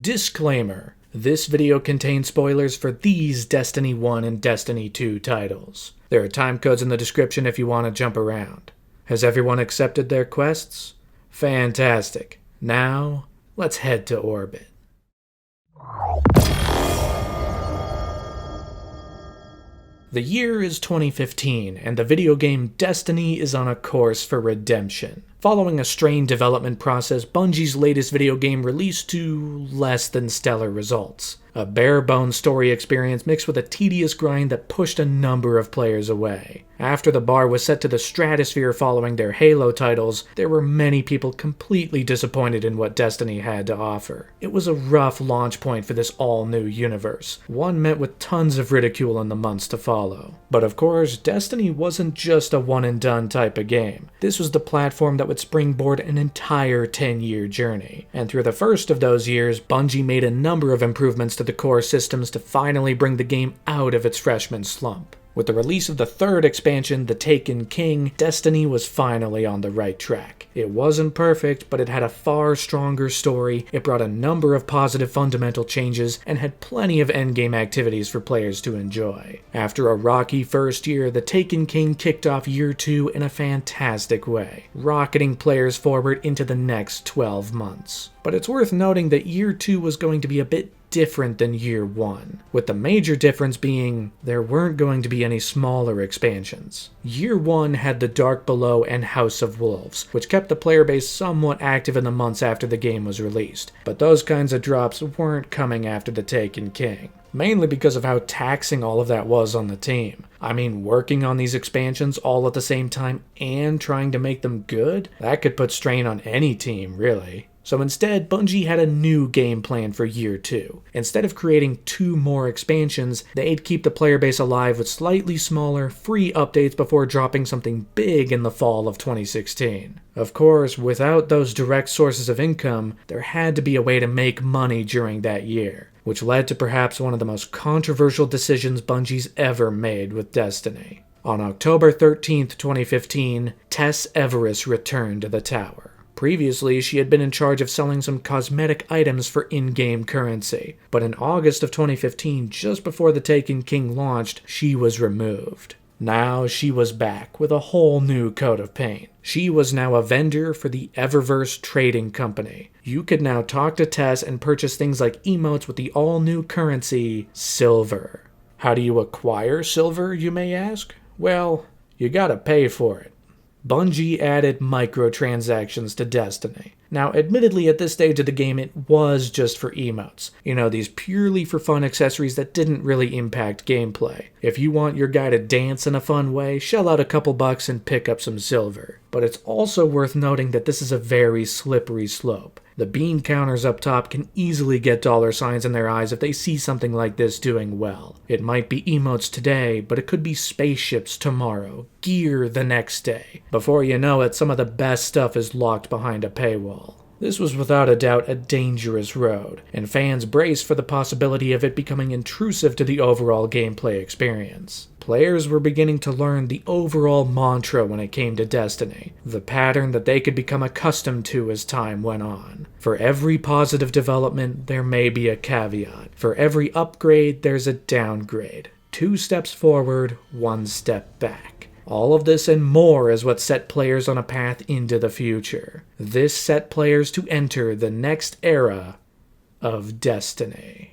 Disclaimer: this video contains spoilers for these Destiny 1 and Destiny 2 titles. There are time codes in the description if you want to jump around. Has everyone accepted their quests? Fantastic. Now, let's head to orbit. The year is 2015, and the video game Destiny is on a course for redemption. Following a strained development process, Bungie's latest video game released to less than stellar results. A bare-bones story experience mixed with a tedious grind that pushed a number of players away. After the bar was set to the stratosphere following their Halo titles, there were many people completely disappointed in what Destiny had to offer. It was a rough launch point for this all-new universe, one met with tons of ridicule in the months to follow. But of course, Destiny wasn't just a one-and-done type of game. This was the platform that would springboard an entire 10-year journey. And through the first of those years, Bungie made a number of improvements to the core systems to finally bring the game out of its freshman slump. With the release of the third expansion, The Taken King, Destiny was finally on the right track. It wasn't perfect, but it had a far stronger story, it brought a number of positive fundamental changes, and had plenty of endgame activities for players to enjoy. After a rocky first year, The Taken King kicked off year 2 in a fantastic way, rocketing players forward into the next 12 months. But it's worth noting that year 2 was going to be a bit different than year 1, with the major difference being there weren't going to be any smaller expansions. Year 1 had the Dark Below and House of Wolves, which kept the player base somewhat active in the months after the game was released, but those kinds of drops weren't coming after The Taken King. Mainly because of how taxing all of that was on the team. I mean, working on these expansions all at the same time and trying to make them good? That could put strain on any team, really. So instead, Bungie had a new game plan for year 2. Instead of creating 2 more expansions, they'd keep the player base alive with slightly smaller, free updates before dropping something big in the fall of 2016. Of course, without those direct sources of income, there had to be a way to make money during that year, which led to perhaps one of the most controversial decisions Bungie's ever made with Destiny. On October 13th, 2015, Tess Eververse returned to the tower. Previously, she had been in charge of selling some cosmetic items for in-game currency, but in August of 2015, just before The Taken King launched, she was removed. Now she was back with a whole new coat of paint. She was now a vendor for the Eververse trading company. You could now talk to Tess and purchase things like emotes with the all-new currency, silver. How do you acquire silver, you may ask? Well, you gotta pay for it. Bungie added microtransactions to Destiny. Now, admittedly, at this stage of the game, it was just for emotes. You know, these purely for fun accessories that didn't really impact gameplay. If you want your guy to dance in a fun way, shell out a couple bucks and pick up some silver. But it's also worth noting that this is a very slippery slope. The bean counters up top can easily get dollar signs in their eyes if they see something like this doing well. It might be emotes today, but it could be spaceships tomorrow, gear the next day. Before you know it, some of the best stuff is locked behind a paywall. This was without a doubt a dangerous road, and fans braced for the possibility of it becoming intrusive to the overall gameplay experience. Players were beginning to learn the overall mantra when it came to Destiny, the pattern that they could become accustomed to as time went on. For every positive development, there may be a caveat. For every upgrade, there's a downgrade. 2 steps forward, 1 step back. All of this and more is what set players on a path into the future. This set players to enter the next era of Destiny.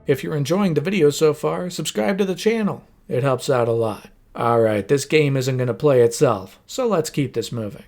If you're enjoying the video so far, subscribe to the channel. It helps out a lot. Alright, this game isn't going to play itself, so let's keep this moving.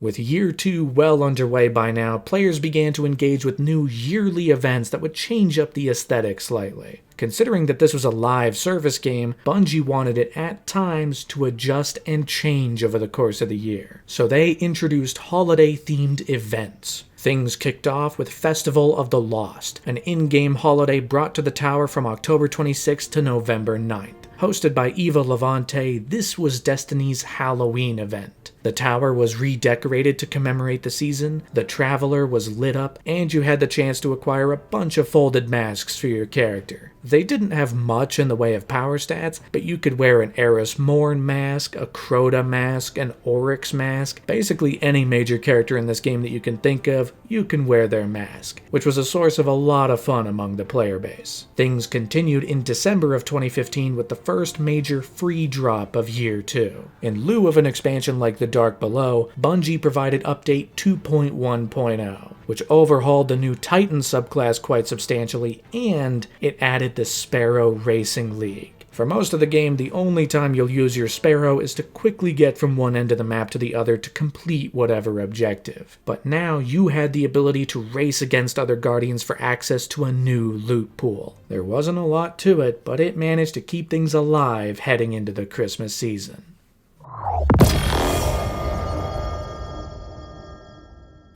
With year 2 well underway by now, players began to engage with new yearly events that would change up the aesthetic slightly. Considering that this was a live service game, Bungie wanted it at times to adjust and change over the course of the year. So they introduced holiday-themed events. Things kicked off with Festival of the Lost, an in-game holiday brought to the tower from October 26th to November 9th. Hosted by Eva Levante, this was Destiny's Halloween event. The tower was redecorated to commemorate the season, the Traveler was lit up, and you had the chance to acquire a bunch of folded masks for your character. They didn't have much in the way of power stats, but you could wear an Eris Morn mask, a Crota mask, an Oryx mask. Basically any major character in this game that you can think of, you can wear their mask, which was a source of a lot of fun among the player base. Things continued in December of 2015 with the first major free drop of Year 2. In lieu of an expansion like The Dark Below, Bungie provided update 2.1.0, which overhauled the new Titan subclass quite substantially, and it added the Sparrow Racing League. For most of the game, the only time you'll use your Sparrow is to quickly get from one end of the map to the other to complete whatever objective. But now you had the ability to race against other Guardians for access to a new loot pool. There wasn't a lot to it, but it managed to keep things alive heading into the Christmas season.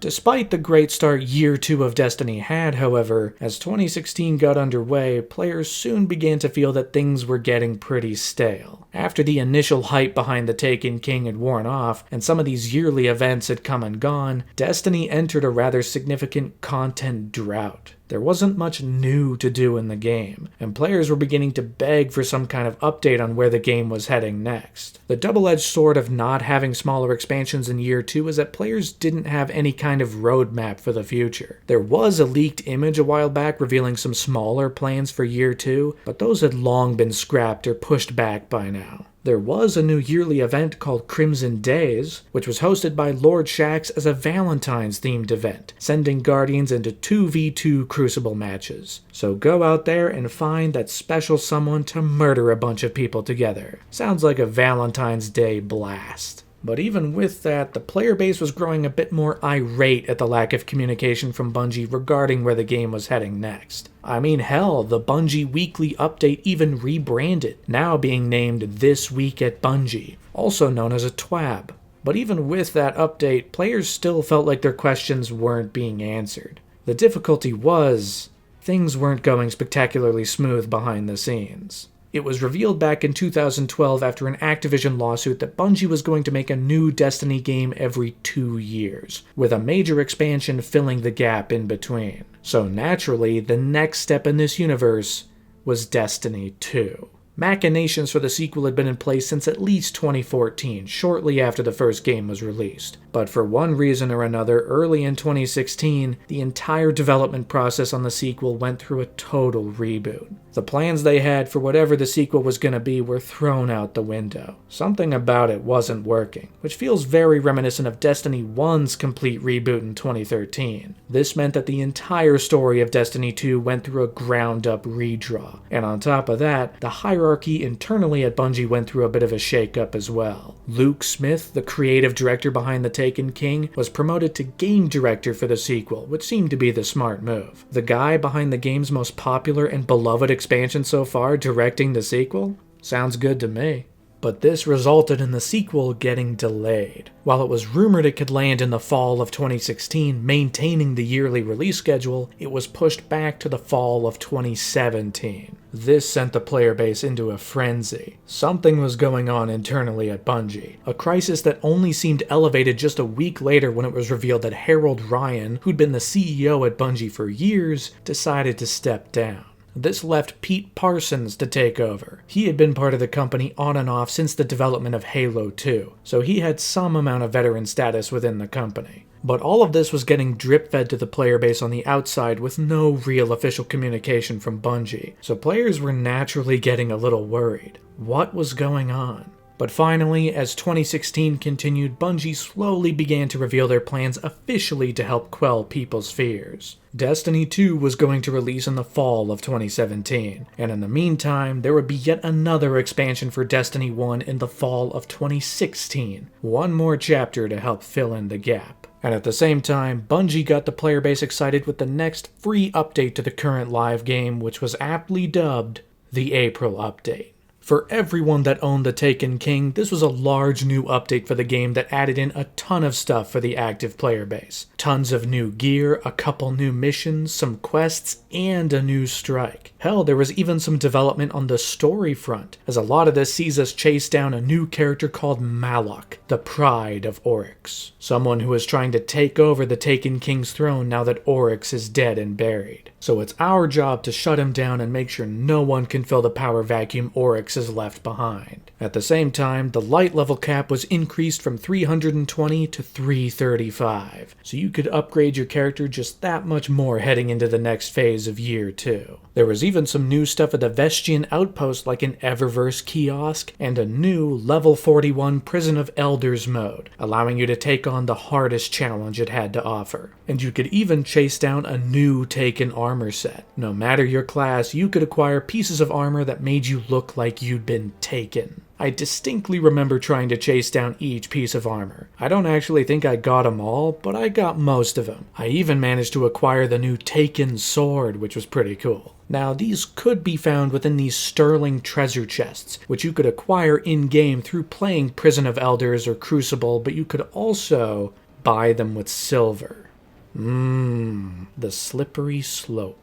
Despite the great start Year 2 of Destiny had, however, as 2016 got underway, players soon began to feel that things were getting pretty stale. After the initial hype behind the Taken King had worn off, and some of these yearly events had come and gone, Destiny entered a rather significant content drought. There wasn't much new to do in the game, and players were beginning to beg for some kind of update on where the game was heading next. The double-edged sword of not having smaller expansions in Year 2 is that players didn't have any kind of roadmap for the future. There was a leaked image a while back revealing some smaller plans for Year 2, but those had long been scrapped or pushed back by now. There was a new yearly event called Crimson Days, which was hosted by Lord Shaxx as a Valentine's-themed event, sending Guardians into 2v2 Crucible matches. So go out there and find that special someone to murder a bunch of people together. Sounds like a Valentine's Day blast. But even with that, the player base was growing a bit more irate at the lack of communication from Bungie regarding where the game was heading next. I mean, hell, the Bungie Weekly Update even rebranded, now being named This Week at Bungie, also known as a TWAB. But even with that update, players still felt like their questions weren't being answered. The difficulty was, things weren't going spectacularly smooth behind the scenes. It was revealed back in 2012 after an Activision lawsuit that Bungie was going to make a new Destiny game every 2 years, with a major expansion filling the gap in between. So naturally, the next step in this universe was Destiny 2. Machinations for the sequel had been in place since at least 2014, shortly after the first game was released. But for one reason or another, early in 2016, the entire development process on the sequel went through a total reboot. The plans they had for whatever the sequel was going to be were thrown out the window. Something about it wasn't working, which feels very reminiscent of Destiny 1's complete reboot in 2013. This meant that the entire story of Destiny 2 went through a ground-up redraw, and on top of that, the hierarchy internally at Bungie went through a bit of a shake-up as well. Luke Smith, the creative director behind the Taken King, was promoted to game director for the sequel, which seemed to be the smart move. The guy behind the game's most popular and beloved expansion so far directing the sequel? Sounds good to me. But this resulted in the sequel getting delayed. While it was rumored it could land in the fall of 2016, maintaining the yearly release schedule, it was pushed back to the fall of 2017. This sent the player base into a frenzy. Something was going on internally at Bungie, a crisis that only seemed elevated just a week later when it was revealed that Harold Ryan, who'd been the CEO at Bungie for years, decided to step down. This left Pete Parsons to take over. He had been part of the company on and off since the development of Halo 2, so he had some amount of veteran status within the company. But all of this was getting drip-fed to the player base on the outside with no real official communication from Bungie, so players were naturally getting a little worried. What was going on? But finally, as 2016 continued, Bungie slowly began to reveal their plans officially to help quell people's fears. Destiny 2 was going to release in the fall of 2017, and in the meantime, there would be yet another expansion for Destiny 1 in the fall of 2016. One more chapter to help fill in the gap. And at the same time, Bungie got the player base excited with the next free update to the current live game, which was aptly dubbed the April Update. For everyone that owned the Taken King, this was a large new update for the game that added in a ton of stuff for the active player base. Tons of new gear, a couple new missions, some quests, and a new strike. Hell, there was even some development on the story front, as a lot of this sees us chase down a new character called Malok, the Pride of Oryx. Someone who is trying to take over the Taken King's throne now that Oryx is dead and buried. So it's our job to shut him down and make sure no one can fill the power vacuum Oryx has left behind. At the same time, the light level cap was increased from 320 to 335, so you could upgrade your character just that much more heading into the next phase of Year 2. There was even some new stuff at the Vestian Outpost like an Eververse kiosk and a new level 41 Prison of Elders mode, allowing you to take on the hardest challenge it had to offer. And you could even chase down a new Taken armor set. No matter your class, you could acquire pieces of armor that made you look like you'd been taken. I distinctly remember trying to chase down each piece of armor. I don't actually think I got them all, but I got most of them. I even managed to acquire the new Taken sword, which was pretty cool. Now, these could be found within these sterling treasure chests, which you could acquire in-game through playing Prison of Elders or Crucible, but you could also buy them with silver. The slippery slope.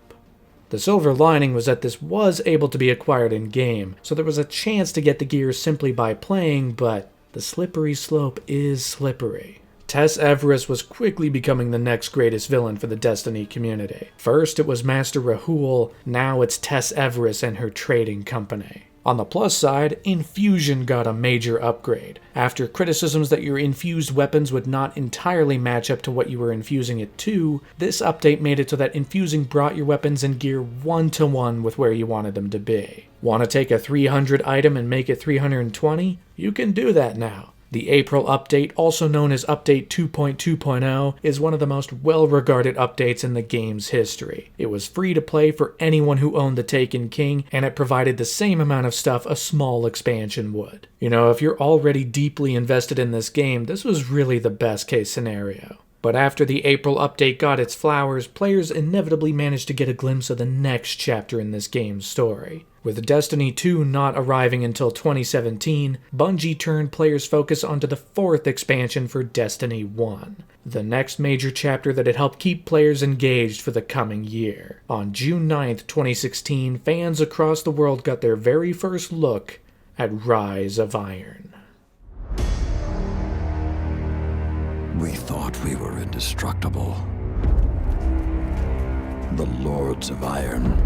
The silver lining was that this was able to be acquired in-game, so there was a chance to get the gear simply by playing, but the slippery slope is slippery. Tess Everest was quickly becoming the next greatest villain for the Destiny community. First it was Master Rahul, now it's Tess Everest and her trading company. On the plus side, Infusion got a major upgrade. After criticisms that your infused weapons would not entirely match up to what you were infusing it to, this update made it so that infusing brought your weapons and gear 1-to-1 with where you wanted them to be. Want to take a 300 item and make it 320? You can do that now. The April update, also known as Update 2.2.0, is one of the most well-regarded updates in the game's history. It was free to play for anyone who owned the Taken King, and it provided the same amount of stuff a small expansion would. You know, if you're already deeply invested in this game, this was really the best case scenario. But after the April update got its flowers, players inevitably managed to get a glimpse of the next chapter in this game's story. With Destiny 2 not arriving until 2017, Bungie turned players' focus onto the fourth expansion for Destiny 1, the next major chapter that had helped keep players engaged for the coming year. On June 9th, 2016, fans across the world got their very first look at Rise of Iron. We thought we were indestructible. The Lords of Iron.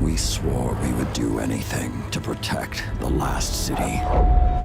We swore we would do anything to protect the last city.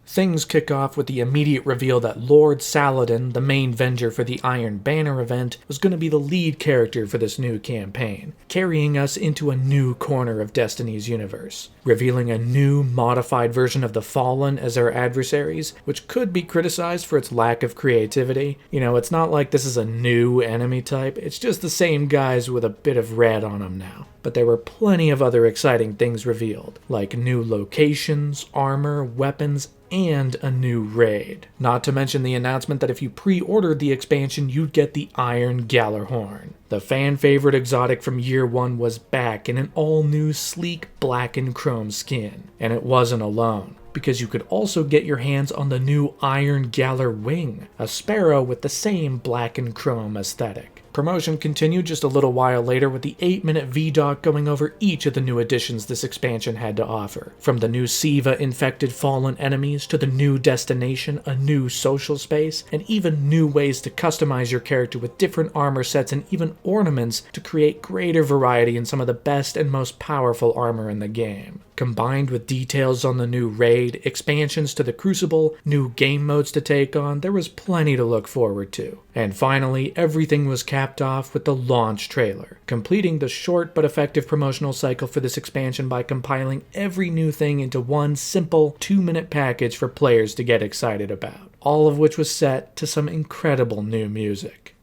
Things kick off with the immediate reveal that Lord Saladin, the main vendor for the Iron Banner event, was going to be the lead character for this new campaign, carrying us into a new corner of Destiny's universe, revealing a new, modified version of the Fallen as our adversaries, which could be criticized for its lack of creativity. You know, it's not like this is a new enemy type, it's just the same guys with a bit of red on them now. But there were plenty of other exciting things revealed, like new locations, armor, weapons, and a new raid. Not to mention the announcement that if you pre-ordered the expansion, you'd get the Iron Gallarhorn. The fan-favorite exotic from Year 1 was back in an all-new sleek black and chrome skin. And it wasn't alone, because you could also get your hands on the new Iron Galar Wing, a sparrow with the same black and chrome aesthetic. Promotion continued just a little while later with the 8-minute VDoc going over each of the new additions this expansion had to offer. From the new Siva-infected fallen enemies to the new destination, a new social space, and even new ways to customize your character with different armor sets and even ornaments to create greater variety in some of the best and most powerful armor in the game. Combined with details on the new raid, expansions to the Crucible, new game modes to take on, there was plenty to look forward to. And finally, everything was capped off with the launch trailer, completing the short but effective promotional cycle for this expansion by compiling every new thing into one simple 2-minute package for players to get excited about, all of which was set to some incredible new music.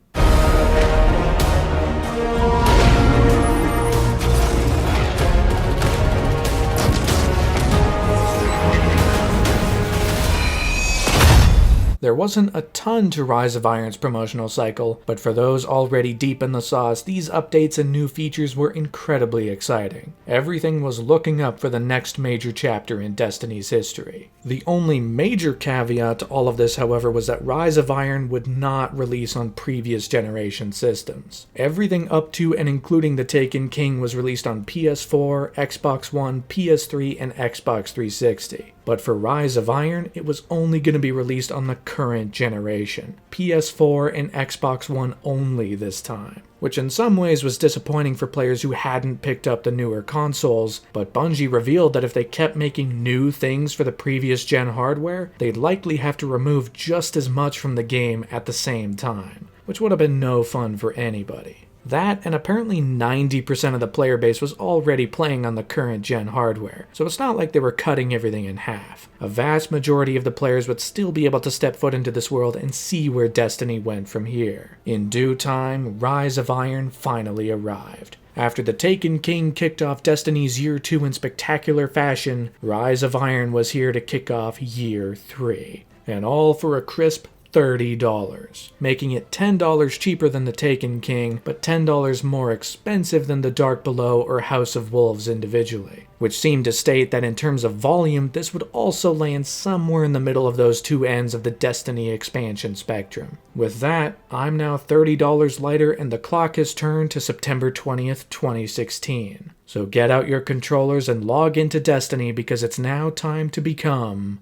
There wasn't a ton to Rise of Iron's promotional cycle, but for those already deep in the sauce, these updates and new features were incredibly exciting. Everything was looking up for the next major chapter in Destiny's history. The only major caveat to all of this, however, was that Rise of Iron would not release on previous generation systems. Everything up to and including the Taken King was released on PS4, Xbox One, PS3, and Xbox 360. But for Rise of Iron, it was only going to be released on the current generation, PS4 and Xbox One only this time, which in some ways was disappointing for players who hadn't picked up the newer consoles, but Bungie revealed that if they kept making new things for the previous gen hardware, they'd likely have to remove just as much from the game at the same time, which would have been no fun for anybody. That, and apparently 90% of the player base was already playing on the current gen hardware, so it's not like they were cutting everything in half. A vast majority of the players would still be able to step foot into this world and see where Destiny went from here. In due time, Rise of Iron finally arrived. After the Taken King kicked off Destiny's Year 2 in spectacular fashion, Rise of Iron was here to kick off Year 3. And all for a crisp $30, making it $10 cheaper than the Taken King, but $10 more expensive than the Dark Below or House of Wolves individually, which seemed to state that in terms of volume, this would also land somewhere in the middle of those two ends of the Destiny expansion spectrum. With that, I'm now $30 lighter and the clock has turned to September 20th, 2016. So get out your controllers and log into Destiny because it's now time to become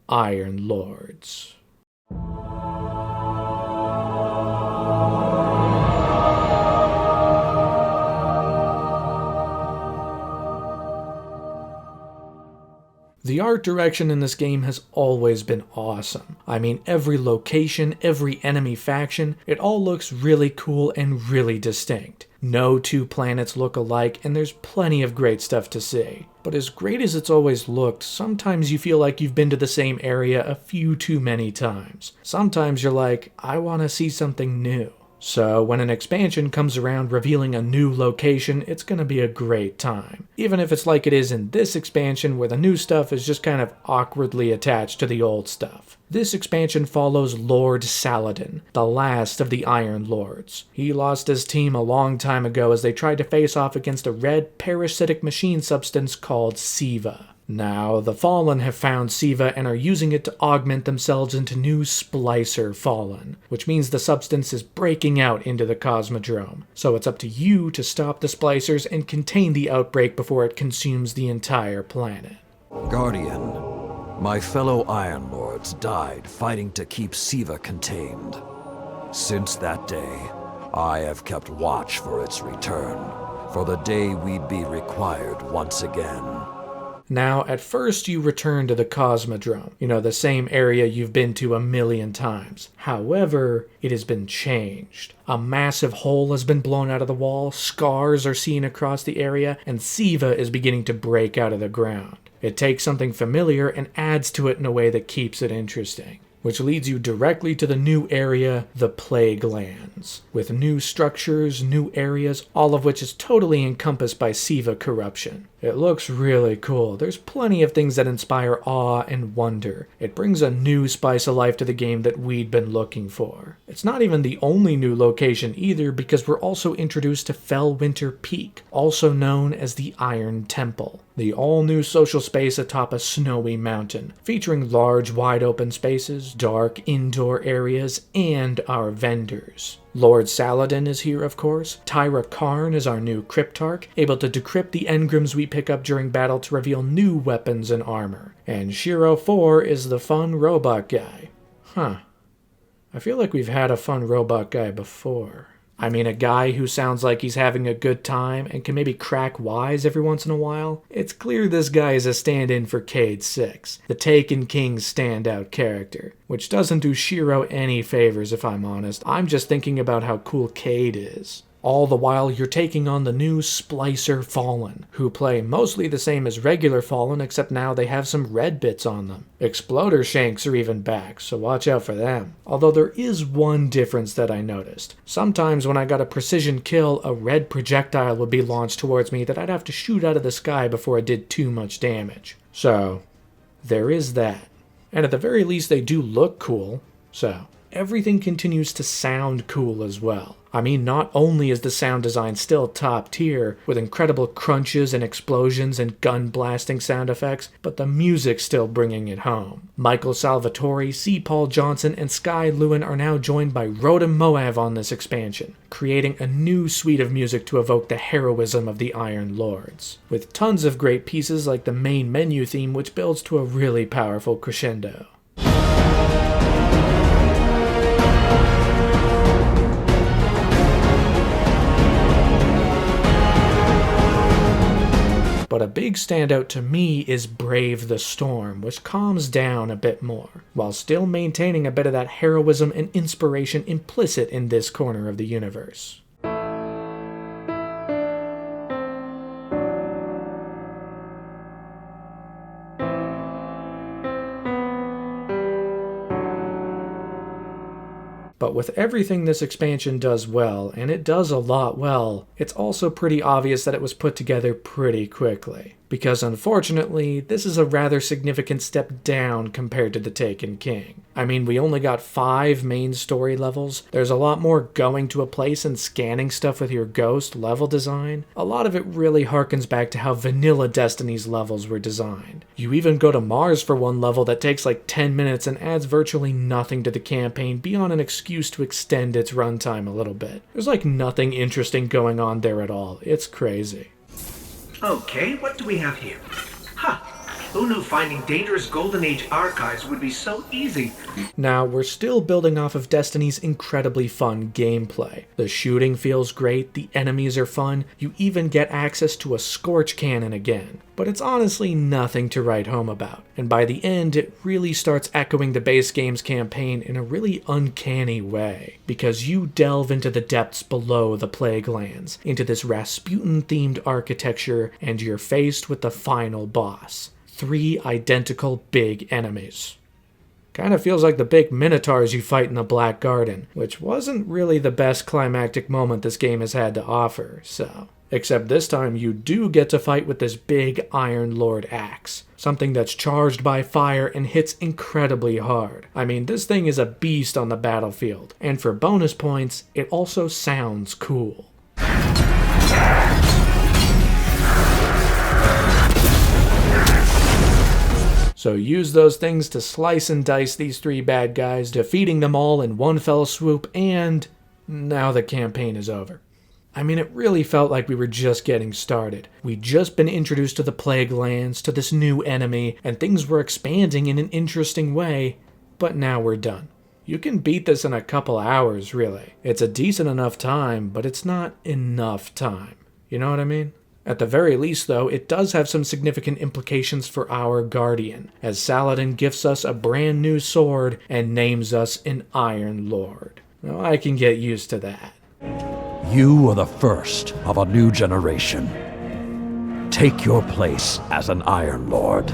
Iron Lords. The art direction in this game has always been awesome. I mean, every location, every enemy faction, it all looks really cool and really distinct. No two planets look alike, and there's plenty of great stuff to see. But as great as it's always looked, sometimes you feel like you've been to the same area a few too many times. Sometimes you're like, I want to see something new. So when an expansion comes around revealing a new location, it's going to be a great time. Even if it's like it is in this expansion where the new stuff is just kind of awkwardly attached to the old stuff. This expansion follows Lord Saladin, the last of the Iron Lords. He lost his team a long time ago as they tried to face off against a red parasitic machine substance called Siva. Now, the Fallen have found Siva and are using it to augment themselves into new Splicer Fallen, which means the substance is breaking out into the Cosmodrome. So it's up to you to stop the Splicers and contain the outbreak before it consumes the entire planet. Guardian, my fellow Iron Lords died fighting to keep Siva contained. Since that day, I have kept watch for its return, for the day we'd be required once again. Now, at first you return to the Cosmodrome, the same area you've been to a million times. However, it has been changed. A massive hole has been blown out of the wall, scars are seen across the area, and Siva is beginning to break out of the ground. It takes something familiar and adds to it in a way that keeps it interesting, which leads you directly to the new area, the Plague Lands, with new structures, new areas, all of which is totally encompassed by Siva corruption. It looks really cool. There's plenty of things that inspire awe and wonder. It brings a new spice of life to the game that we'd been looking for. It's not even the only new location either, because we're also introduced to Fellwinter Peak, also known as the Iron Temple, the all-new social space atop a snowy mountain, featuring large wide open spaces, dark indoor areas, and our vendors. Lord Saladin is here, of course. Tyra Karn is our new Cryptarch, able to decrypt the engrams we pick up during battle to reveal new weapons and armor. And Shiro 4 is the fun robot guy. Huh. I feel like we've had a fun robot guy before. I mean, a guy who sounds like he's having a good time and can maybe crack wise every once in a while. It's clear this guy is a stand-in for Cade 6, the Taken King's standout character, which doesn't do Shiro any favors if I'm honest. I'm just thinking about how cool Cade is. All the while, you're taking on the new Splicer Fallen, who play mostly the same as regular Fallen, except now they have some red bits on them. Exploder Shanks are even back, so watch out for them. Although there is one difference that I noticed. Sometimes when I got a precision kill, a red projectile would be launched towards me that I'd have to shoot out of the sky before it did too much damage. So, there is that. And at the very least, they do look cool. So, everything continues to sound cool as well. I mean, not only is the sound design still top tier, with incredible crunches and explosions and gun blasting sound effects, but the music's still bringing it home. Michael Salvatore, C. Paul Johnson, and Sky Lewin are now joined by Rotem Moav on this expansion, creating a new suite of music to evoke the heroism of the Iron Lords, with tons of great pieces like the main menu theme, which builds to a really powerful crescendo. But a big standout to me is Brave the Storm, which calms down a bit more, while still maintaining a bit of that heroism and inspiration implicit in this corner of the universe. But with everything this expansion does well, and it does a lot well, it's also pretty obvious that it was put together pretty quickly. Because unfortunately, this is a rather significant step down compared to the Taken King. I mean, we only got 5 main story levels. There's a lot more going to a place and scanning stuff with your ghost level design. A lot of it really harkens back to how vanilla Destiny's levels were designed. You even go to Mars for one level that takes like 10 minutes and adds virtually nothing to the campaign beyond an excuse to extend its runtime a little bit. There's like nothing interesting going on there at all. It's crazy. Okay, what do we have here? Who knew finding dangerous Golden Age archives would be so easy? Now, we're still building off of Destiny's incredibly fun gameplay. The shooting feels great, the enemies are fun, you even get access to a Scorch Cannon again. But it's honestly nothing to write home about, and by the end it really starts echoing the base game's campaign in a really uncanny way, because you delve into the depths below the Plague Lands, into this Rasputin-themed architecture, and you're faced with the final boss. 3 identical big enemies. Kinda feels like the big minotaurs you fight in the Black Garden, which wasn't really the best climactic moment this game has had to offer, so. Except this time you do get to fight with this big Iron Lord axe, something that's charged by fire and hits incredibly hard. I mean, this thing is a beast on the battlefield, and for bonus points, it also sounds cool. So use those things to slice and dice these 3 bad guys, defeating them all in one fell swoop, and now the campaign is over. I mean, it really felt like we were just getting started. We'd just been introduced to the Plague Lands, to this new enemy, and things were expanding in an interesting way, but now we're done. You can beat this in a couple hours, really. It's a decent enough time, but it's not enough time. You know what I mean? At the very least, though, it does have some significant implications for our Guardian, as Saladin gifts us a brand new sword and names us an Iron Lord. Now, I can get used to that. You are the first of a new generation. Take your place as an Iron Lord.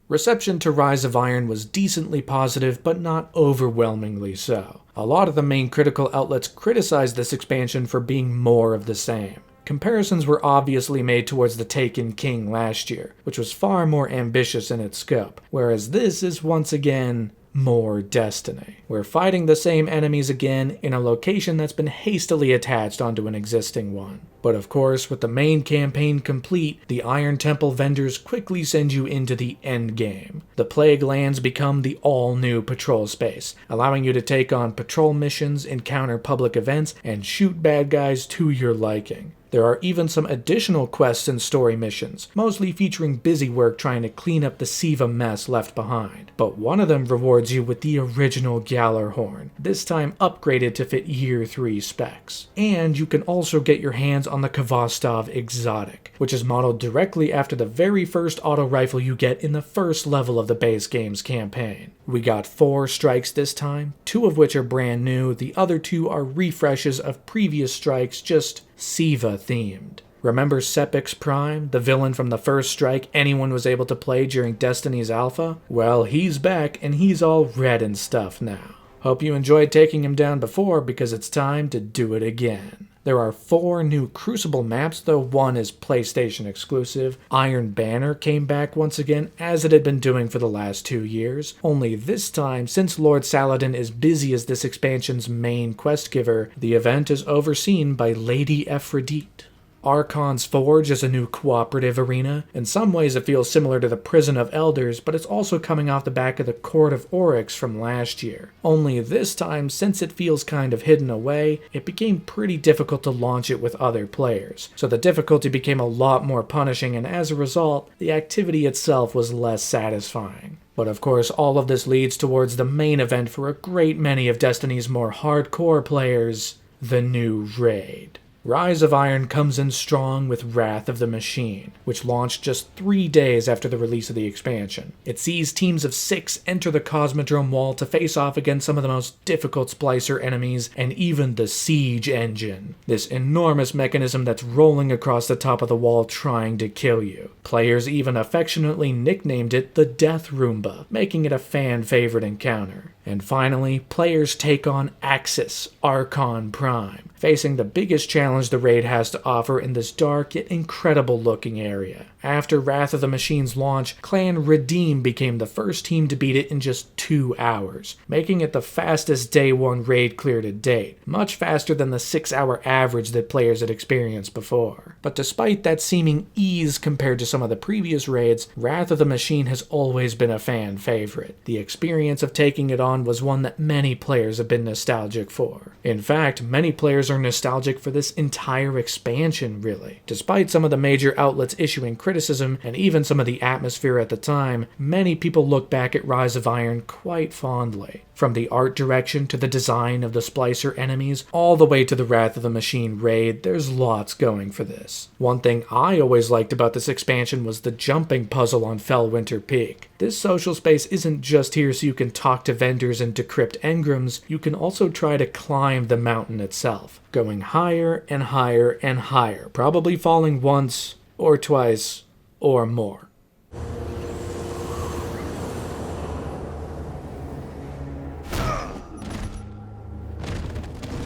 Reception to Rise of Iron was decently positive, but not overwhelmingly so. A lot of the main critical outlets criticized this expansion for being more of the same. Comparisons were obviously made towards the Taken King last year, which was far more ambitious in its scope, whereas this is once again more Destiny. We're fighting the same enemies again in a location that's been hastily attached onto an existing one. But of course, with the main campaign complete, the Iron Temple vendors quickly send you into the endgame. The Plague Lands become the all-new patrol space, allowing you to take on patrol missions, encounter public events, and shoot bad guys to your liking. There are even some additional quests and story missions, mostly featuring busy work trying to clean up the Siva mess left behind. But one of them rewards you with the original Gjallarhorn, this time upgraded to fit Year 3 specs. And you can also get your hands on the Kvostov Exotic, which is modeled directly after the very first auto rifle you get in the first level of the base game's campaign. We got 4 strikes this time, 2 of which are brand new, the other 2 are refreshes of previous strikes, just Siva themed. Remember Sepix Prime, the villain from the first strike anyone was able to play during Destiny's Alpha? Well, he's back and he's all red and stuff now. Hope you enjoyed taking him down before, because it's time to do it again. There are 4 new Crucible maps, though one is PlayStation exclusive. Iron Banner came back once again, as it had been doing for the last 2 years. Only this time, since Lord Saladin is busy as this expansion's main quest giver, the event is overseen by Lady Aphrodite. Archon's Forge is a new cooperative arena. In some ways it feels similar to the Prison of Elders, but it's also coming off the back of the Court of Oryx from last year. Only this time, since it feels kind of hidden away, it became pretty difficult to launch it with other players. So the difficulty became a lot more punishing, and as a result, the activity itself was less satisfying. But of course, all of this leads towards the main event for a great many of Destiny's more hardcore players, the new raid. Rise of Iron comes in strong with Wrath of the Machine, which launched just 3 days after the release of the expansion. It sees teams of 6 enter the Cosmodrome Wall to face off against some of the most difficult Splicer enemies and even the Siege Engine, this enormous mechanism that's rolling across the top of the wall trying to kill you. Players even affectionately nicknamed it the Death Roomba, making it a fan-favorite encounter. And finally, players take on Axis, Archon Prime, facing the biggest challenge the raid has to offer in this dark yet incredible looking area. After Wrath of the Machine's launch, Clan Redeem became the first team to beat it in just 2 hours, making it the fastest Day 1 raid clear to date, much faster than the 6-hour average that players had experienced before. But despite that seeming ease compared to some of the previous raids, Wrath of the Machine has always been a fan favorite. The experience of taking it on was one that many players have been nostalgic for. In fact, many players are nostalgic for this entire expansion, really. Despite some of the major outlets issuing criticism, and even some of the atmosphere at the time, many people look back at Rise of Iron quite fondly. From the art direction to the design of the Splicer enemies, all the way to the Wrath of the Machine raid, there's lots going for this. One thing I always liked about this expansion was the jumping puzzle on Fellwinter Peak. This social space isn't just here so you can talk to vendors and decrypt engrams, you can also try to climb the mountain itself, going higher and higher and higher, probably falling once or twice or more.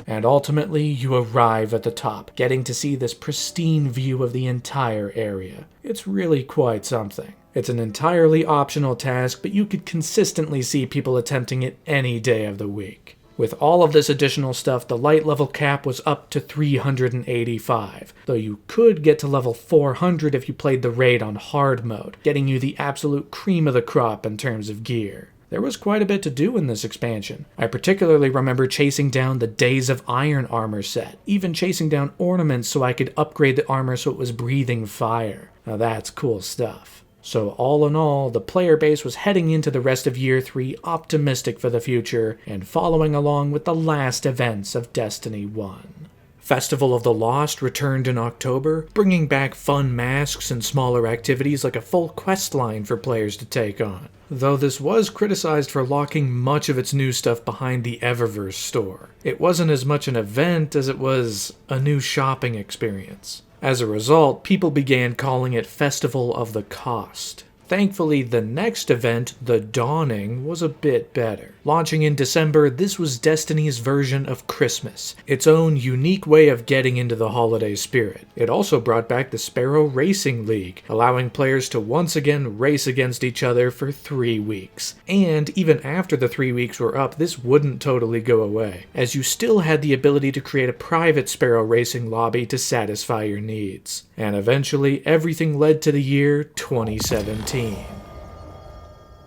And ultimately, you arrive at the top, getting to see this pristine view of the entire area. It's really quite something. It's an entirely optional task, but you could consistently see people attempting it any day of the week. With all of this additional stuff, the light level cap was up to 385, though you could get to level 400 if you played the raid on hard mode, getting you the absolute cream of the crop in terms of gear. There was quite a bit to do in this expansion. I particularly remember chasing down the Days of Iron armor set, even chasing down ornaments so I could upgrade the armor so it was breathing fire. Now that's cool stuff. So all in all, the player base was heading into the rest of Year 3 optimistic for the future and following along with the last events of Destiny 1. Festival of the Lost returned in October, bringing back fun masks and smaller activities like a full quest line for players to take on. Though this was criticized for locking much of its new stuff behind the Eververse store. It wasn't as much an event as it was a new shopping experience. As a result, people began calling it Festival of the Cost. Thankfully, the next event, The Dawning, was a bit better. Launching in December, this was Destiny's version of Christmas, its own unique way of getting into the holiday spirit. It also brought back the Sparrow Racing League, allowing players to once again race against each other for 3 weeks. And even after the 3 weeks were up, this wouldn't totally go away, as you still had the ability to create a private Sparrow Racing lobby to satisfy your needs. And eventually, everything led to the year 2017.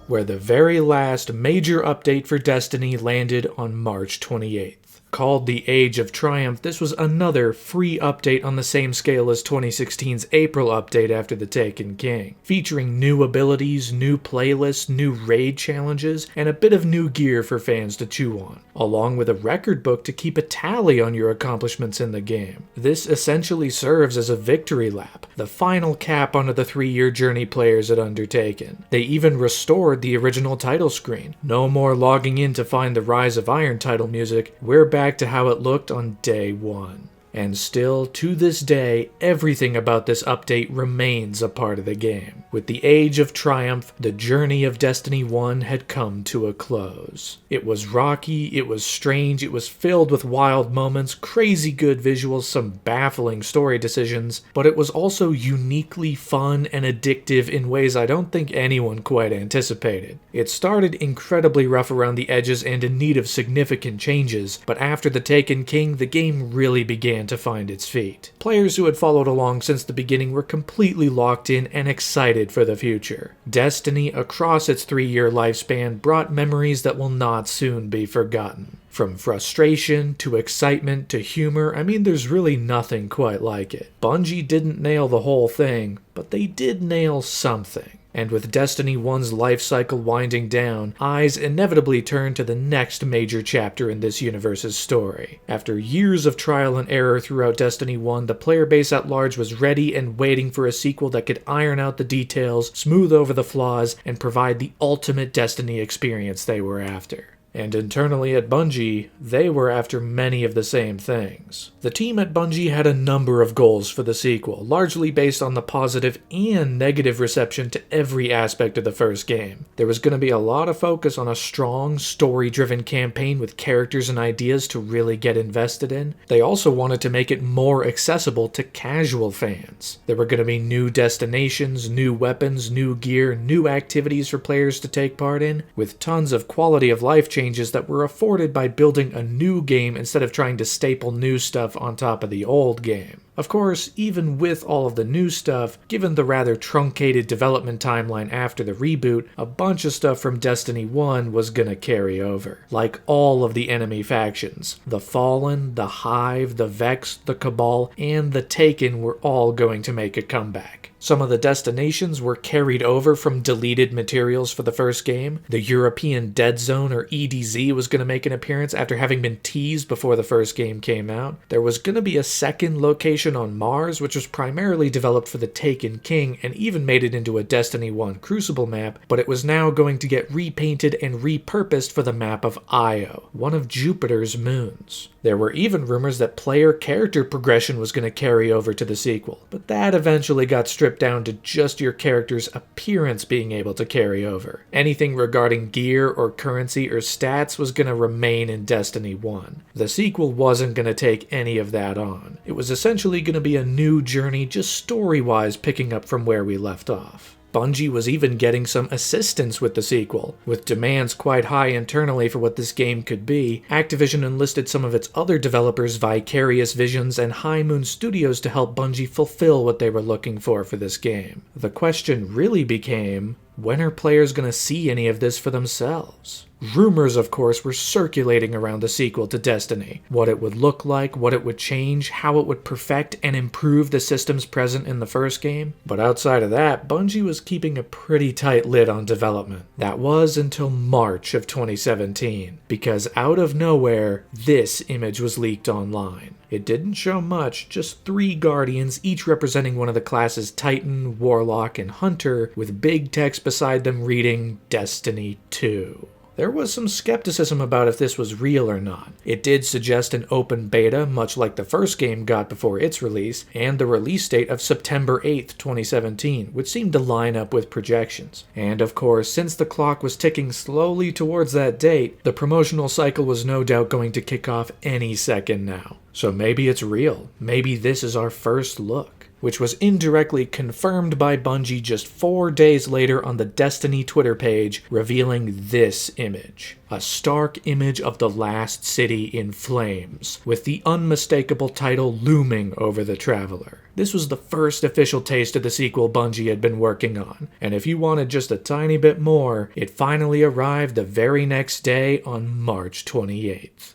Where the very last major update for Destiny landed on March 28th. Called the Age of Triumph, this was another free update on the same scale as 2016's April update after the Taken King, featuring new abilities, new playlists, new raid challenges, and a bit of new gear for fans to chew on, along with a record book to keep a tally on your accomplishments in the game. This essentially serves as a victory lap, the final cap onto the 3-year journey players had undertaken. They even restored the original title screen. No more logging in to find the Rise of Iron title music, we're back to how it looked on day 1. And still, to this day, everything about this update remains a part of the game. With the Age of Triumph, the journey of Destiny 1 had come to a close. It was rocky, it was strange, it was filled with wild moments, crazy good visuals, some baffling story decisions, but it was also uniquely fun and addictive in ways I don't think anyone quite anticipated. It started incredibly rough around the edges and in need of significant changes, but after the Taken King, the game really began to find its feet. Players who had followed along since the beginning were completely locked in and excited for the future. Destiny, across its 3-year lifespan, brought memories that will not soon be forgotten. From frustration to excitement to humor, I mean, there's really nothing quite like it. Bungie didn't nail the whole thing, but they did nail something. And with Destiny 1's life cycle winding down, eyes inevitably turned to the next major chapter in this universe's story. After years of trial and error throughout Destiny 1, the player base at large was ready and waiting for a sequel that could iron out the details, smooth over the flaws, and provide the ultimate Destiny experience they were after. And internally at Bungie, they were after many of the same things. The team at Bungie had a number of goals for the sequel, largely based on the positive and negative reception to every aspect of the first game. There was going to be a lot of focus on a strong, story-driven campaign with characters and ideas to really get invested in. They also wanted to make it more accessible to casual fans. There were going to be new destinations, new weapons, new gear, new activities for players to take part in, with tons of quality of life changes that were afforded by building a new game instead of trying to staple new stuff on top of the old game. Of course, even with all of the new stuff, given the rather truncated development timeline after the reboot, a bunch of stuff from Destiny 1 was gonna carry over. Like all of the enemy factions. The Fallen, the Hive, the Vex, the Cabal, and the Taken were all going to make a comeback. Some of the destinations were carried over from deleted materials for the first game. The European Dead Zone, or EDZ, was going to make an appearance after having been teased before the first game came out. There was going to be a second location on Mars, which was primarily developed for the Taken King and even made it into a Destiny 1 Crucible map, but it was now going to get repainted and repurposed for the map of Io, one of Jupiter's moons. There were even rumors that player character progression was going to carry over to the sequel, but that eventually got stripped down to just your character's appearance being able to carry over. Anything regarding gear or currency or stats was going to remain in Destiny 1. The sequel wasn't going to take any of that on. It was essentially going to be a new journey, just story-wise picking up from where we left off. Bungie was even getting some assistance with the sequel. With demands quite high internally for what this game could be, Activision enlisted some of its other developers, Vicarious Visions and High Moon Studios, to help Bungie fulfill what they were looking for this game. The question really became, when are players going to see any of this for themselves? Rumors, of course, were circulating around the sequel to Destiny. What it would look like, what it would change, how it would perfect and improve the systems present in the first game. But outside of that, Bungie was keeping a pretty tight lid on development. That was until March of 2017, because out of nowhere, this image was leaked online. It didn't show much, just 3 Guardians, each representing one of the classes Titan, Warlock, and Hunter, with big text beside them reading Destiny 2. There was some skepticism about if this was real or not. It did suggest an open beta, much like the first game got before its release, and the release date of September 8th, 2017, which seemed to line up with projections. And of course, since the clock was ticking slowly towards that date, the promotional cycle was no doubt going to kick off any second now. So maybe it's real. Maybe this is our first look. Which was indirectly confirmed by Bungie just 4 days later on the Destiny Twitter page, revealing this image. A stark image of the last city in flames, with the unmistakable title looming over the Traveler. This was the first official taste of the sequel Bungie had been working on, and if you wanted just a tiny bit more, it finally arrived the very next day on March 28th.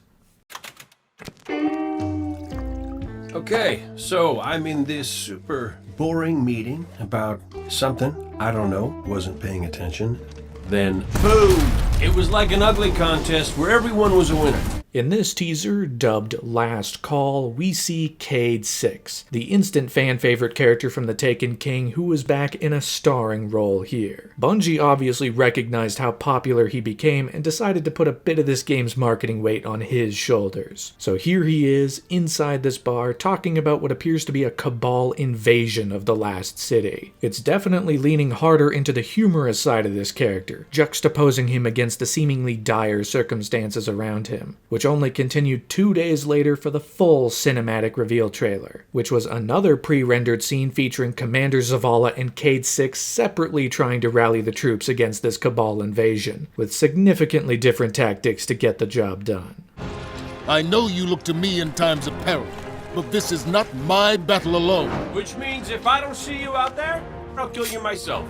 Okay, so I'm in this super boring meeting about something, I don't know, wasn't paying attention. Then, boom! It was like an ugly contest where everyone was a winner. In this teaser, dubbed Last Call, we see Cayde 6, the instant fan favorite character from the Taken King who was back in a starring role here. Bungie obviously recognized how popular he became and decided to put a bit of this game's marketing weight on his shoulders. So here he is, inside this bar, talking about what appears to be a Cabal invasion of the last city. It's definitely leaning harder into the humorous side of this character, juxtaposing him against the seemingly dire circumstances around him, which only continued 2 days later for the full cinematic reveal trailer, which was another pre-rendered scene featuring Commander Zavala and Cayde 6 separately trying to rally the troops against this Cabal invasion, with significantly different tactics to get the job done. I know you look to me in times of peril, but this is not my battle alone. Which means if I don't see you out there, I'll kill you myself.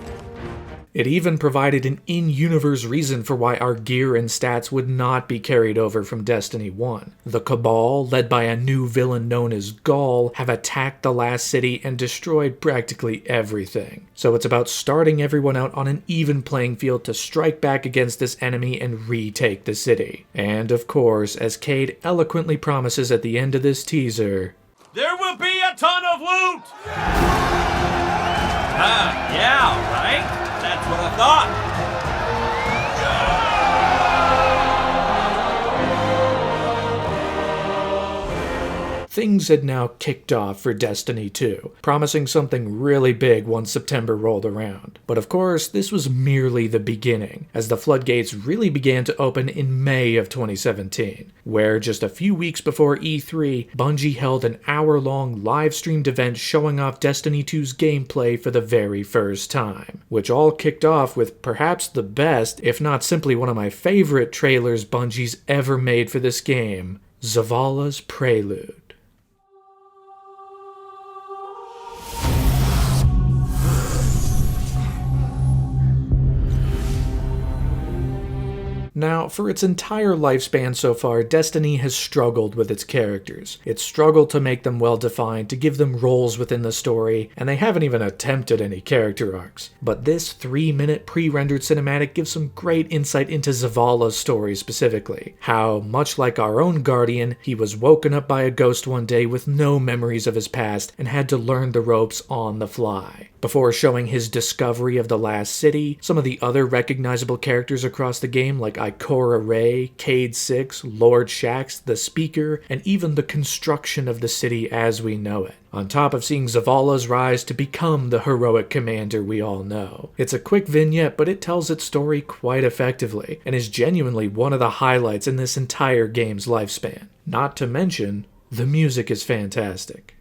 It even provided an in-universe reason for why our gear and stats would not be carried over from Destiny 1. The Cabal, led by a new villain known as Gaul, have attacked the last city and destroyed practically everything. So it's about starting everyone out on an even playing field to strike back against this enemy and retake the city. And of course, as Cayde eloquently promises at the end of this teaser, there will be a ton of loot! Yeah, right? That's what I thought. Things had now kicked off for Destiny 2, promising something really big once September rolled around. But of course, this was merely the beginning, as the floodgates really began to open in May of 2017, where just a few weeks before E3, Bungie held an hour-long live-streamed event showing off Destiny 2's gameplay for the very first time, which all kicked off with perhaps the best, if not simply one of my favorite trailers Bungie's ever made for this game, Zavala's Prelude. Now, for its entire lifespan so far, Destiny has struggled with its characters. It's struggled to make them well-defined, to give them roles within the story, and they haven't even attempted any character arcs. But this 3-minute pre-rendered cinematic gives some great insight into Zavala's story specifically. How, much like our own Guardian, he was woken up by a ghost one day with no memories of his past and had to learn the ropes on the fly. Before showing his discovery of the last city, some of the other recognizable characters across the game like Ikora Rey, Cayde 6, Lord Shaxx, the Speaker, and even the construction of the city as we know it, on top of seeing Zavala's rise to become the heroic commander we all know. It's a quick vignette, but it tells its story quite effectively, and is genuinely one of the highlights in this entire game's lifespan. Not to mention, the music is fantastic.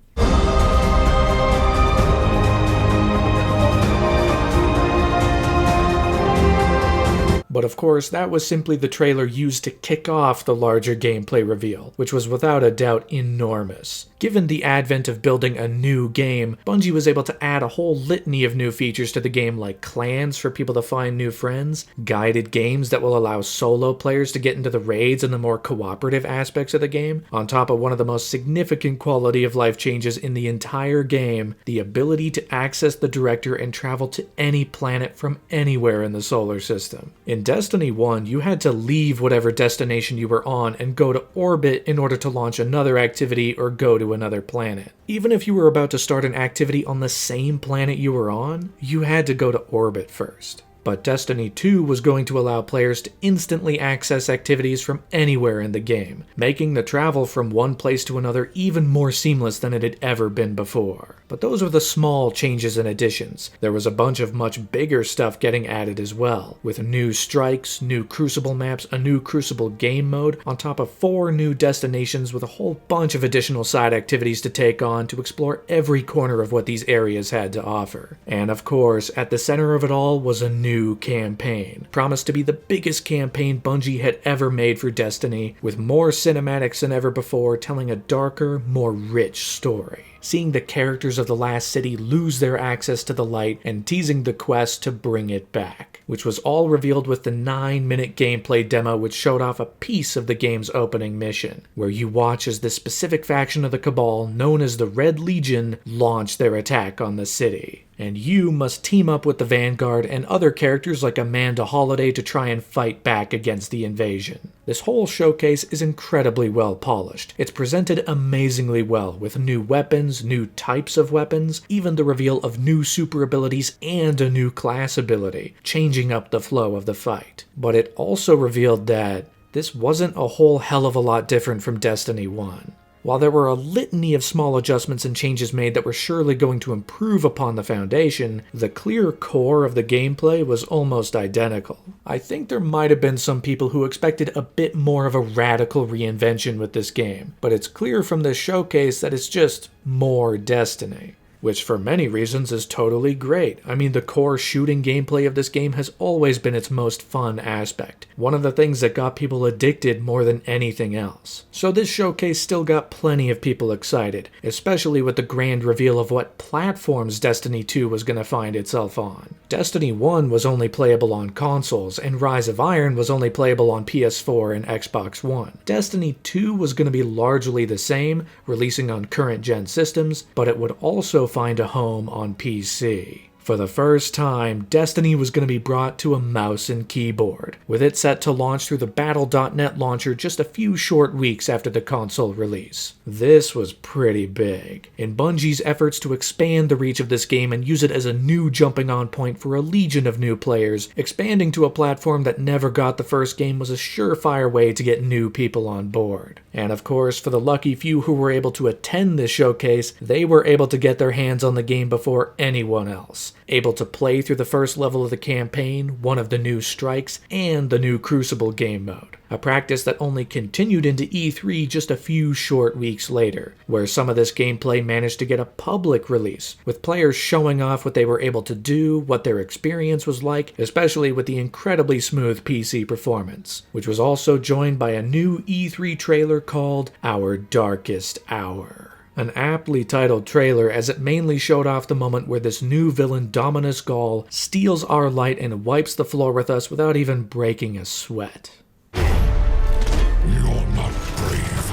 But of course, that was simply the trailer used to kick off the larger gameplay reveal, which was without a doubt enormous. Given the advent of building a new game, Bungie was able to add a whole litany of new features to the game like clans for people to find new friends, guided games that will allow solo players to get into the raids and the more cooperative aspects of the game, on top of one of the most significant quality of life changes in the entire game, the ability to access the Director and travel to any planet from anywhere in the solar system. In Destiny 1, you had to leave whatever destination you were on and go to orbit in order to launch another activity or go to another planet. Even if you were about to start an activity on the same planet you were on, you had to go to orbit first. But Destiny 2 was going to allow players to instantly access activities from anywhere in the game, making the travel from one place to another even more seamless than it had ever been before. But those were the small changes and additions. There was a bunch of much bigger stuff getting added as well, with new strikes, new Crucible maps, a new Crucible game mode, on top of 4 new destinations with a whole bunch of additional side activities to take on to explore every corner of what these areas had to offer. And of course, at the center of it all was a new campaign, promised to be the biggest campaign Bungie had ever made for Destiny, with more cinematics than ever before, telling a darker, more rich story. Seeing the characters of the last city lose their access to the light and teasing the quest to bring it back, which was all revealed with the 9-minute gameplay demo which showed off a piece of the game's opening mission, where you watch as the specific faction of the Cabal known as the Red Legion launch their attack on the city. and you must team up with the Vanguard and other characters like Amanda Holiday to try and fight back against the invasion. This whole showcase is incredibly well polished. It's presented amazingly well, with new weapons, new types of weapons, even the reveal of new super abilities and a new class ability, changing up the flow of the fight. But it also revealed that this wasn't a whole hell of a lot different from Destiny 1. While there were a litany of small adjustments and changes made that were surely going to improve upon the foundation, the clear core of the gameplay was almost identical. I think there might have been some people who expected a bit more of a radical reinvention with this game, but it's clear from this showcase that it's just more Destiny. Which for many reasons is totally great. I mean, the core shooting gameplay of this game has always been its most fun aspect. One of the things that got people addicted more than anything else. So this showcase still got plenty of people excited, especially with the grand reveal of what platforms Destiny 2 was going to find itself on. Destiny 1 was only playable on consoles, and Rise of Iron was only playable on PS4 and Xbox One. Destiny 2 was going to be largely the same, releasing on current-gen systems, but it would also find a home on PC. For the first time, Destiny was going to be brought to a mouse and keyboard, with it set to launch through the Battle.net launcher just a few short weeks after the console release. This was pretty big, in Bungie's efforts to expand the reach of this game and use it as a new jumping-on point for a legion of new players. Expanding to a platform that never got the first game was a surefire way to get new people on board. And of course, for the lucky few who were able to attend this showcase, they were able to get their hands on the game before anyone else. Able to play through the first level of the campaign, one of the new strikes, and the new Crucible game mode. A practice that only continued into E3 just a few short weeks later, where some of this gameplay managed to get a public release, with players showing off what they were able to do, what their experience was like, especially with the incredibly smooth PC performance, which was also joined by a new E3 trailer called Our Darkest Hour. An aptly titled trailer, as it mainly showed off the moment where this new villain Dominus Gaul steals our light and wipes the floor with us without even breaking a sweat. You're not brave.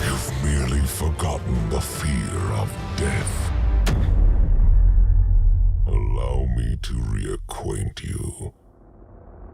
You've merely forgotten the fear of death. Allow me to reacquaint you.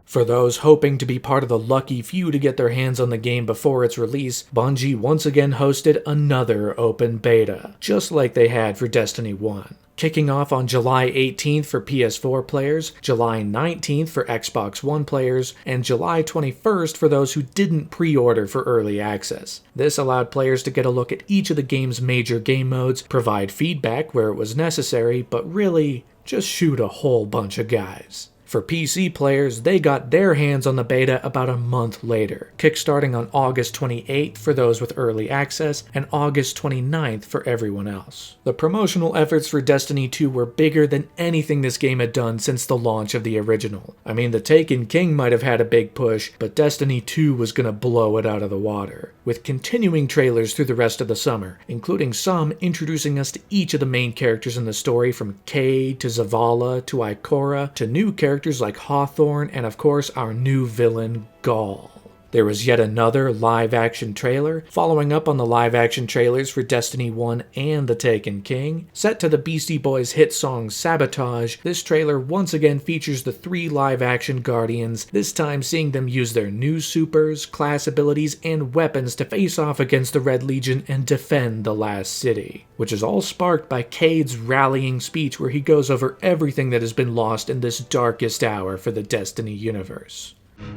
For those hoping to be part of the lucky few to get their hands on the game before its release, Bungie once again hosted another open beta, just like they had for Destiny 1. Kicking off on July 18th for PS4 players, July 19th for Xbox One players, and July 21st for those who didn't pre-order for early access. This allowed players to get a look at each of the game's major game modes, provide feedback where it was necessary, but really, just shoot a whole bunch of guys. For PC players, they got their hands on the beta about a month later, kickstarting on August 28th for those with early access and August 29th for everyone else. The promotional efforts for Destiny 2 were bigger than anything this game had done since the launch of the original. I mean, the Taken King might have had a big push, but Destiny 2 was gonna blow it out of the water, with continuing trailers through the rest of the summer, including some introducing us to each of the main characters in the story, from Cade to Zavala to Ikora to new characters like Hawthorne, and of course our new villain, Gaul. There was yet another live-action trailer, following up on the live-action trailers for Destiny 1 and The Taken King. Set to the Beastie Boys' hit song Sabotage, this trailer once again features the 3 live-action Guardians, this time seeing them use their new supers, class abilities, and weapons to face off against the Red Legion and defend the last city. Which is all sparked by Cade's rallying speech where he goes over everything that has been lost in this darkest hour for the Destiny universe.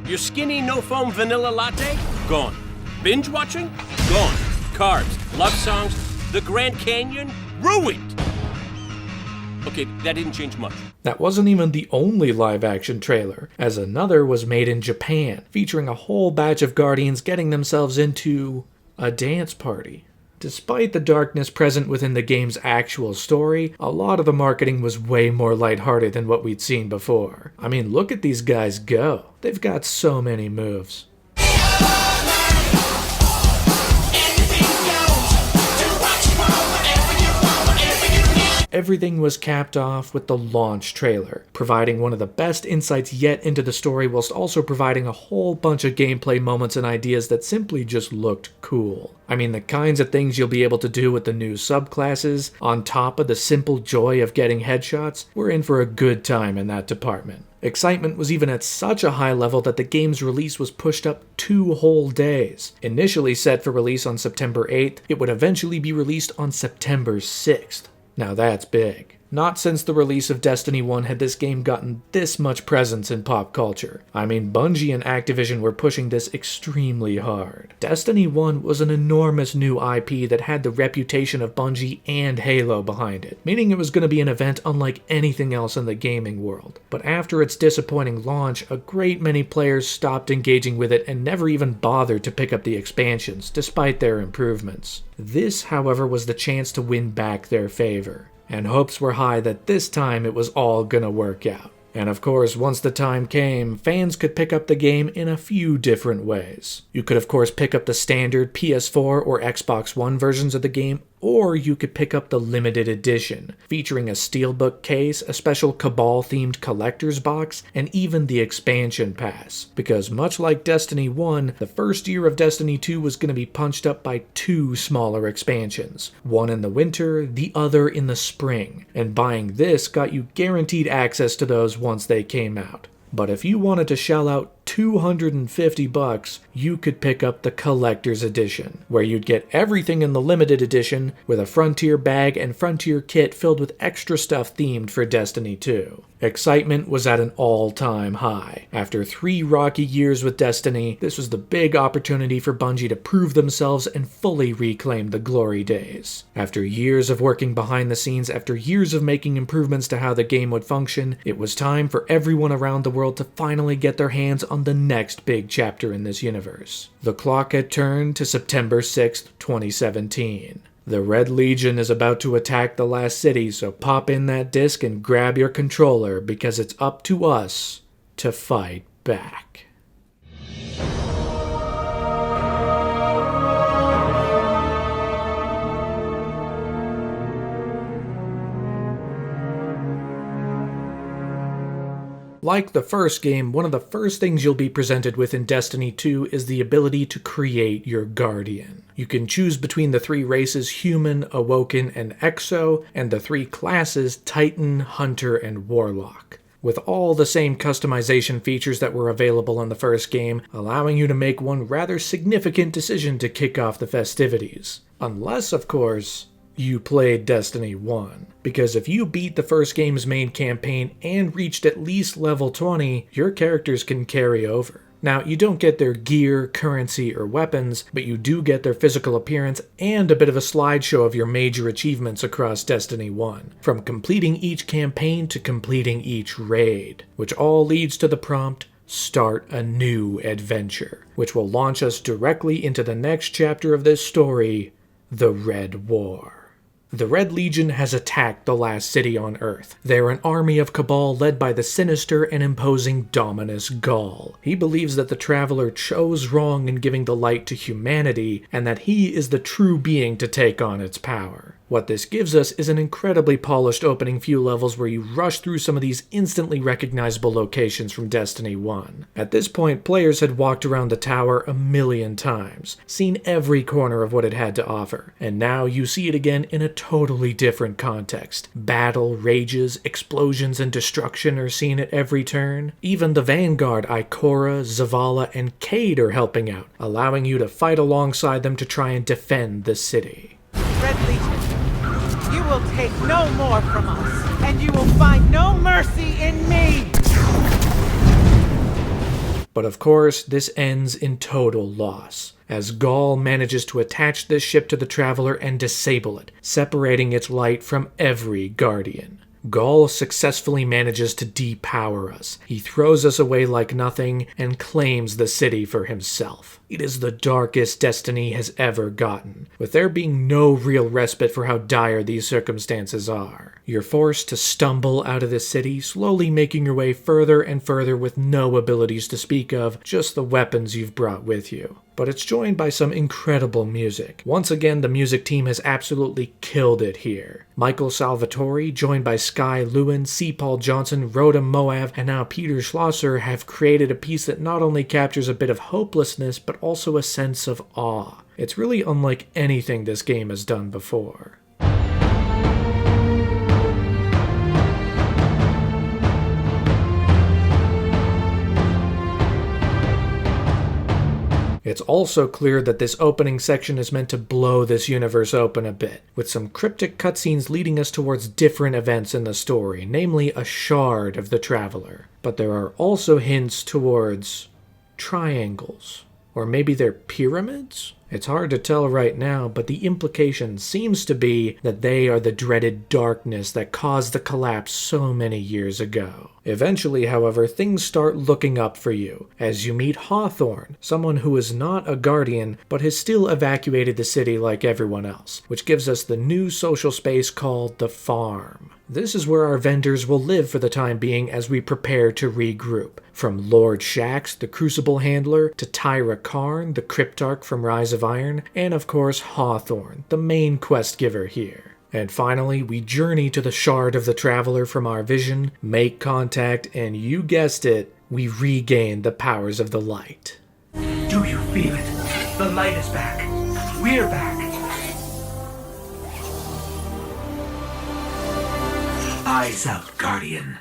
Your skinny, no-foam vanilla latte? Gone. Binge watching? Gone. Carbs, love songs, the Grand Canyon? Ruined! Okay, that didn't change much. That wasn't even the only live-action trailer, as another was made in Japan, featuring a whole batch of Guardians getting themselves into a dance party. Despite the darkness present within the game's actual story, a lot of the marketing was way more lighthearted than what we'd seen before. I mean, look at these guys go. They've got so many moves. everything was capped off with the launch trailer, providing one of the best insights yet into the story whilst also providing a whole bunch of gameplay moments and ideas that simply just looked cool. I mean, the kinds of things you'll be able to do with the new subclasses, on top of the simple joy of getting headshots, we're in for a good time in that department. Excitement was even at such a high level that the game's release was pushed up 2 whole days. Initially set for release on September 8th, it would eventually be released on September 6th. Now that's big. Not since the release of Destiny 1 had this game gotten this much presence in pop culture. I mean, Bungie and Activision were pushing this extremely hard. Destiny 1 was an enormous new IP that had the reputation of Bungie and Halo behind it, meaning it was going to be an event unlike anything else in the gaming world. But after its disappointing launch, a great many players stopped engaging with it and never even bothered to pick up the expansions, despite their improvements. This, however, was the chance to win back their favor. And hopes were high that this time it was all gonna work out. And of course, once the time came, fans could pick up the game in a few different ways. You could of course pick up the standard PS4 or Xbox One versions of the game, or you could pick up the limited edition, featuring a steelbook case, a special Cabal-themed collector's box, and even the expansion pass. Because much like Destiny 1, the first year of Destiny 2 was going to be punched up by 2 smaller expansions, one in the winter, the other in the spring, and buying this got you guaranteed access to those once they came out. But if you wanted to shell out $250, you could pick up the Collector's Edition, where you'd get everything in the limited edition with a Frontier bag and Frontier kit filled with extra stuff themed for Destiny 2. Excitement was at an all-time high. After 3 rocky years with Destiny, this was the big opportunity for Bungie to prove themselves and fully reclaim the glory days. After years of working behind the scenes, after years of making improvements to how the game would function, it was time for everyone around the world to finally get their hands on the next big chapter in this universe. The clock had turned to September 6th, 2017. The Red Legion is about to attack the last city, so pop in that disc and grab your controller because it's up to us to fight back. Like the first game, one of the first things you'll be presented with in Destiny 2 is the ability to create your Guardian. You can choose between the 3 races Human, Awoken, and Exo, and the 3 classes Titan, Hunter, and Warlock, with all the same customization features that were available in the first game, allowing you to make one rather significant decision to kick off the festivities. Unless, of course, you played Destiny 1. Because if you beat the first game's main campaign and reached at least level 20, your characters can carry over. Now, you don't get their gear, currency, or weapons, but you do get their physical appearance and a bit of a slideshow of your major achievements across Destiny 1, from completing each campaign to completing each raid, which all leads to the prompt, Start a New Adventure, which will launch us directly into the next chapter of this story, the Red War. The Red Legion has attacked the last city on Earth. They're an army of Cabal led by the sinister and imposing Dominus Ghaul. He believes that the Traveler chose wrong in giving the light to humanity, and that he is the true being to take on its power. What this gives us is an incredibly polished opening few levels where you rush through some of these instantly recognizable locations from Destiny 1. At this point, players had walked around the tower a million times, seen every corner of what it had to offer, and now you see it again in a totally different context. Battle, rages, explosions, and destruction are seen at every turn. Even the Vanguard, Ikora, Zavala, and Cade are helping out, allowing you to fight alongside them to try and defend the city. Red Legion, you will take no more from us, and you will find no mercy in me! But of course, this ends in total loss, as Ghaul manages to attach this ship to the Traveler and disable it, separating its light from every Guardian. Ghaul successfully manages to depower us. He throws us away like nothing and claims the city for himself. It is the darkest Destiny has ever gotten, with there being no real respite for how dire these circumstances are. You're forced to stumble out of the city, slowly making your way further and further with no abilities to speak of, just the weapons you've brought with you. But it's joined by some incredible music. Once again, the music team has absolutely killed it here. Michael Salvatore, joined by Sky Lewin, C. Paul Johnson, Rhoda Moav, and now Peter Schlosser have created a piece that not only captures a bit of hopelessness, but also a sense of awe. It's really unlike anything this game has done before. It's also clear that this opening section is meant to blow this universe open a bit, with some cryptic cutscenes leading us towards different events in the story, namely a shard of the Traveler. But there are also hints towards triangles, or maybe they're pyramids? It's hard to tell right now, but the implication seems to be that they are the dreaded darkness that caused the collapse so many years ago. Eventually, however, things start looking up for you, as you meet Hawthorne, someone who is not a Guardian, but has still evacuated the city like everyone else, which gives us the new social space called the Farm. This is where our vendors will live for the time being as we prepare to regroup. From Lord Shax, the Crucible Handler, to Tyra Karn, the Cryptarch from Rise of Iron, and of course Hawthorne, the main quest giver here. And finally, we journey to the Shard of the Traveler from our vision, make contact, and you guessed it, we regain the powers of the light. Do you feel it? The light is back. We're back. Eyes out, Guardian.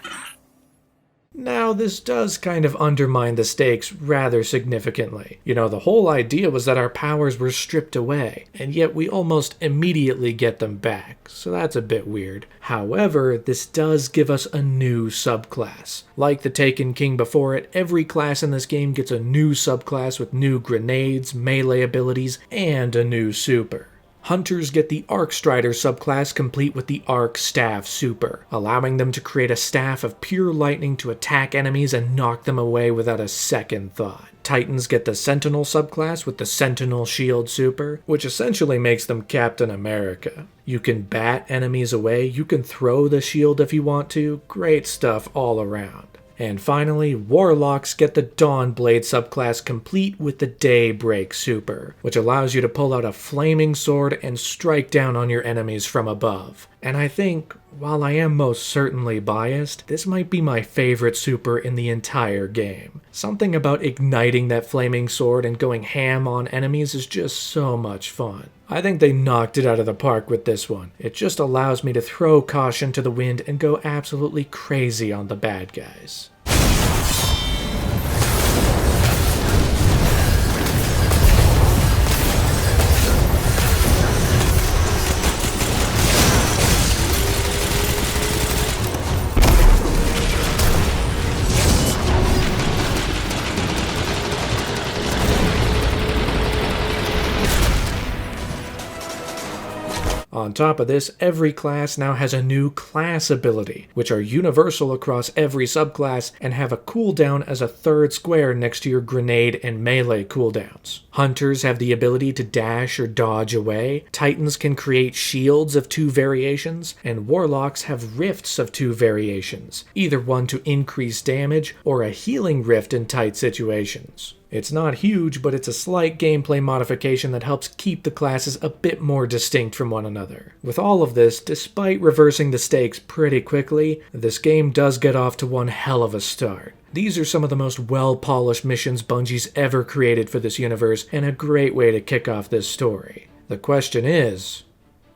Now, this does kind of undermine the stakes rather significantly. You know, the whole idea was that our powers were stripped away, and yet we almost immediately get them back, so that's a bit weird. However, this does give us a new subclass. Like the Taken King before it, every class in this game gets a new subclass with new grenades, melee abilities, and a new super. Hunters get the Arc Strider subclass complete with the Arc Staff super, allowing them to create a staff of pure lightning to attack enemies and knock them away without a second thought. Titans get the Sentinel subclass with the Sentinel Shield super, which essentially makes them Captain America. You can bat enemies away, you can throw the shield if you want to, great stuff all around. And finally, Warlocks get the Dawnblade subclass complete with the Daybreak super, which allows you to pull out a flaming sword and strike down on your enemies from above. And I think, while I am most certainly biased, this might be my favorite super in the entire game. Something about igniting that flaming sword and going ham on enemies is just so much fun. I think they knocked it out of the park with this one. It just allows me to throw caution to the wind and go absolutely crazy on the bad guys. On top of this, every class now has a new class ability, which are universal across every subclass and have a cooldown as a third square next to your grenade and melee cooldowns. Hunters have the ability to dash or dodge away, Titans can create shields of 2 variations, and Warlocks have rifts of 2 variations, either one to increase damage or a healing rift in tight situations. It's not huge, but it's a slight gameplay modification that helps keep the classes a bit more distinct from one another. With all of this, despite reversing the stakes pretty quickly, this game does get off to one hell of a start. These are some of the most well-polished missions Bungie's ever created for this universe, and a great way to kick off this story. The question is,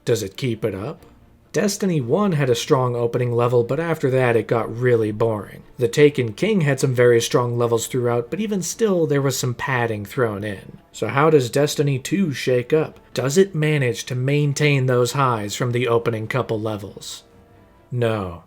does it keep it up? Destiny 1 had a strong opening level, but after that it got really boring. The Taken King had some very strong levels throughout, but even still there was some padding thrown in. So how does Destiny 2 shake up? Does it manage to maintain those highs from the opening couple levels? No.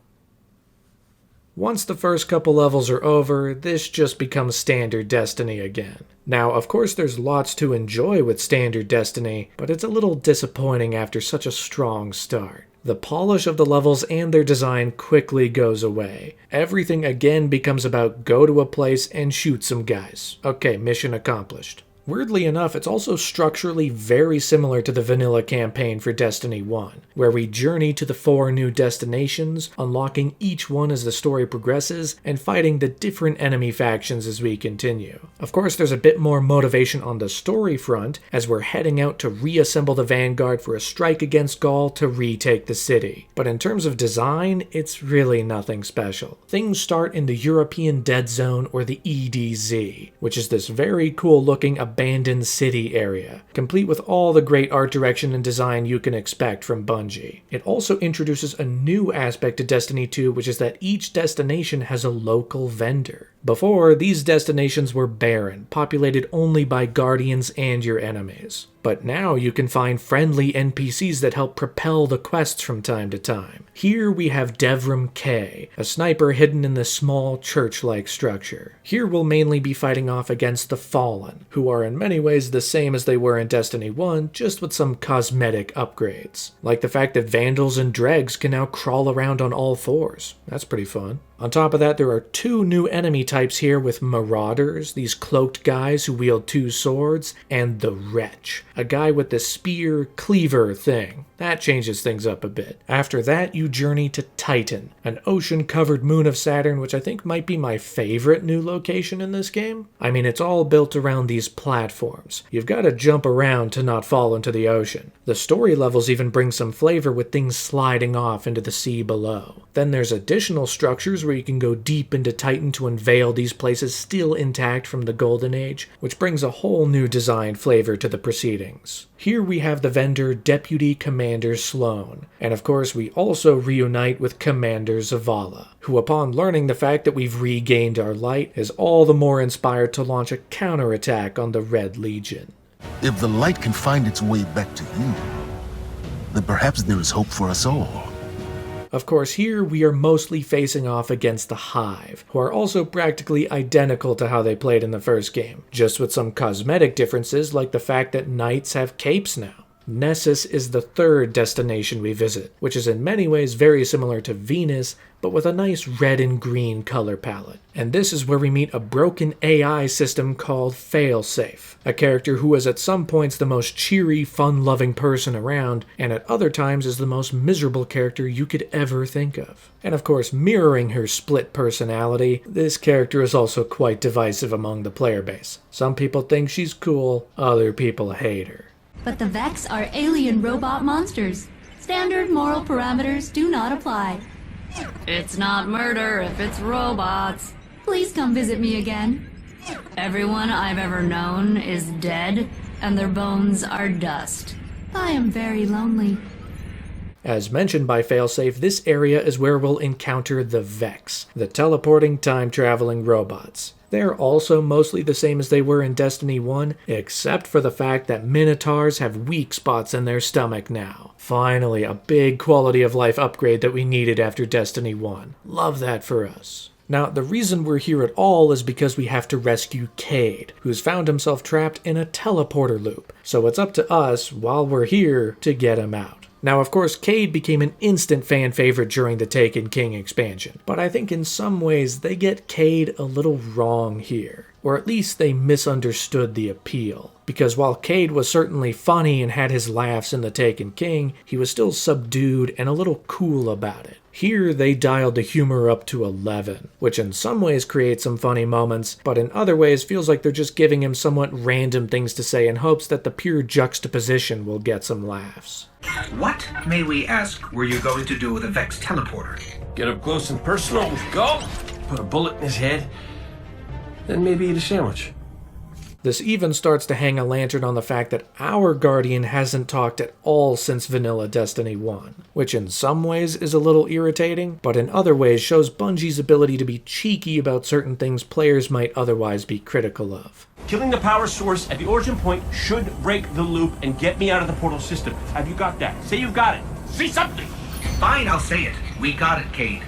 Once the first couple levels are over, this just becomes standard Destiny again. Now, of course there's lots to enjoy with standard Destiny, but it's a little disappointing after such a strong start. The polish of the levels and their design quickly goes away. Everything again becomes about go to a place and shoot some guys. Okay, mission accomplished. Weirdly enough, it's also structurally very similar to the vanilla campaign for Destiny 1, where we journey to the 4 new destinations, unlocking each one as the story progresses, and fighting the different enemy factions as we continue. Of course, there's a bit more motivation on the story front, as we're heading out to reassemble the Vanguard for a strike against Gaul to retake the city. But in terms of design, it's really nothing special. Things start in the European Dead Zone, or the EDZ, which is this very cool looking abandoned city area, complete with all the great art direction and design you can expect from Bungie. It also introduces a new aspect to Destiny 2, which is that each destination has a local vendor. Before, these destinations were barren, populated only by guardians and your enemies. But now you can find friendly NPCs that help propel the quests from time to time. Here we have Devrim K, a sniper hidden in this small church-like structure. Here we'll mainly be fighting off against the Fallen, who are in many ways the same as they were in Destiny 1, just with some cosmetic upgrades. Like the fact that Vandals and Dregs can now crawl around on all fours. That's pretty fun. On top of that, there are 2 new enemy types here with Marauders, these cloaked guys who wield 2 swords, and the Wretch, a guy with the spear cleaver thing. That changes things up a bit. After that, you journey to Titan, an ocean-covered moon of Saturn, which I think might be my favorite new location in this game. I mean, it's all built around these platforms. You've got to jump around to not fall into the ocean. The story levels even bring some flavor with things sliding off into the sea below. Then there's additional structures where you can go deep into Titan to unveil these places still intact from the Golden Age, which brings a whole new design flavor to the proceedings. Here we have the vendor Deputy Commander Sloan, and of course we also reunite with Commander Zavala, who upon learning the fact that we've regained our light is all the more inspired to launch a counterattack on the Red Legion. If the light can find its way back to you, then perhaps there is hope for us all. Of course, here we are mostly facing off against the Hive, who are also practically identical to how they played in the first game, just with some cosmetic differences like the fact that knights have capes now. Nessus is the 3rd destination we visit, which is in many ways very similar to Venus, but with a nice red and green color palette. And this is where we meet a broken AI system called Failsafe, a character who is at some points the most cheery, fun-loving person around, and at other times is the most miserable character you could ever think of. And of course, mirroring her split personality, this character is also quite divisive among the player base. Some people think she's cool, other people hate her. But the Vex are alien robot monsters. Standard moral parameters do not apply. It's not murder if it's robots. Please come visit me again. Everyone I've ever known is dead, and their bones are dust. I am very lonely. As mentioned by Failsafe, this area is where we'll encounter the Vex, the teleporting, time-traveling robots. They're also mostly the same as they were in Destiny 1, except for the fact that Minotaurs have weak spots in their stomach now. Finally, a big quality of life upgrade that we needed after Destiny 1. Love that for us. Now, the reason we're here at all is because we have to rescue Cade, who's found himself trapped in a teleporter loop, so it's up to us, while we're here, to get him out. Now, of course, Cade became an instant fan favorite during the Taken King expansion, but I think in some ways they get Cade a little wrong here. Or at least they misunderstood the appeal. Because while Cade was certainly funny and had his laughs in the Taken King, he was still subdued and a little cool about it. Here they dialed the humor up to 11, which in some ways creates some funny moments, but in other ways feels like they're just giving him somewhat random things to say in hopes that the pure juxtaposition will get some laughs. What, may we ask, were you going to do with a Vex teleporter? Get up close and personal with Go, put a bullet in his head, then maybe eat a sandwich. This even starts to hang a lantern on the fact that our Guardian hasn't talked at all since Vanilla Destiny 1, which in some ways is a little irritating, but in other ways shows Bungie's ability to be cheeky about certain things players might otherwise be critical of. Killing the power source at the origin point should break the loop and get me out of the portal system. Have you got that? Say you've got it. Say something! Fine, I'll say it. We got it, Cade.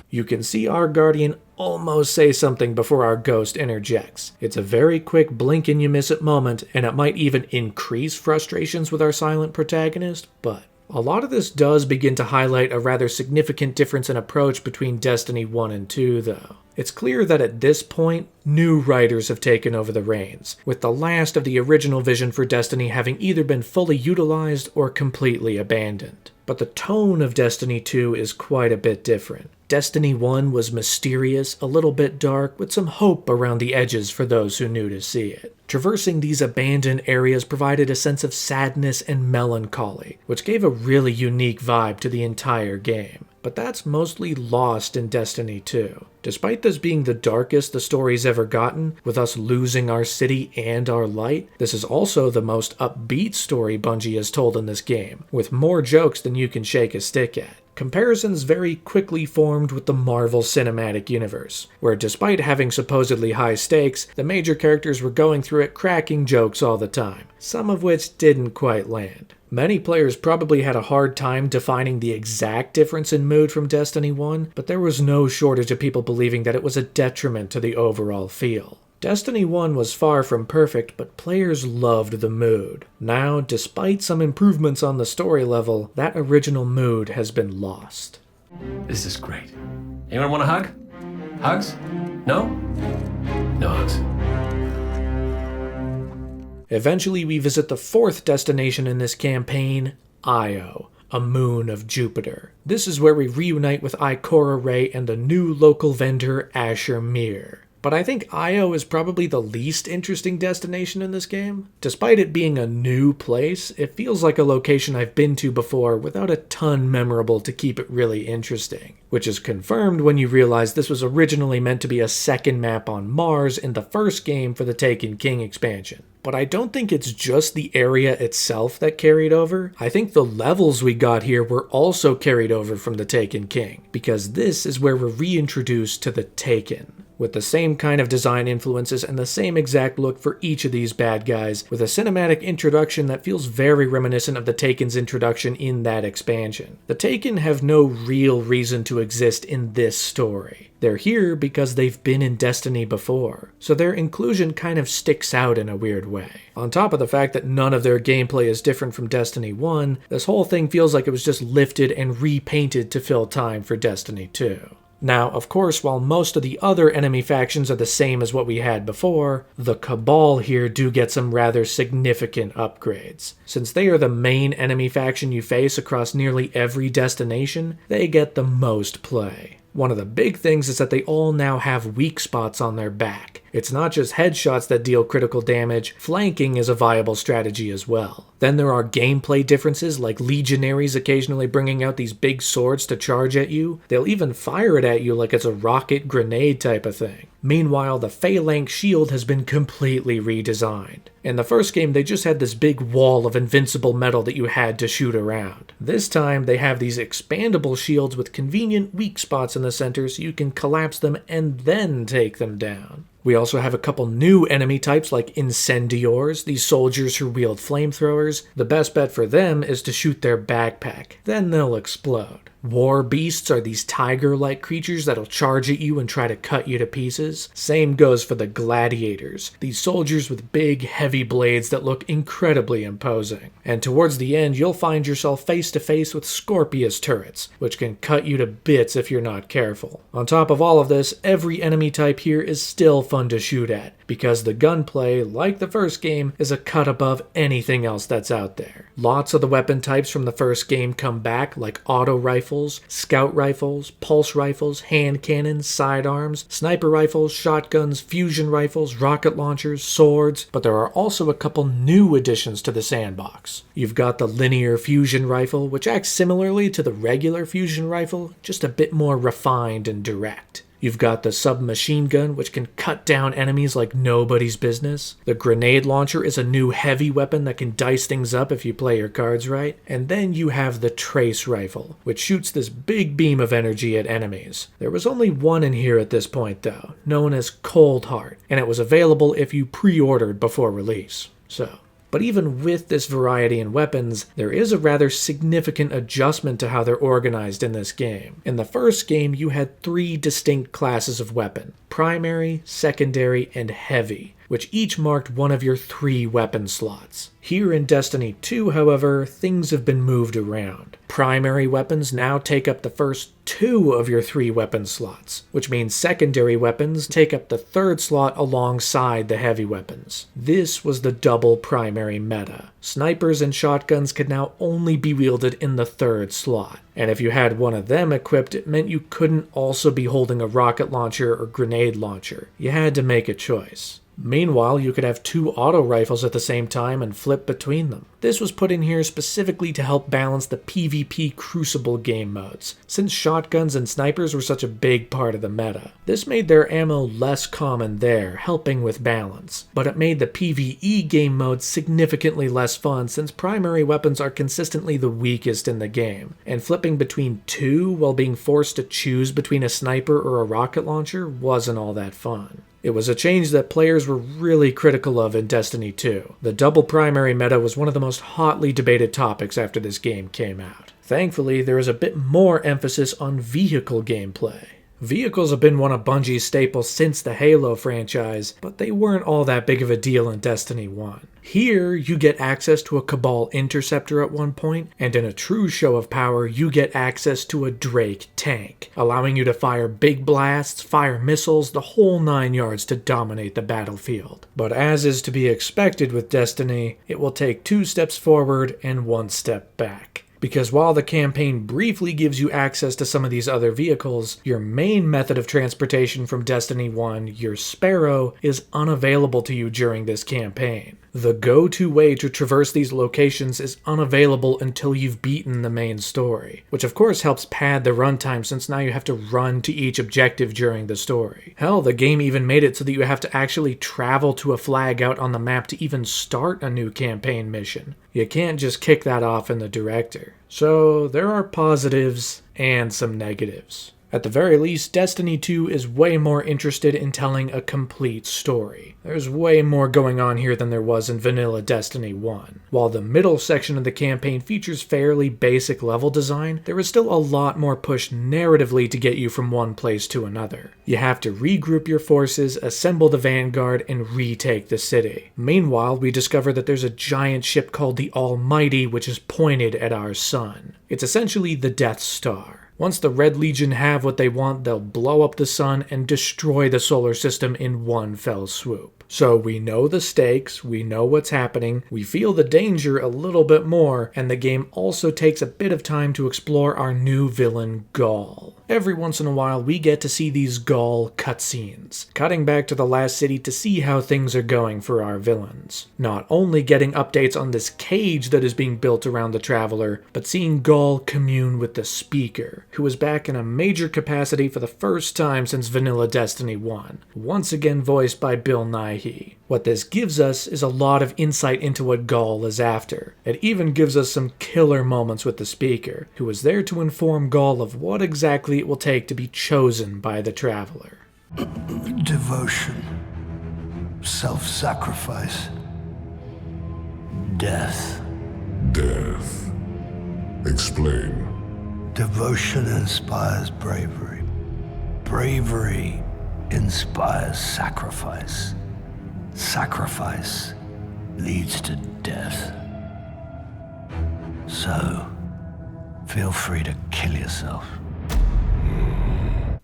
You can see our Guardian almost say something before our Ghost interjects. It's a very quick blink and you miss it moment, and it might even increase frustrations with our silent protagonist, but A lot of this does begin to highlight a rather significant difference in approach between Destiny 1 and 2, though. It's clear that at this point, new writers have taken over the reins, with the last of the original vision for Destiny having either been fully utilized or completely abandoned. But the tone of Destiny 2 is quite a bit different. Destiny 1 was mysterious, a little bit dark, with some hope around the edges for those who knew to see it. Traversing these abandoned areas provided a sense of sadness and melancholy, which gave a really unique vibe to the entire game. But that's mostly lost in Destiny 2. Despite this being the darkest the story's ever gotten, with us losing our city and our light, this is also the most upbeat story Bungie has told in this game, with more jokes than you can shake a stick at. Comparisons very quickly formed with the Marvel Cinematic Universe, where despite having supposedly high stakes, the major characters were going through it cracking jokes all the time, some of which didn't quite land. Many players probably had a hard time defining the exact difference in mood from Destiny 1, but there was no shortage of people believing that it was a detriment to the overall feel. Destiny 1 was far from perfect, but players loved the mood. Now, despite some improvements on the story level, that original mood has been lost. This is great. Anyone want a hug? Hugs? No? No hugs. Eventually, we visit the fourth destination in this campaign, Io, a moon of Jupiter. This is where we reunite with Ikora Rey and the new local vendor, Asher Mir. But I think Io is probably the least interesting destination in this game. Despite it being a new place, it feels like a location I've been to before without a ton memorable to keep it really interesting. Which is confirmed when you realize this was originally meant to be a second map on Mars in the first game for the Taken King expansion. But I don't think it's just the area itself that carried over. I think the levels we got here were also carried over from the Taken King, because this is where we're reintroduced to the Taken, with the same kind of design influences and the same exact look for each of these bad guys, with a cinematic introduction that feels very reminiscent of the Taken's introduction in that expansion. The Taken have no real reason to exist in this story. They're here because they've been in Destiny before, so their inclusion kind of sticks out in a weird way. On top of the fact that none of their gameplay is different from Destiny 1, this whole thing feels like it was just lifted and repainted to fill time for Destiny 2. Now, of course, while most of the other enemy factions are the same as what we had before, the Cabal here do get some rather significant upgrades. Since they are the main enemy faction you face across nearly every destination, they get the most play. One of the big things is that they all now have weak spots on their back. It's not just headshots that deal critical damage, flanking is a viable strategy as well. Then there are gameplay differences, like legionaries occasionally bringing out these big swords to charge at you. They'll even fire it at you like it's a rocket grenade type of thing. Meanwhile, the Phalanx shield has been completely redesigned. In the first game, they just had this big wall of invincible metal that you had to shoot around. This time, they have these expandable shields with convenient weak spots in the center so you can collapse them and then take them down. We also have a couple new enemy types like Incendiors, these soldiers who wield flamethrowers. The best bet for them is to shoot their backpack, then they'll explode. War Beasts are these tiger-like creatures that'll charge at you and try to cut you to pieces. Same goes for the Gladiators, these soldiers with big, heavy blades that look incredibly imposing. And towards the end, you'll find yourself face-to-face with Scorpius turrets, which can cut you to bits if you're not careful. On top of all of this, every enemy type here is still fun to shoot at, because the gunplay, like the first game, is a cut above anything else that's out there. Lots of the weapon types from the first game come back, like auto rifles, scout rifles, pulse rifles, hand cannons, sidearms, sniper rifles, shotguns, fusion rifles, rocket launchers, swords, but there are also a couple new additions to the sandbox. You've got the linear fusion rifle, which acts similarly to the regular fusion rifle, just a bit more refined and direct. You've got the submachine gun, which can cut down enemies like nobody's business. The grenade launcher is a new heavy weapon that can dice things up if you play your cards right. And then you have the trace rifle, which shoots this big beam of energy at enemies. There was only one in here at this point though, known as Cold Heart, and it was available if you pre-ordered before release. But even with this variety in weapons, there is a rather significant adjustment to how they're organized in this game. In the first game, you had 3 distinct classes of weapon: primary, secondary, and heavy, which each marked one of your 3 weapon slots. Here in Destiny 2, however, things have been moved around. Primary weapons now take up the first 2 of your 3 weapon slots, which means secondary weapons take up the 3rd slot alongside the heavy weapons. This was the double primary meta. Snipers and shotguns could now only be wielded in the 3rd slot, and if you had one of them equipped, it meant you couldn't also be holding a rocket launcher or grenade launcher. You had to make a choice. Meanwhile, you could have 2 auto rifles at the same time and flip between them. This was put in here specifically to help balance the PvP Crucible game modes, since shotguns and snipers were such a big part of the meta. This made their ammo less common there, helping with balance, but it made the PvE game mode significantly less fun since primary weapons are consistently the weakest in the game, and flipping between 2 while being forced to choose between a sniper or a rocket launcher wasn't all that fun. It was a change that players were really critical of in Destiny 2. The double primary meta was one of the most hotly debated topics after this game came out. Thankfully, there is a bit more emphasis on vehicle gameplay. Vehicles have been one of Bungie's staples since the Halo franchise, but they weren't all that big of a deal in Destiny 1. Here, you get access to a Cabal Interceptor at one point, and in a true show of power, you get access to a Drake tank, allowing you to fire big blasts, fire missiles, the whole 9 yards to dominate the battlefield. But as is to be expected with Destiny, it will take 2 steps forward and 1 step back. Because while the campaign briefly gives you access to some of these other vehicles, your main method of transportation from Destiny 1, your Sparrow, is unavailable to you during this campaign. The go-to way to traverse these locations is unavailable until you've beaten the main story, which of course helps pad the runtime since now you have to run to each objective during the story. Hell, the game even made it so that you have to actually travel to a flag out on the map to even start a new campaign mission. You can't just kick that off in the director. So there are positives and some negatives. At the very least, Destiny 2 is way more interested in telling a complete story. There's way more going on here than there was in vanilla Destiny 1. While the middle section of the campaign features fairly basic level design, there is still a lot more push narratively to get you from one place to another. You have to regroup your forces, assemble the vanguard, and retake the city. Meanwhile, we discover that there's a giant ship called the Almighty which is pointed at our sun. It's essentially the Death Star. Once the Red Legion have what they want, they'll blow up the sun and destroy the solar system in one fell swoop. So we know the stakes, we know what's happening, we feel the danger a little bit more, and the game also takes a bit of time to explore our new villain, Gaul. Every once in a while, we get to see these Gaul cutscenes, cutting back to the last city to see how things are going for our villains. Not only getting updates on this cage that is being built around the Traveler, but seeing Gaul commune with the Speaker, who is back in a major capacity for the first time since vanilla Destiny 1, once again voiced by Bill Nighy. What this gives us is a lot of insight into what Gaul is after. It even gives us some killer moments with the Speaker, who is there to inform Gaul of what exactly it will take to be chosen by the Traveler. Devotion, self-sacrifice, death. Death. Explain. Devotion inspires bravery. Bravery inspires sacrifice. Sacrifice leads to death. So, feel free to kill yourself.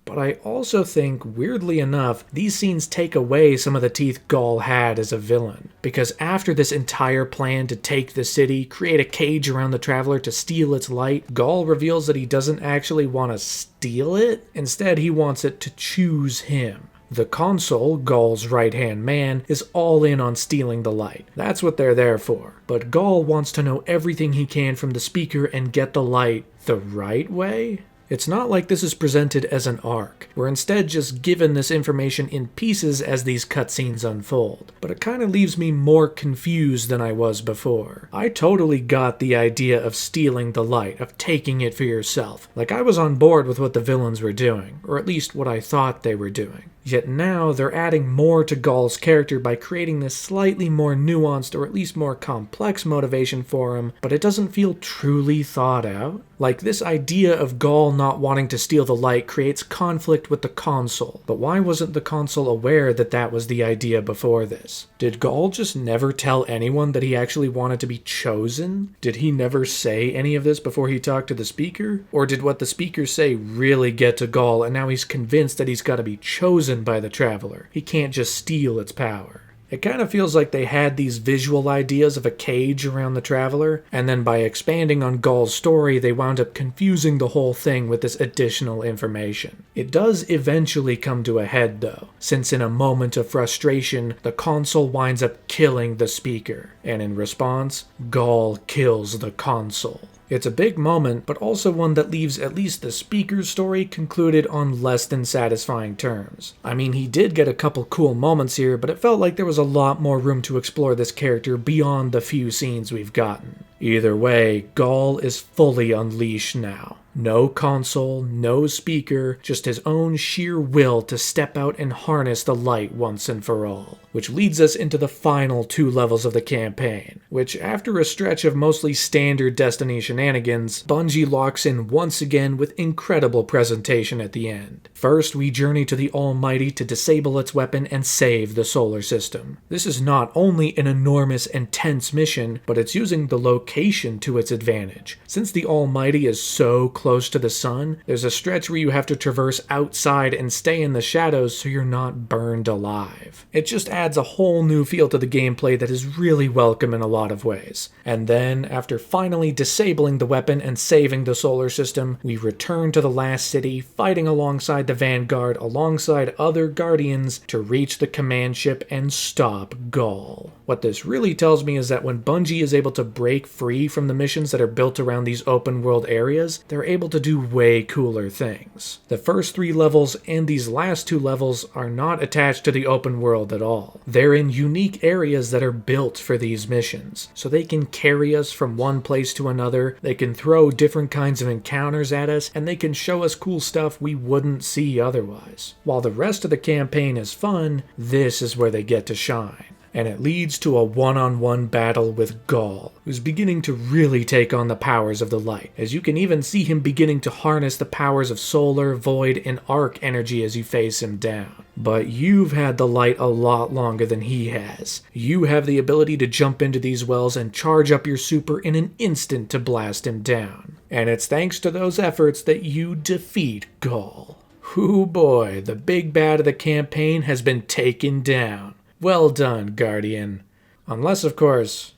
But I also think, weirdly enough, these scenes take away some of the teeth Gaul had as a villain. Because after this entire plan to take the city, create a cage around the Traveler to steal its light, Gaul reveals that he doesn't actually want to steal it. Instead, he wants it to choose him. The Consul, Gaul's right-hand man, is all in on stealing the light. That's what they're there for. But Gaul wants to know everything he can from the Speaker and get the light the right way? It's not like this is presented as an arc. We're instead just given this information in pieces as these cutscenes unfold. But it kind of leaves me more confused than I was before. I totally got the idea of stealing the light, of taking it for yourself. Like I was on board with what the villains were doing, or at least what I thought they were doing. Yet now they're adding more to Gaul's character by creating this slightly more nuanced or at least more complex motivation for him, but it doesn't feel truly thought out. Like, this idea of Gaul not wanting to steal the light creates conflict with the console, but why wasn't the console aware that that was the idea before this? Did Gaul just never tell anyone that he actually wanted to be chosen? Did he never say any of this before he talked to the speaker? Or did what the speaker say really get to Gaul and now he's convinced that he's got to be chosen by the Traveler? He can't just steal its power. It kind of feels like they had these visual ideas of a cage around the Traveler, and then by expanding on Gaul's story, they wound up confusing the whole thing with this additional information. It does eventually come to a head, though, since in a moment of frustration, the console winds up killing the speaker, and in response, Gaul kills the console. It's a big moment, but also one that leaves at least the speaker's story concluded on less than satisfying terms. I mean, he did get a couple cool moments here, but it felt like there was a lot more room to explore this character beyond the few scenes we've gotten. Either way, Gaul is fully unleashed now. No console, no speaker, just his own sheer will to step out and harness the light once and for all. Which leads us into the final 2 levels of the campaign, which after a stretch of mostly standard Destiny shenanigans, Bungie locks in once again with incredible presentation at the end. First, we journey to the Almighty to disable its weapon and save the solar system. This is not only an enormous and tense mission, but it's using the location to its advantage. Since the Almighty is so close to the sun, there's a stretch where you have to traverse outside and stay in the shadows so you're not burned alive. It just adds a whole new feel to the gameplay that is really welcome in a lot of ways. And then, after finally disabling the weapon and saving the solar system, we return to the last city, fighting alongside the Vanguard alongside other Guardians to reach the command ship and stop Gaul. What this really tells me is that when Bungie is able to break free from the missions that are built around these open world areas, they're able to do way cooler things. The first 3 levels and these last 2 levels are not attached to the open world at all. They're in unique areas that are built for these missions, so they can carry us from one place to another, they can throw different kinds of encounters at us, and they can show us cool stuff we wouldn't see otherwise. While the rest of the campaign is fun, this is where they get to shine. And it leads to a one-on-one battle with Gaul, who's beginning to really take on the powers of the light, as you can even see him beginning to harness the powers of solar, void, and arc energy as you face him down. But you've had the light a lot longer than he has. You have the ability to jump into these wells and charge up your super in an instant to blast him down. And it's thanks to those efforts that you defeat Gaul. Hoo boy, the big bad of the campaign has been taken down. Well done, Guardian. Unless, of course,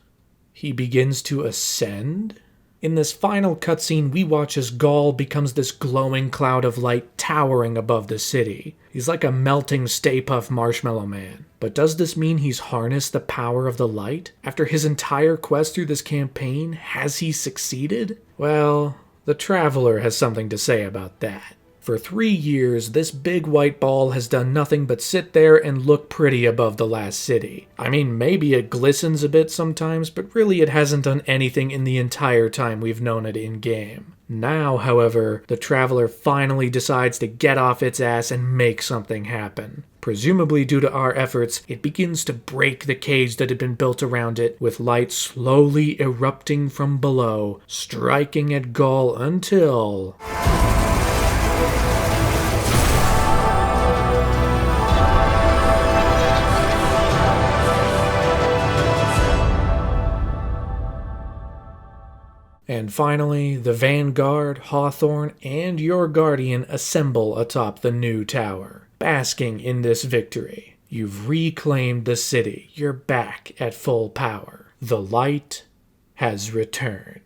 he begins to ascend? In this final cutscene, we watch as Gaul becomes this glowing cloud of light towering above the city. He's like a melting Stay Puft Marshmallow Man. But does this mean he's harnessed the power of the light? After his entire quest through this campaign, has he succeeded? Well, the Traveler has something to say about that. For 3 years, this big white ball has done nothing but sit there and look pretty above the last city. I mean, maybe it glistens a bit sometimes, but really it hasn't done anything in the entire time we've known it in-game. Now, however, the Traveler finally decides to get off its ass and make something happen. Presumably due to our efforts, it begins to break the cage that had been built around it, with light slowly erupting from below, striking at Gaul until... And finally, the Vanguard, Hawthorne, and your Guardian assemble atop the new tower, basking in this victory. You've reclaimed the city. You're back at full power. The light has returned.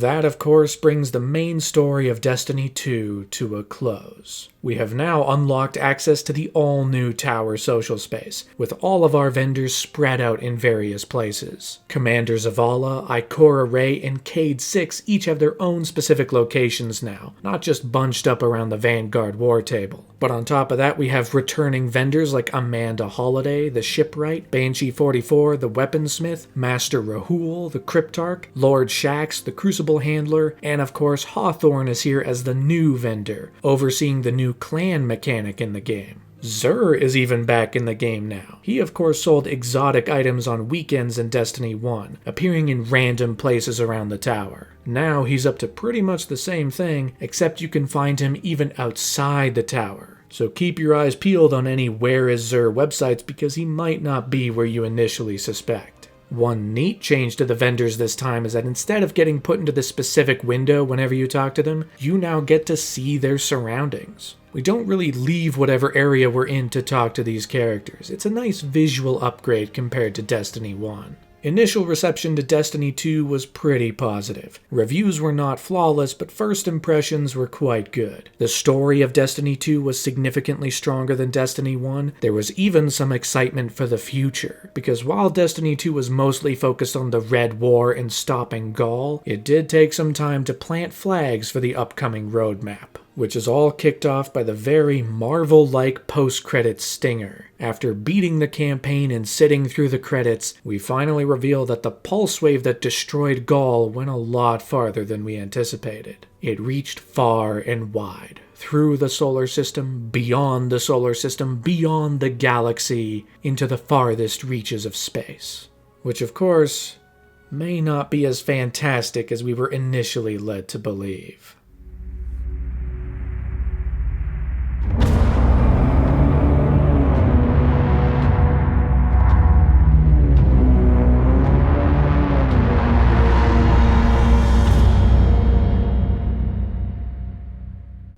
That, of course, brings the main story of Destiny 2 to a close. We have now unlocked access to the all-new Tower social space, with all of our vendors spread out in various places. Commander Zavala, Ikora Ray, and Cade 6 each have their own specific locations now, not just bunched up around the Vanguard war table. But on top of that, we have returning vendors like Amanda Holiday, the Shipwright, Banshee 44, the Weaponsmith, Master Rahul, the Cryptarch, Lord Shax, the Crucible Handler, and of course Hawthorne is here as the new vendor, overseeing the new clan mechanic in the game. Xur is even back in the game now. He of course sold exotic items on weekends in Destiny 1, appearing in random places around the tower. Now he's up to pretty much the same thing, except you can find him even outside the tower. So keep your eyes peeled on any Where is Xur websites because he might not be where you initially suspect. One neat change to the vendors this time is that instead of getting put into the specific window whenever you talk to them, you now get to see their surroundings. We don't really leave whatever area we're in to talk to these characters. It's a nice visual upgrade compared to Destiny 1. Initial reception to Destiny 2 was pretty positive. Reviews were not flawless, but first impressions were quite good. The story of Destiny 2 was significantly stronger than Destiny 1. There was even some excitement for the future, because while Destiny 2 was mostly focused on the Red War and stopping Gaul, it did take some time to plant flags for the upcoming roadmap, which is all kicked off by the very Marvel-like post-credits stinger. After beating the campaign and sitting through the credits, we finally reveal that the pulse wave that destroyed Gaul went a lot farther than we anticipated. It reached far and wide, through the solar system, beyond the solar system, beyond the galaxy, into the farthest reaches of space. Which, of course, may not be as fantastic as we were initially led to believe.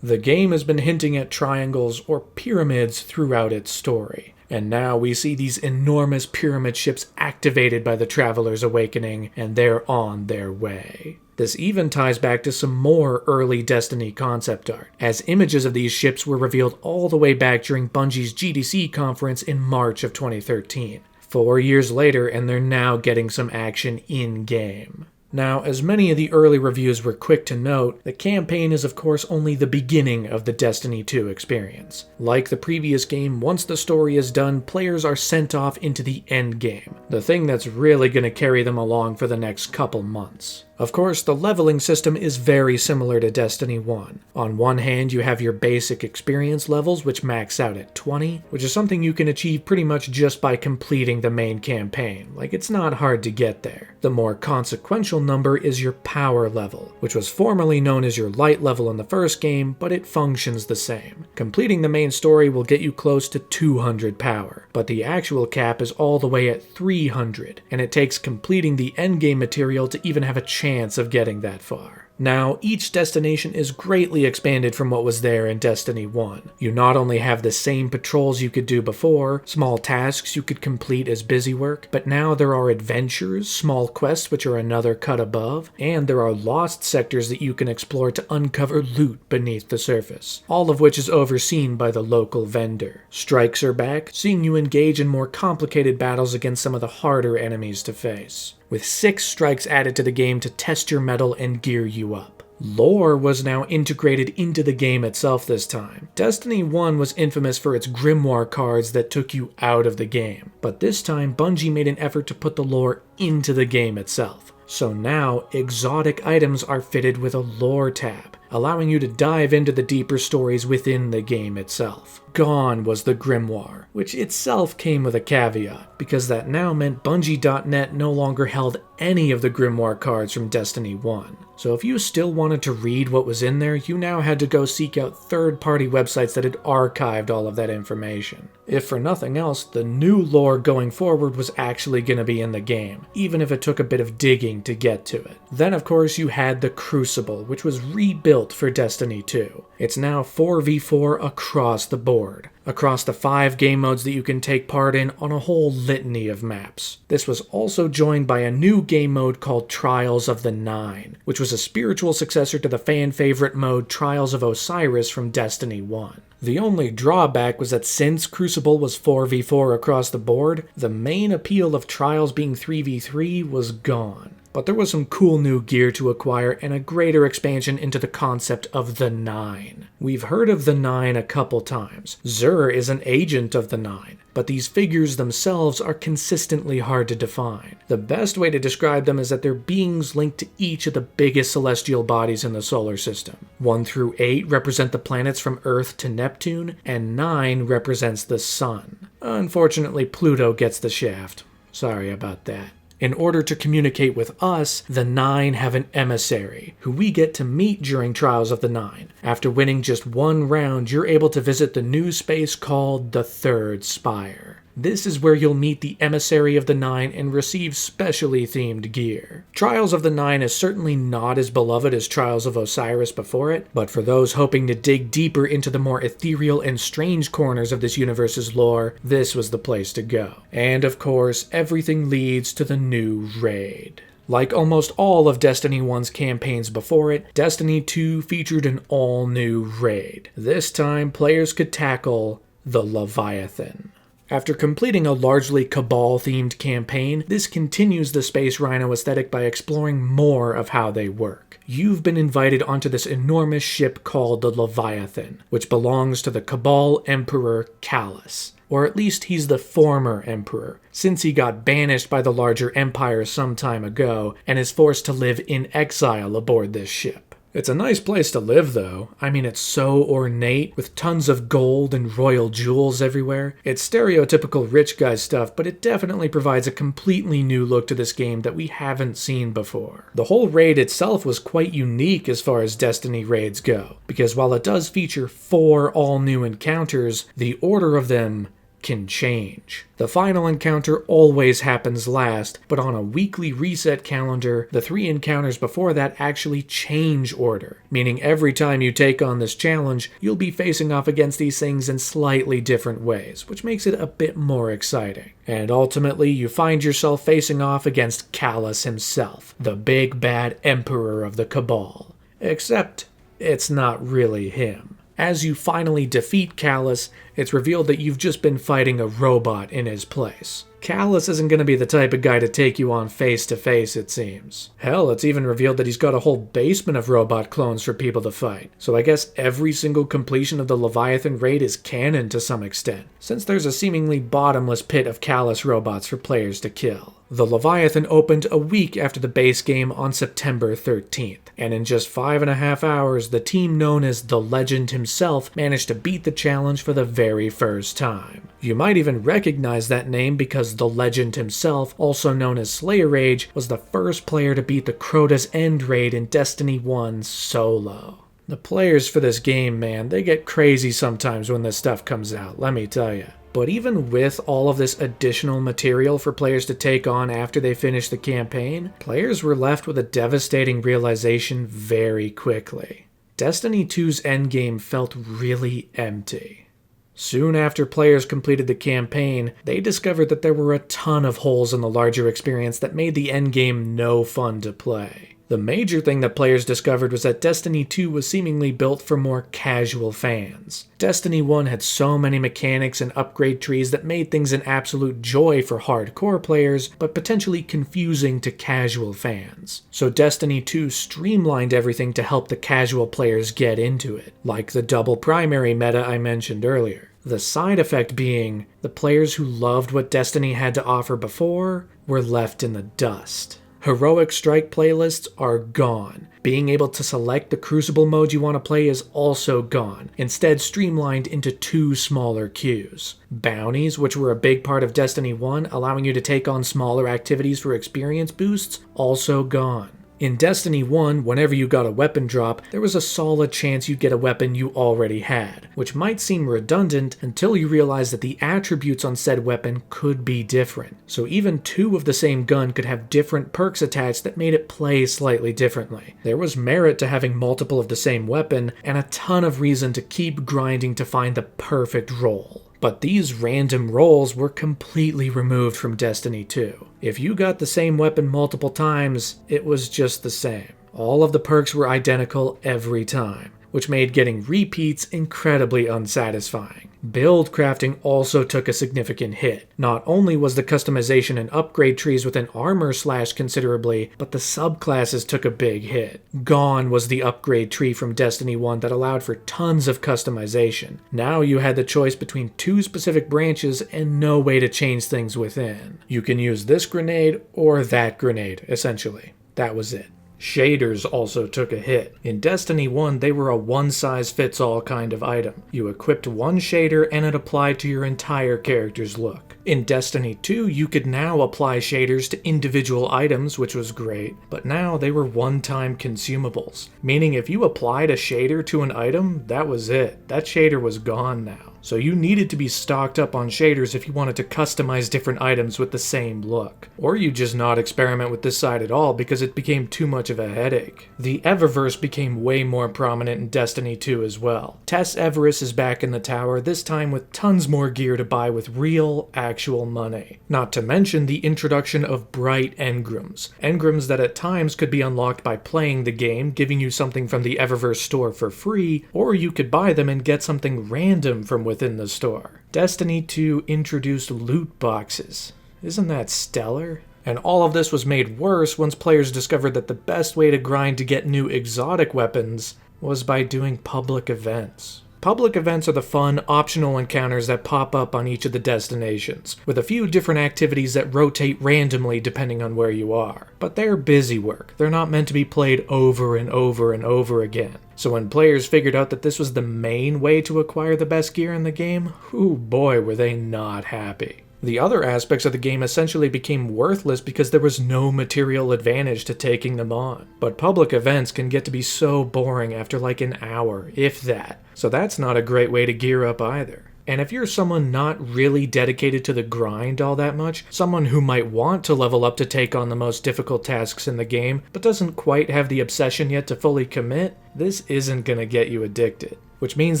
The game has been hinting at triangles or pyramids throughout its story, and now we see these enormous pyramid ships activated by the Traveler's Awakening, and they're on their way. This even ties back to some more early Destiny concept art, as images of these ships were revealed all the way back during Bungie's GDC conference in March of 2013. 4 years later, and they're now getting some action in-game. Now, as many of the early reviews were quick to note, the campaign is of course only the beginning of the Destiny 2 experience. Like the previous game, once the story is done, players are sent off into the endgame, the thing that's really going to carry them along for the next couple months. Of course, the leveling system is very similar to Destiny 1. On one hand, you have your basic experience levels, which max out at 20, which is something you can achieve pretty much just by completing the main campaign. Like, it's not hard to get there. The more consequential number is your power level, which was formerly known as your light level in the first game, but it functions the same. Completing the main story will get you close to 200 power, but the actual cap is all the way at 300, and it takes completing the endgame material to even have a chance of getting that far. Now, each destination is greatly expanded from what was there in Destiny 1. You not only have the same patrols you could do before, small tasks you could complete as busy work, but now there are adventures, small quests which are another cut above, and there are lost sectors that you can explore to uncover loot beneath the surface, all of which is overseen by the local vendor. Strikes are back, seeing you engage in more complicated battles against some of the harder enemies to face, with 6 strikes added to the game to test your mettle and gear you up. Lore was now integrated into the game itself this time. Destiny 1 was infamous for its grimoire cards that took you out of the game, but this time Bungie made an effort to put the lore into the game itself. So now, exotic items are fitted with a lore tab, allowing you to dive into the deeper stories within the game itself. Gone was the grimoire, which itself came with a caveat, because that now meant Bungie.net no longer held any of the grimoire cards from Destiny 1. So if you still wanted to read what was in there, you now had to go seek out third-party websites that had archived all of that information. If for nothing else, the new lore going forward was actually going to be in the game, even if it took a bit of digging to get to it. Then of course you had the Crucible, which was rebuilt for Destiny 2. It's now 4v4 across the board. board, across the 5 game modes that you can take part in on a whole litany of maps. This was also joined by a new game mode called Trials of the Nine, which was a spiritual successor to the fan-favorite mode Trials of Osiris from Destiny 1. The only drawback was that since Crucible was 4v4 across the board, the main appeal of Trials being 3v3 was gone. But there was some cool new gear to acquire and a greater expansion into the concept of the Nine. We've heard of the Nine a couple times. Xur is an agent of the Nine, but these figures themselves are consistently hard to define. The best way to describe them is that they're beings linked to each of the biggest celestial bodies in the solar system. 1 through 8 represent the planets from Earth to Neptune, and 9 represents the Sun. Unfortunately, Pluto gets the shaft. Sorry about that. In order to communicate with us, the Nine have an emissary, who we get to meet during Trials of the Nine. After winning just 1 round, you're able to visit the new space called the Third Spire. This is where you'll meet the emissary of the Nine and receive specially themed gear. Trials of the Nine is certainly not as beloved as Trials of Osiris before it, but for those hoping to dig deeper into the more ethereal and strange corners of this universe's lore, this was the place to go. And of course, everything leads to the new raid. Like almost all of Destiny 1's campaigns before it, Destiny 2 featured an all-new raid. This time, players could tackle the Leviathan. After completing a largely Cabal-themed campaign, this continues the Space Rhino aesthetic by exploring more of how they work. You've been invited onto this enormous ship called the Leviathan, which belongs to the Cabal Emperor Callus. Or at least he's the former emperor, since he got banished by the larger empire some time ago and is forced to live in exile aboard this ship. It's a nice place to live, though. I mean, it's so ornate, with tons of gold and royal jewels everywhere. It's stereotypical rich guy stuff, but it definitely provides a completely new look to this game that we haven't seen before. The whole raid itself was quite unique as far as Destiny raids go, because while it does feature 4 all-new encounters, the order of them can change. The final encounter always happens last, but on a weekly reset calendar, the 3 encounters before that actually change order, meaning every time you take on this challenge, you'll be facing off against these things in slightly different ways, which makes it a bit more exciting. And ultimately, you find yourself facing off against Callus himself, the big bad emperor of the Cabal. Except, it's not really him. As you finally defeat Callus, it's revealed that you've just been fighting a robot in his place. Callus isn't going to be the type of guy to take you on face to face, it seems. Hell, it's even revealed that he's got a whole basement of robot clones for people to fight. So I guess every single completion of the Leviathan raid is canon to some extent, since there's a seemingly bottomless pit of Callus robots for players to kill. The Leviathan opened a week after the base game on September 13th, and in just 5.5 hours, the team known as The Legend himself managed to beat the challenge for the very first time. You might even recognize that name because The Legend himself, also known as Slayer Rage, was the first player to beat the Crota's End raid in Destiny 1 solo. The players for this game, man, they get crazy sometimes when this stuff comes out, let me tell you. But even with all of this additional material for players to take on after they finish the campaign, players were left with a devastating realization very quickly. Destiny 2's endgame felt really empty. Soon after players completed the campaign, they discovered that there were a ton of holes in the larger experience that made the endgame no fun to play. The major thing that players discovered was that Destiny 2 was seemingly built for more casual fans. Destiny 1 had so many mechanics and upgrade trees that made things an absolute joy for hardcore players, but potentially confusing to casual fans. So Destiny 2 streamlined everything to help the casual players get into it, like the double primary meta I mentioned earlier. The side effect being, the players who loved what Destiny had to offer before were left in the dust. Heroic Strike playlists are gone. Being able to select the Crucible mode you want to play is also gone, instead streamlined into 2 smaller queues. Bounties, which were a big part of Destiny 1, allowing you to take on smaller activities for experience boosts, also gone. In Destiny 1, whenever you got a weapon drop, there was a solid chance you'd get a weapon you already had, which might seem redundant until you realize that the attributes on said weapon could be different. So even two of the same gun could have different perks attached that made it play slightly differently. There was merit to having multiple of the same weapon, and a ton of reason to keep grinding to find the perfect roll. But these random rolls were completely removed from Destiny 2. If you got the same weapon multiple times, it was just the same. All of the perks were identical every time, which made getting repeats incredibly unsatisfying. Build crafting also took a significant hit. Not only was the customization and upgrade trees within armor slashed considerably, but the subclasses took a big hit. Gone was the upgrade tree from Destiny 1 that allowed for tons of customization. Now you had the choice between two specific branches and no way to change things within. You can use this grenade or that grenade, essentially. That was it. Shaders also took a hit. In Destiny 1, they were a one-size-fits-all kind of item. You equipped one shader and it applied to your entire character's look. In Destiny 2, you could now apply shaders to individual items, which was great, but now they were one-time consumables, meaning if you applied a shader to an item, that was it. That shader was gone now. So you needed to be stocked up on shaders if you wanted to customize different items with the same look. Or you just not experiment with this side at all because it became too much of a headache. The Eververse became way more prominent in Destiny 2 as well. Tess Everest is back in the tower, this time with tons more gear to buy with real, actual money. Not to mention the introduction of bright engrams. Engrams that at times could be unlocked by playing the game, giving you something from the Eververse store for free, or you could buy them and get something random from within the store. Destiny 2 introduced loot boxes. Isn't that stellar? And all of this was made worse once players discovered that the best way to grind to get new exotic weapons was by doing public events. Public events are the fun, optional encounters that pop up on each of the destinations, with a few different activities that rotate randomly depending on where you are. But they're busy work. They're not meant to be played over and over and over again. So when players figured out that this was the main way to acquire the best gear in the game, oh boy were they not happy. The other aspects of the game essentially became worthless because there was no material advantage to taking them on. But public events can get to be so boring after like an hour, if that. So that's not a great way to gear up either. And if you're someone not really dedicated to the grind all that much, someone who might want to level up to take on the most difficult tasks in the game, but doesn't quite have the obsession yet to fully commit, this isn't gonna get you addicted. Which means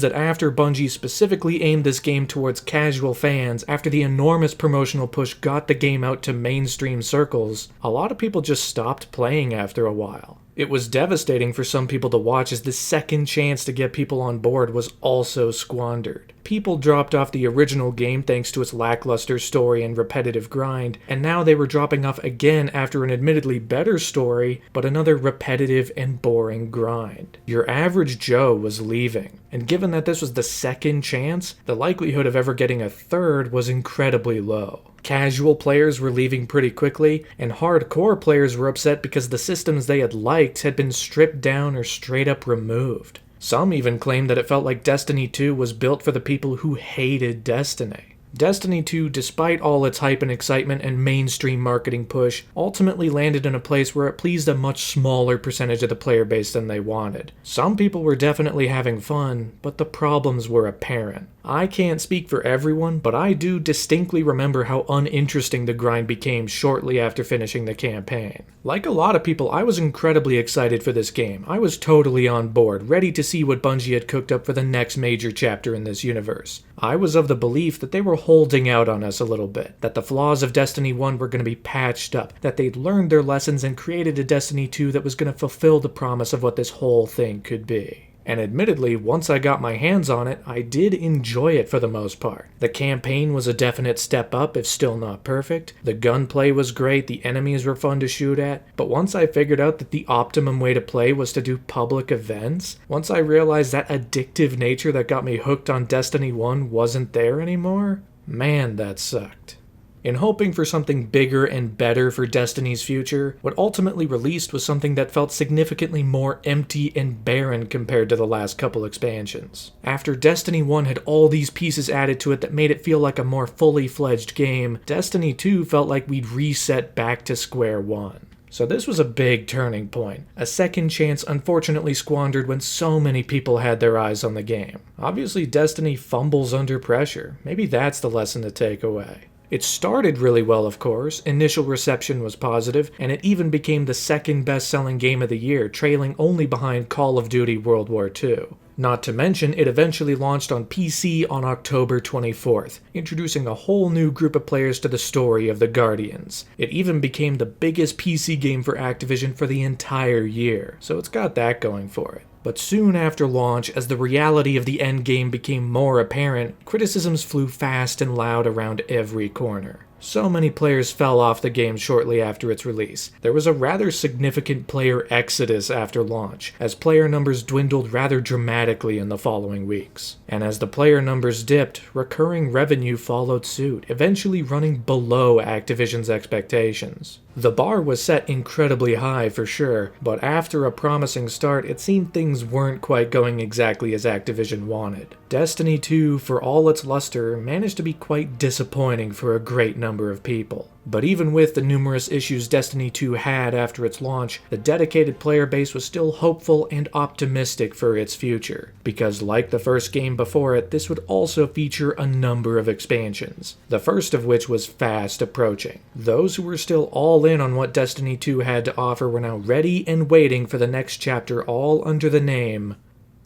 that after Bungie specifically aimed this game towards casual fans, after the enormous promotional push got the game out to mainstream circles, a lot of people just stopped playing after a while. It was devastating for some people to watch as the second chance to get people on board was also squandered. People dropped off the original game thanks to its lackluster story and repetitive grind, and now they were dropping off again after an admittedly better story, but another repetitive and boring grind. Your average Joe was leaving, and given that this was the second chance, the likelihood of ever getting a third was incredibly low. Casual players were leaving pretty quickly, and hardcore players were upset because the systems they had liked had been stripped down or straight up removed. Some even claimed that it felt like Destiny 2 was built for the people who hated Destiny. Destiny 2, despite all its hype and excitement and mainstream marketing push, ultimately landed in a place where it pleased a much smaller percentage of the player base than they wanted. Some people were definitely having fun, but the problems were apparent. I can't speak for everyone, but I do distinctly remember how uninteresting the grind became shortly after finishing the campaign. Like a lot of people, I was incredibly excited for this game. I was totally on board, ready to see what Bungie had cooked up for the next major chapter in this universe. I was of the belief that they were holding out on us a little bit, that the flaws of Destiny 1 were going to be patched up, that they'd learned their lessons and created a Destiny 2 that was going to fulfill the promise of what this whole thing could be. And admittedly, once I got my hands on it, I did enjoy it for the most part. The campaign was a definite step up, if still not perfect. The gunplay was great, the enemies were fun to shoot at. But once I figured out that the optimum way to play was to do public events, once I realized that addictive nature that got me hooked on Destiny 1 wasn't there anymore, man, that sucked. In hoping for something bigger and better for Destiny's future, what ultimately released was something that felt significantly more empty and barren compared to the last couple expansions. After Destiny 1 had all these pieces added to it that made it feel like a more fully fledged game, Destiny 2 felt like we'd reset back to square one. So this was a big turning point, a second chance unfortunately squandered when so many people had their eyes on the game. Obviously Destiny fumbles under pressure, maybe that's the lesson to take away. It started really well, of course, initial reception was positive, and it even became the second best-selling game of the year, trailing only behind Call of Duty World War II. Not to mention, it eventually launched on PC on October 24th, introducing a whole new group of players to the story of the Guardians. It even became the biggest PC game for Activision for the entire year, so it's got that going for it. But soon after launch, as the reality of the endgame became more apparent, criticisms flew fast and loud around every corner. So many players fell off the game shortly after its release. There was a rather significant player exodus after launch, as player numbers dwindled rather dramatically in the following weeks. And as the player numbers dipped, recurring revenue followed suit, eventually running below Activision's expectations. The bar was set incredibly high for sure, but after a promising start, it seemed things weren't quite going exactly as Activision wanted. Destiny 2, for all its luster, managed to be quite disappointing for a great number of people. But even with the numerous issues Destiny 2 had after its launch, the dedicated player base was still hopeful and optimistic for its future, because like the first game before it, this would also feature a number of expansions, the first of which was fast approaching. Those who were still all in on what Destiny 2 had to offer were now ready and waiting for the next chapter, all under the name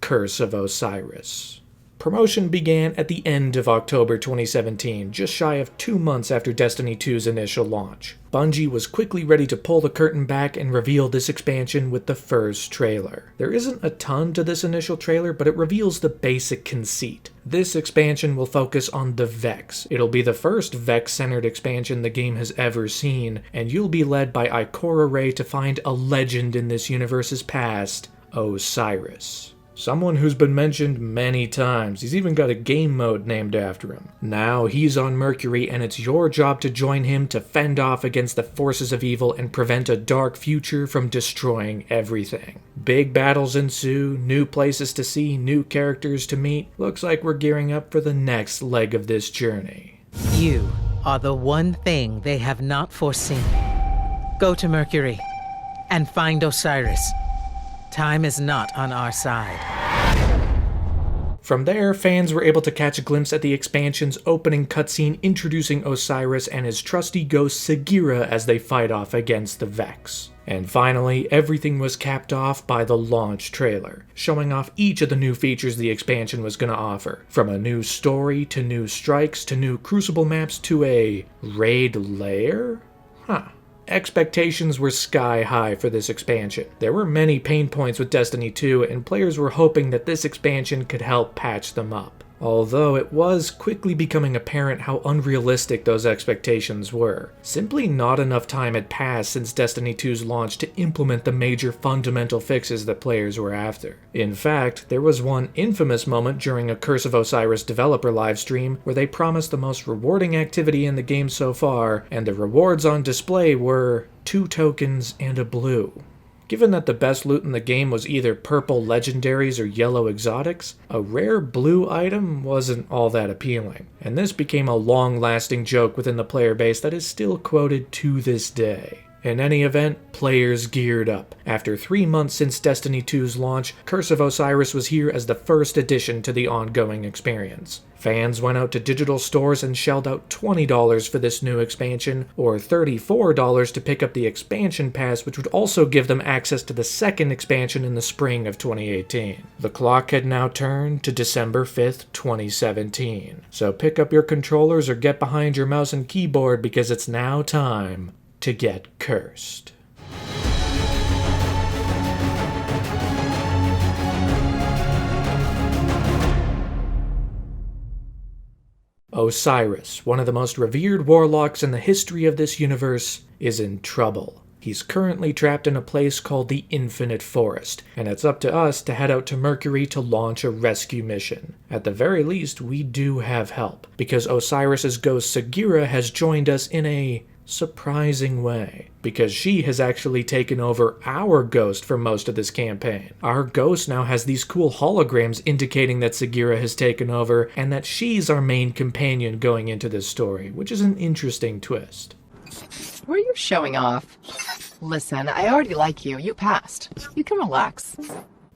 Curse of Osiris. Promotion began at the end of October 2017, just shy of 2 months after Destiny 2's initial launch. Bungie was quickly ready to pull the curtain back and reveal this expansion with the first trailer. There isn't a ton to this initial trailer, but it reveals the basic conceit. This expansion will focus on the Vex. It'll be the first Vex-centered expansion the game has ever seen, and you'll be led by Ikora Rey to find a legend in this universe's past, Osiris. Someone who's been mentioned many times. He's even got a game mode named after him. Now he's on Mercury, and it's your job to join him to fend off against the forces of evil and prevent a dark future from destroying everything. Big battles ensue, new places to see, new characters to meet. Looks like we're gearing up for the next leg of this journey. You are the one thing they have not foreseen. Go to Mercury and find Osiris. Time is not on our side. From there, fans were able to catch a glimpse at the expansion's opening cutscene introducing Osiris and his trusty ghost Sagira as they fight off against the Vex. And finally, everything was capped off by the launch trailer, showing off each of the new features the expansion was going to offer, from a new story to new strikes to new Crucible maps to a raid lair? Expectations were sky high for this expansion. There were many pain points with Destiny 2, and players were hoping that this expansion could help patch them up. Although it was quickly becoming apparent how unrealistic those expectations were. Simply not enough time had passed since Destiny 2's launch to implement the major fundamental fixes that players were after. In fact, there was one infamous moment during a Curse of Osiris developer livestream where they promised the most rewarding activity in the game so far, and the rewards on display were 2 tokens and a blue. Given that the best loot in the game was either purple legendaries or yellow exotics, a rare blue item wasn't all that appealing, and this became a long-lasting joke within the player base that is still quoted to this day. In any event, players geared up. After 3 months since Destiny 2's launch, Curse of Osiris was here as the first addition to the ongoing experience. Fans went out to digital stores and shelled out $20 for this new expansion, or $34 to pick up the expansion pass, which would also give them access to the second expansion in the spring of 2018. The clock had now turned to December 5th, 2017. So pick up your controllers or get behind your mouse and keyboard because it's now time to get cursed. Osiris, one of the most revered warlocks in the history of this universe, is in trouble. He's currently trapped in a place called the Infinite Forest, and it's up to us to head out to Mercury to launch a rescue mission. At the very least, we do have help, because Osiris's ghost Sagira has joined us in a surprising way, because she has actually taken over our ghost for most of this campaign. Our ghost now has these cool holograms indicating that Sagira has taken over and that she's our main companion going into this story, which is an interesting twist. Were you showing off? Listen, I already like you. You passed. You can relax.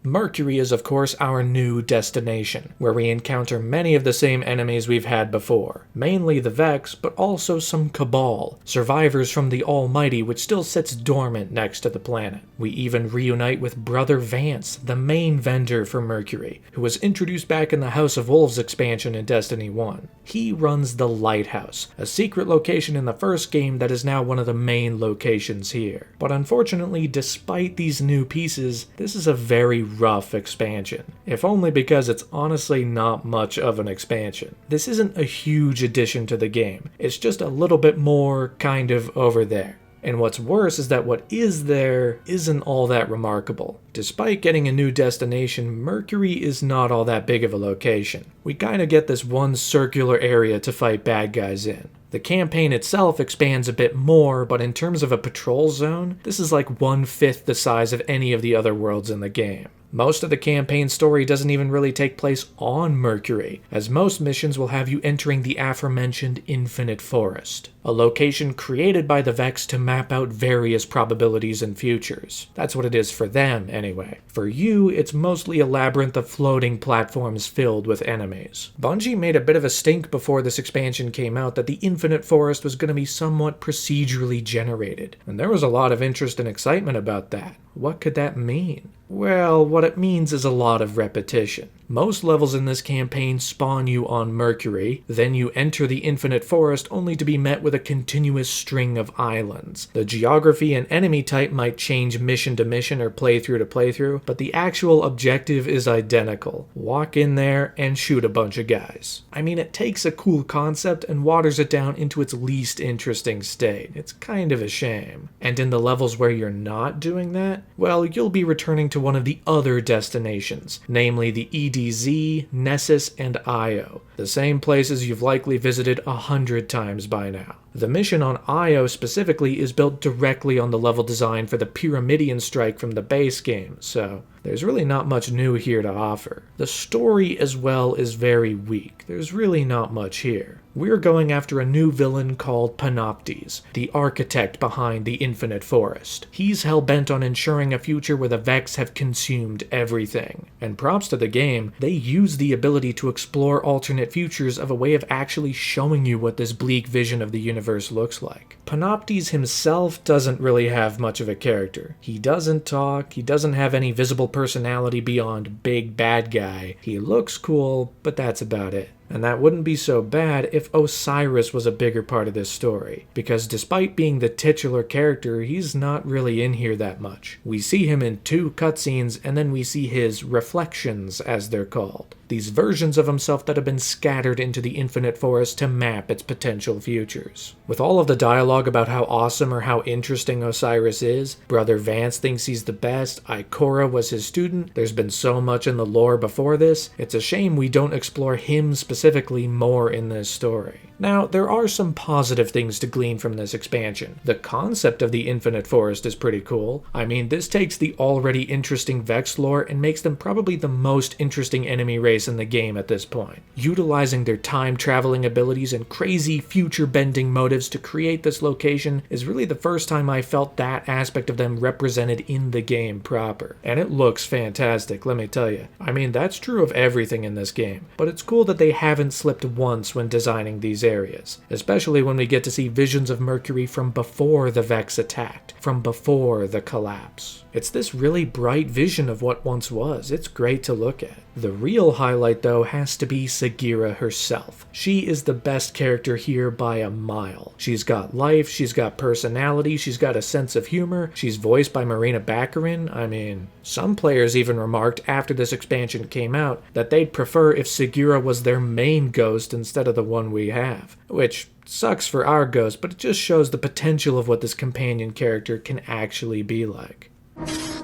Mercury is of course our new destination, where we encounter many of the same enemies we've had before. Mainly the Vex, but also some Cabal, survivors from the Almighty which still sits dormant next to the planet. We even reunite with Brother Vance, the main vendor for Mercury, who was introduced back in the House of Wolves expansion in Destiny 1. He runs the Lighthouse, a secret location in the first game that is now one of the main locations here. But unfortunately, despite these new pieces, this is a very rough expansion, if only because it's honestly not much of an expansion. This isn't a huge addition to the game, it's just a little bit more kind of over there. And what's worse is that what is there isn't all that remarkable. Despite getting a new destination, Mercury is not all that big of a location. We kinda get this one circular area to fight bad guys in. The campaign itself expands a bit more, but in terms of a patrol zone, this is like 1/5 the size of any of the other worlds in the game. Most of the campaign story doesn't even really take place on Mercury, as most missions will have you entering the aforementioned Infinite Forest, a location created by the Vex to map out various probabilities and futures. That's what it is for them, anyway. For you, it's mostly a labyrinth of floating platforms filled with enemies. Bungie made a bit of a stink before this expansion came out that the Infinite Forest was going to be somewhat procedurally generated, and there was a lot of interest and excitement about that. What could that mean? Well, what it means is a lot of repetition. Most levels in this campaign spawn you on Mercury, then you enter the Infinite Forest only to be met with a continuous string of islands. The geography and enemy type might change mission to mission or playthrough to playthrough, but the actual objective is identical. Walk in there and shoot a bunch of guys. I mean, it takes a cool concept and waters it down into its least interesting state. It's kind of a shame. And in the levels where you're not doing that, well, you'll be returning to one of the other destinations, namely the EDZ, Nessus, and Io, the same places you've likely visited 100 times by now. The mission on Io specifically is built directly on the level design for the Pyramidion strike from the base game, so there's really not much new here to offer. The story as well is very weak. There's really not much here. We're going after a new villain called Panoptes, the architect behind the Infinite Forest. He's hell-bent on ensuring a future where the Vex have consumed everything. And props to the game, they use the ability to explore alternate futures of a way of actually showing you what this bleak vision of the universe looks like. Panoptes himself doesn't really have much of a character. He doesn't talk, he doesn't have any visible personality beyond big bad guy. He looks cool, but that's about it. And that wouldn't be so bad if Osiris was a bigger part of this story, because despite being the titular character, he's not really in here that much. We see him in 2 cutscenes, and then we see his reflections, as they're called. These versions of himself that have been scattered into the Infinite Forest to map its potential futures. With all of the dialogue about how awesome or how interesting Osiris is, Brother Vance thinks he's the best, Ikora was his student, there's been so much in the lore before this, it's a shame we don't explore him specifically more in this story. Now, there are some positive things to glean from this expansion. The concept of the Infinite Forest is pretty cool. I mean, this takes the already interesting Vex lore and makes them probably the most interesting enemy race in the game at this point. Utilizing their time-traveling abilities and crazy future-bending motives to create this location is really the first time I felt that aspect of them represented in the game proper. And it looks fantastic, let me tell you. I mean, that's true of everything in this game, but it's cool that they haven't slipped once when designing these areas, especially when we get to see visions of Mercury from before the Vex attacked, from before the collapse. It's this really bright vision of what once was. It's great to look at. The real highlight, though, has to be Sagira herself. She is the best character here by a mile. She's got life, she's got personality, she's got a sense of humor, she's voiced by Marina Baccarin. I mean, some players even remarked after this expansion came out that they'd prefer if Sagira was their main ghost instead of the one we have, which sucks for our ghost, but it just shows the potential of what this companion character can actually be like.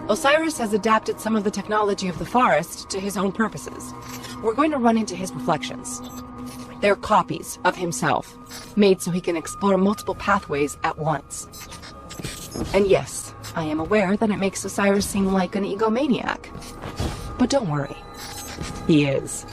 Osiris has adapted some of the technology of the forest to his own purposes. We're going to run into his reflections. They're copies of himself, made so he can explore multiple pathways at once. And yes, I am aware that it makes Osiris seem like an egomaniac. But don't worry. He is.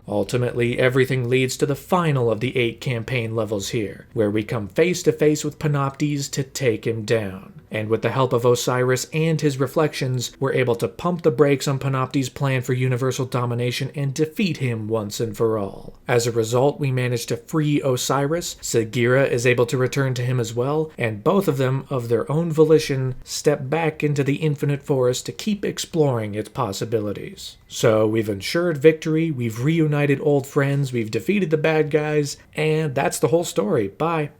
Ultimately, everything leads to the final of the 8 campaign levels here, where we come face to face with Panoptes to take him down. And with the help of Osiris and his reflections, we're able to pump the brakes on Panoptes' plan for universal domination and defeat him once and for all. As a result, we manage to free Osiris, Sagira is able to return to him as well, and both of them, of their own volition, step back into the Infinite Forest to keep exploring its possibilities. So we've ensured victory, we've reunited old friends, we've defeated the bad guys, and that's the whole story. Bye.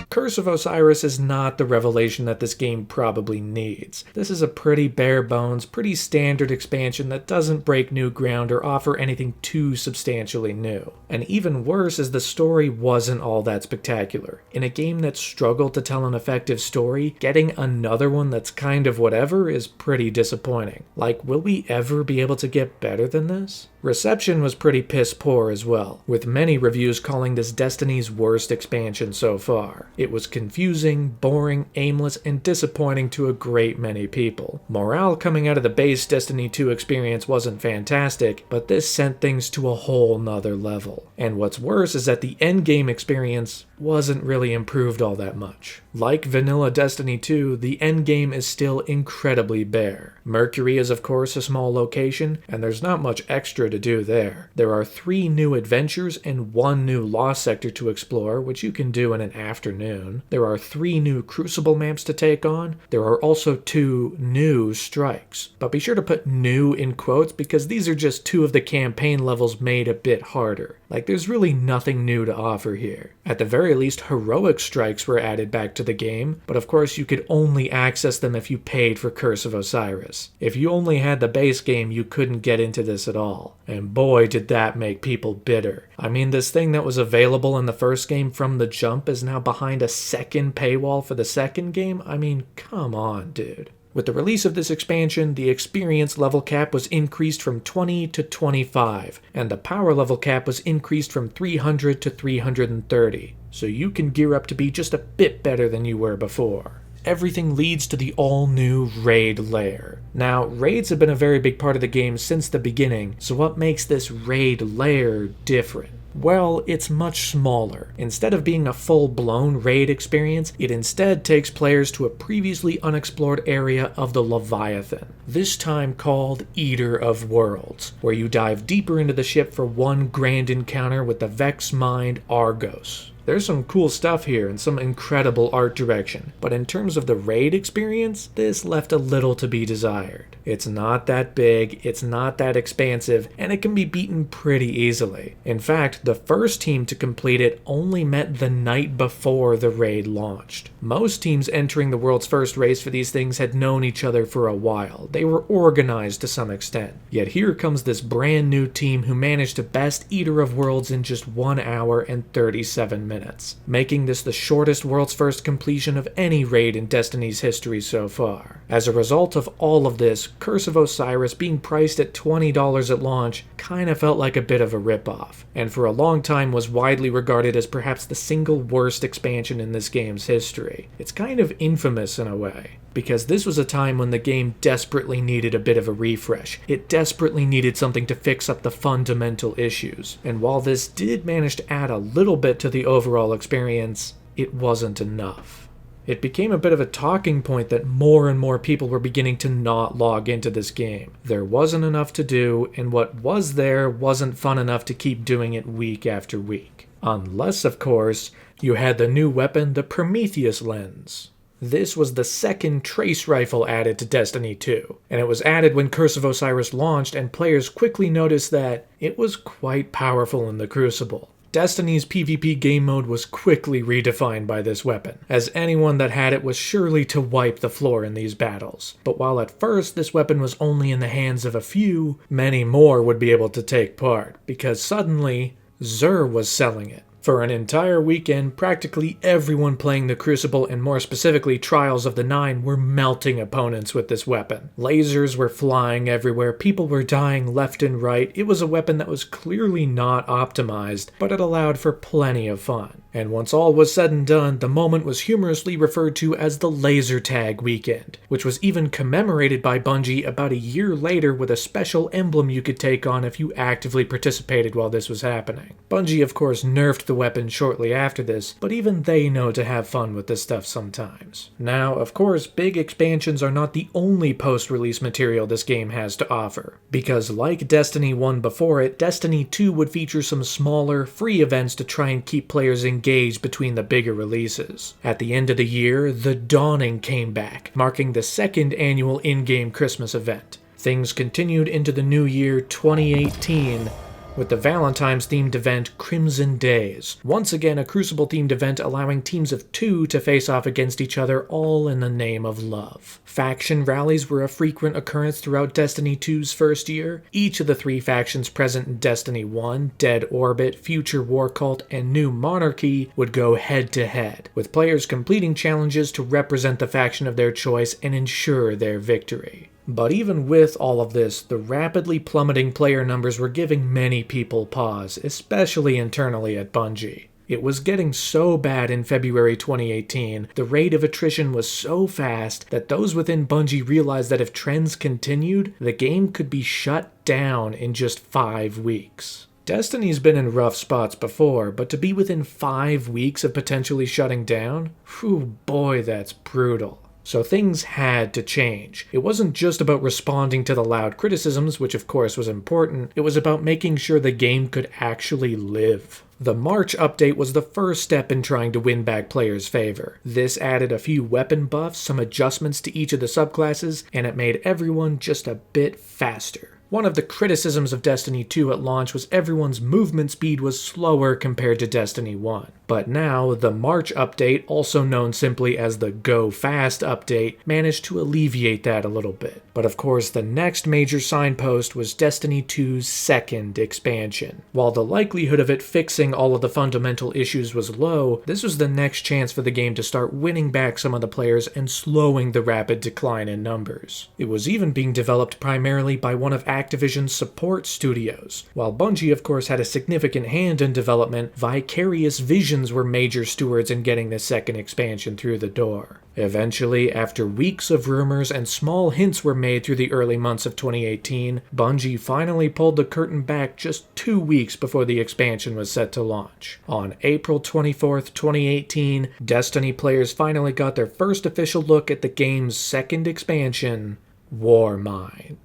Curse of Osiris is not the revelation that this game probably needs. This is a pretty bare bones, pretty standard expansion that doesn't break new ground or offer anything too substantially new. And even worse is the story wasn't all that spectacular. In a game that struggled to tell an effective story, getting another one that's kind of whatever is pretty disappointing. Like, will we ever be able to get better than this? Reception was pretty piss poor as well, with many reviews calling this Destiny's worst expansion so far. It was confusing, boring, aimless, and disappointing to a great many people. Morale coming out of the base Destiny 2 experience wasn't fantastic, but this sent things to a whole nother level. And what's worse is that the endgame experience wasn't really improved all that much. Like vanilla Destiny 2, the endgame is still incredibly bare. Mercury is of course a small location, and there's not much extra to do there. There are 3 new adventures and 1 new Lost sector to explore, which you can do in an afternoon. There are 3 new Crucible maps to take on. There are also 2 new strikes. But be sure to put new in quotes because these are just 2 of the campaign levels made a bit harder. Like, there's really nothing new to offer here. At the very least, heroic strikes were added back to the game, but of course you could only access them if you paid for Curse of Osiris. If you only had the base game, you couldn't get into this at all. And boy, did that make people bitter. I mean, this thing that was available in the first game from the jump is now behind a second paywall for the second game? I mean, come on, dude. With the release of this expansion, the experience level cap was increased from 20 to 25, and the power level cap was increased from 300 to 330, so you can gear up to be just a bit better than you were before. Everything leads to the all-new raid lair. Now, raids have been a very big part of the game since the beginning, so what makes this raid lair different? Well, it's much smaller. Instead of being a full-blown raid experience, it instead takes players to a previously unexplored area of the Leviathan, this time called Eater of Worlds, where you dive deeper into the ship for one grand encounter with the Vex Mind Argos. There's some cool stuff here and some incredible art direction, but in terms of the raid experience, this left a little to be desired. It's not that big, it's not that expansive, and it can be beaten pretty easily. In fact, the first team to complete it only met the night before the raid launched. Most teams entering the world's first race for these things had known each other for a while. They were organized to some extent. Yet here comes this brand new team who managed to best Eater of Worlds in just 1 hour and 37 minutes, making this the shortest world's first completion of any raid in Destiny's history so far. As a result of all of this, Curse of Osiris being priced at $20 at launch kinda felt like a bit of a ripoff, and for a long time was widely regarded as perhaps the single worst expansion in this game's history. It's kind of infamous in a way, because this was a time when the game desperately needed a bit of a refresh. It desperately needed something to fix up the fundamental issues, and while this did manage to add a little bit to the overall experience, it wasn't enough. It became a bit of a talking point that more and more people were beginning to not log into this game. There wasn't enough to do, and what was there wasn't fun enough to keep doing it week after week. Unless, of course, you had the new weapon, the Prometheus Lens. This was the second trace rifle added to Destiny 2, and it was added when Curse of Osiris launched, and players quickly noticed that it was quite powerful in the Crucible. Destiny's PvP game mode was quickly redefined by this weapon, as anyone that had it was surely to wipe the floor in these battles. But while at first this weapon was only in the hands of a few, many more would be able to take part, because suddenly, Xur was selling it. For an entire weekend, practically everyone playing the Crucible, and more specifically Trials of the Nine, were melting opponents with this weapon. Lasers were flying everywhere, people were dying left and right. It was a weapon that was clearly not optimized, but it allowed for plenty of fun. And once all was said and done, the moment was humorously referred to as the laser tag weekend, which was even commemorated by Bungie about a year later with a special emblem you could take on if you actively participated while this was happening. Bungie of course nerfed the weapon shortly after this, but even they know to have fun with this stuff sometimes. Now, of course, big expansions are not the only post-release material this game has to offer, because like Destiny 1 before it, Destiny 2 would feature some smaller, free events to try and keep players engaged between the bigger releases. At the end of the year, The Dawning came back, marking the second annual in-game Christmas event. Things continued into the new year 2018, with the Valentine's-themed event Crimson Days. Once again, a Crucible-themed event allowing teams of 2 to face off against each other, all in the name of love. Faction rallies were a frequent occurrence throughout Destiny 2's first year. Each of the 3 factions present in Destiny 1, Dead Orbit, Future War Cult, and New Monarchy, would go head-to-head, with players completing challenges to represent the faction of their choice and ensure their victory. But even with all of this, the rapidly plummeting player numbers were giving many people pause, especially internally at Bungie. It was getting so bad in February 2018, the rate of attrition was so fast that those within Bungie realized that if trends continued, the game could be shut down in just 5 weeks. Destiny's been in rough spots before, but to be within 5 weeks of potentially shutting down? Whew, boy, that's brutal. So things had to change. It wasn't just about responding to the loud criticisms, which of course was important, it was about making sure the game could actually live. The March update was the first step in trying to win back players' favor. This added a few weapon buffs, some adjustments to each of the subclasses, and it made everyone just a bit faster. One of the criticisms of Destiny 2 at launch was everyone's movement speed was slower compared to Destiny 1. But now, the March update, also known simply as the Go Fast update, managed to alleviate that a little bit. But of course, the next major signpost was Destiny 2's second expansion. While the likelihood of it fixing all of the fundamental issues was low, this was the next chance for the game to start winning back some of the players and slowing the rapid decline in numbers. It was even being developed primarily by one of Activision's support studios. While Bungie of course had a significant hand in development, Vicarious Visions were major stewards in getting the second expansion through the door. Eventually, after weeks of rumors and small hints were made through the early months of 2018, Bungie finally pulled the curtain back just 2 weeks before the expansion was set to launch. On April 24th, 2018, Destiny players finally got their first official look at the game's second expansion, Warmind.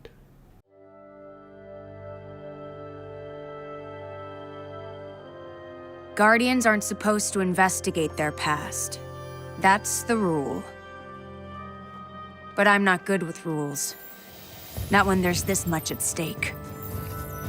Guardians aren't supposed to investigate their past. That's the rule. But I'm not good with rules. Not when there's this much at stake.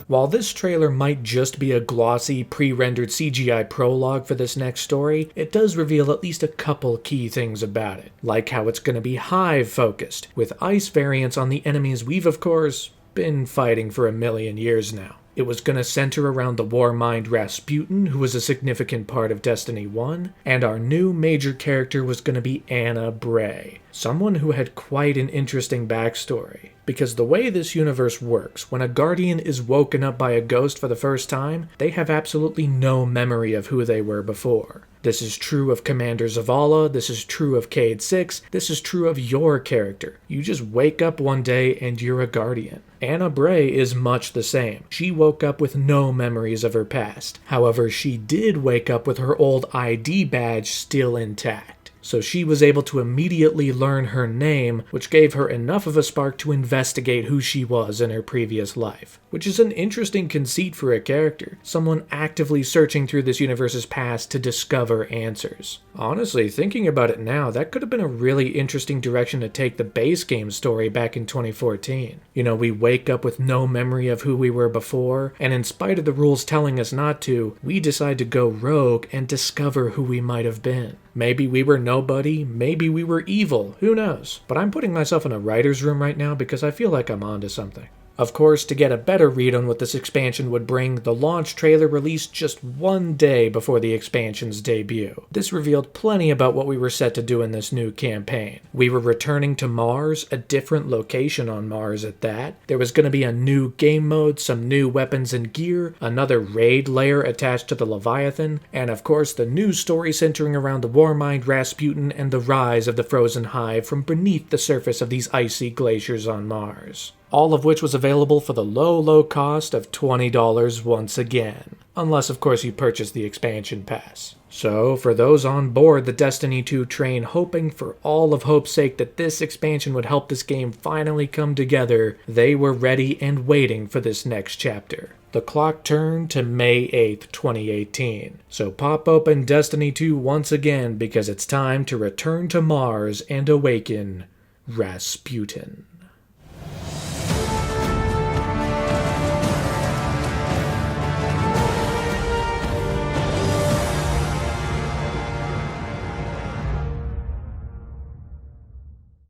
While this trailer might just be a glossy, pre-rendered CGI prologue for this next story, it does reveal at least a couple key things about it, like how it's going to be hive-focused, with ice variants on the enemies we've of course been fighting for a million years now. It was going to center around the Warmind Rasputin, who was a significant part of Destiny 1, and our new major character was going to be Anna Bray, someone who had quite an interesting backstory. Because the way this universe works, when a Guardian is woken up by a ghost for the first time, they have absolutely no memory of who they were before. This is true of Commander Zavala, this is true of Cayde 6, this is true of your character. You just wake up one day and you're a Guardian. Anna Bray is much the same. She woke up with no memories of her past. However, she did wake up with her old ID badge still intact. So she was able to immediately learn her name, which gave her enough of a spark to investigate who she was in her previous life. Which is an interesting conceit for a character, someone actively searching through this universe's past to discover answers. Honestly, thinking about it now, that could have been a really interesting direction to take the base game story back in 2014. You know, we wake up with no memory of who we were before, and in spite of the rules telling us not to, we decide to go rogue and discover who we might have been. Maybe we were nobody, maybe we were evil, who knows? But I'm putting myself in a writer's room right now because I feel like I'm onto something. Of course, to get a better read on what this expansion would bring, the launch trailer released just one day before the expansion's debut. This revealed plenty about what we were set to do in this new campaign. We were returning to Mars, a different location on Mars at that. There was going to be a new game mode, some new weapons and gear, another raid layer attached to the Leviathan, and of course the new story centering around the Warmind, Rasputin, and the rise of the Frozen Hive from beneath the surface of these icy glaciers on Mars. All of which was available for the low cost of $20 once again. Unless, of course, you purchase the expansion pass. So, for those on board the Destiny 2 train hoping for all of hope's sake that this expansion would help this game finally come together, they were ready and waiting for this next chapter. The clock turned to May 8th, 2018. So pop open Destiny 2 once again because it's time to return to Mars and awaken Rasputin.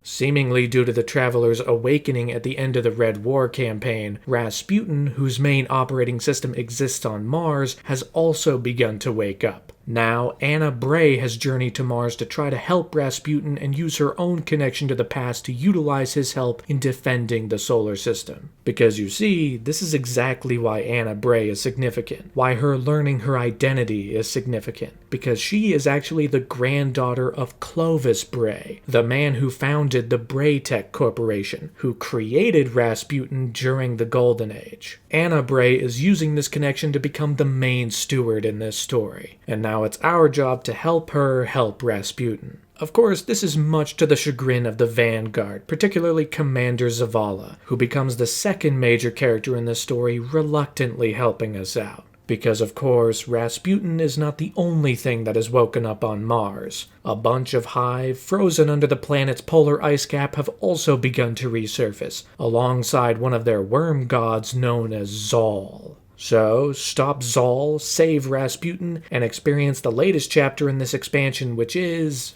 Seemingly due to the Traveler's awakening at the end of the Red War campaign, Rasputin, whose main operating system exists on Mars, has also begun to wake up. Now, Anna Bray has journeyed to Mars to try to help Rasputin and use her own connection to the past to utilize his help in defending the solar system. Because you see, this is exactly why Anna Bray is significant, why her learning her identity is significant, because she is actually the granddaughter of Clovis Bray, the man who founded the Braytech Corporation, who created Rasputin during the Golden Age. Anna Bray is using this connection to become the main steward in this story, and now it's our job to help her help Rasputin. Of course, this is much to the chagrin of the Vanguard, particularly Commander Zavala, who becomes the second major character in this story, reluctantly helping us out. Because of course, Rasputin is not the only thing that has woken up on Mars. A bunch of Hive, frozen under the planet's polar ice cap, have also begun to resurface, alongside one of their worm gods known as Zal. So, stop Zal, save Rasputin, and experience the latest chapter in this expansion, which is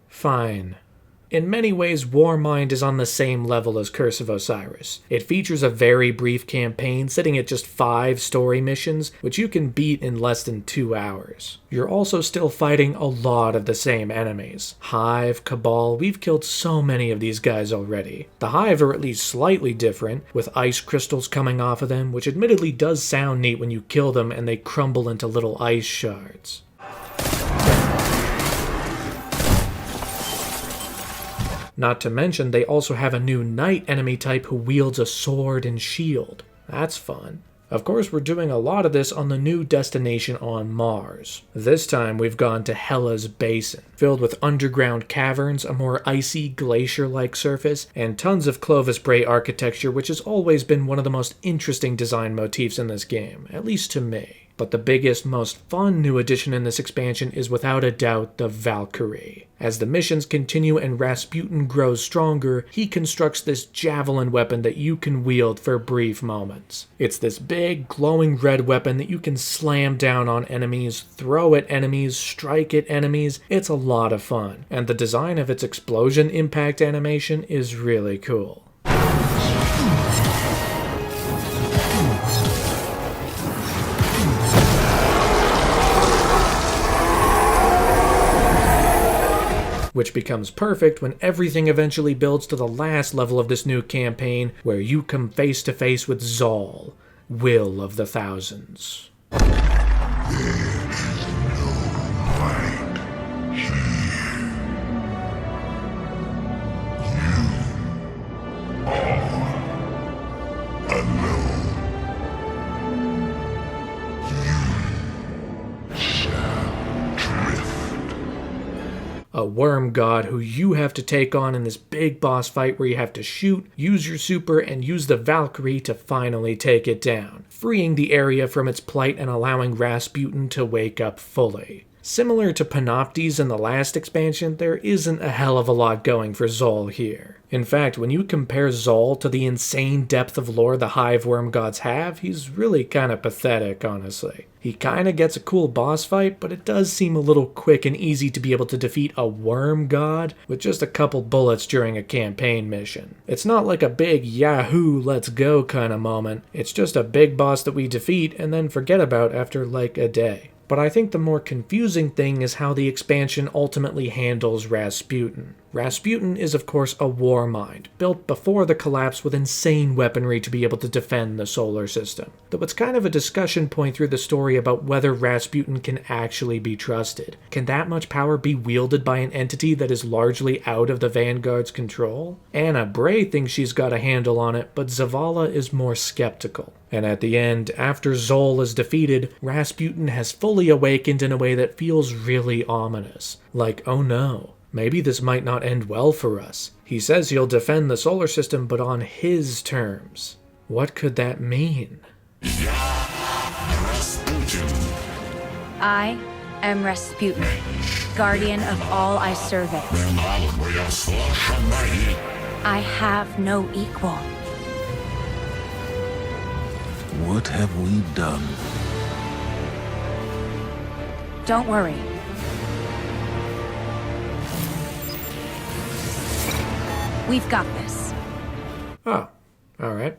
fine. In many ways, Warmind is on the same level as Curse of Osiris. It features a very brief campaign sitting at just 5 story missions, which you can beat in less than 2 hours. You're also still fighting a lot of the same enemies. Hive, Cabal, we've killed so many of these guys already. The Hive are at least slightly different, with ice crystals coming off of them, which admittedly does sound neat when you kill them and they crumble into little ice shards. Not to mention, they also have a new knight enemy type who wields a sword and shield. That's fun. Of course, we're doing a lot of this on the new destination on Mars. This time we've gone to Hela's Basin, filled with underground caverns, a more icy, glacier-like surface, and tons of Clovis Bray architecture, which has always been one of the most interesting design motifs in this game, at least to me. But the biggest, most fun new addition in this expansion is without a doubt the Valkyrie. As the missions continue and Rasputin grows stronger, he constructs this javelin weapon that you can wield for brief moments. It's this big, glowing red weapon that you can slam down on enemies, throw at enemies, strike at enemies. It's a lot of fun, and the design of its explosion impact animation is really cool. Which becomes perfect when everything eventually builds to the last level of this new campaign, where you come face to face with Zal, Will of the Thousands. A worm god who you have to take on in this big boss fight where you have to shoot, use your super, and use the Valkyrie to finally take it down, freeing the area from its plight and allowing Rasputin to wake up fully. Similar to Panoptes in the last expansion, there isn't a hell of a lot going for Zol here. In fact, when you compare Zol to the insane depth of lore the Hive Worm gods have, he's really kinda pathetic, honestly. He kinda gets a cool boss fight, but it does seem a little quick and easy to be able to defeat a worm god with just a couple bullets during a campaign mission. It's not like a big yahoo, let's go kinda moment. It's just a big boss that we defeat and then forget about after like a day. But I think the more confusing thing is how the expansion ultimately handles Rasputin. Rasputin is of course a Warmind, built before the collapse with insane weaponry to be able to defend the solar system. Though it's kind of a discussion point through the story about whether Rasputin can actually be trusted. Can that much power be wielded by an entity that is largely out of the Vanguard's control? Anna Bray thinks she's got a handle on it, but Zavala is more skeptical. And at the end, after Zol is defeated, Rasputin has fully awakened in a way that feels really ominous. Like, oh no, maybe this might not end well for us. He says he'll defend the solar system, but on his terms. What could that mean? I am Rasputin, guardian of all I survey. I have no equal. What have we done? Don't worry. We've got this. Oh, alright.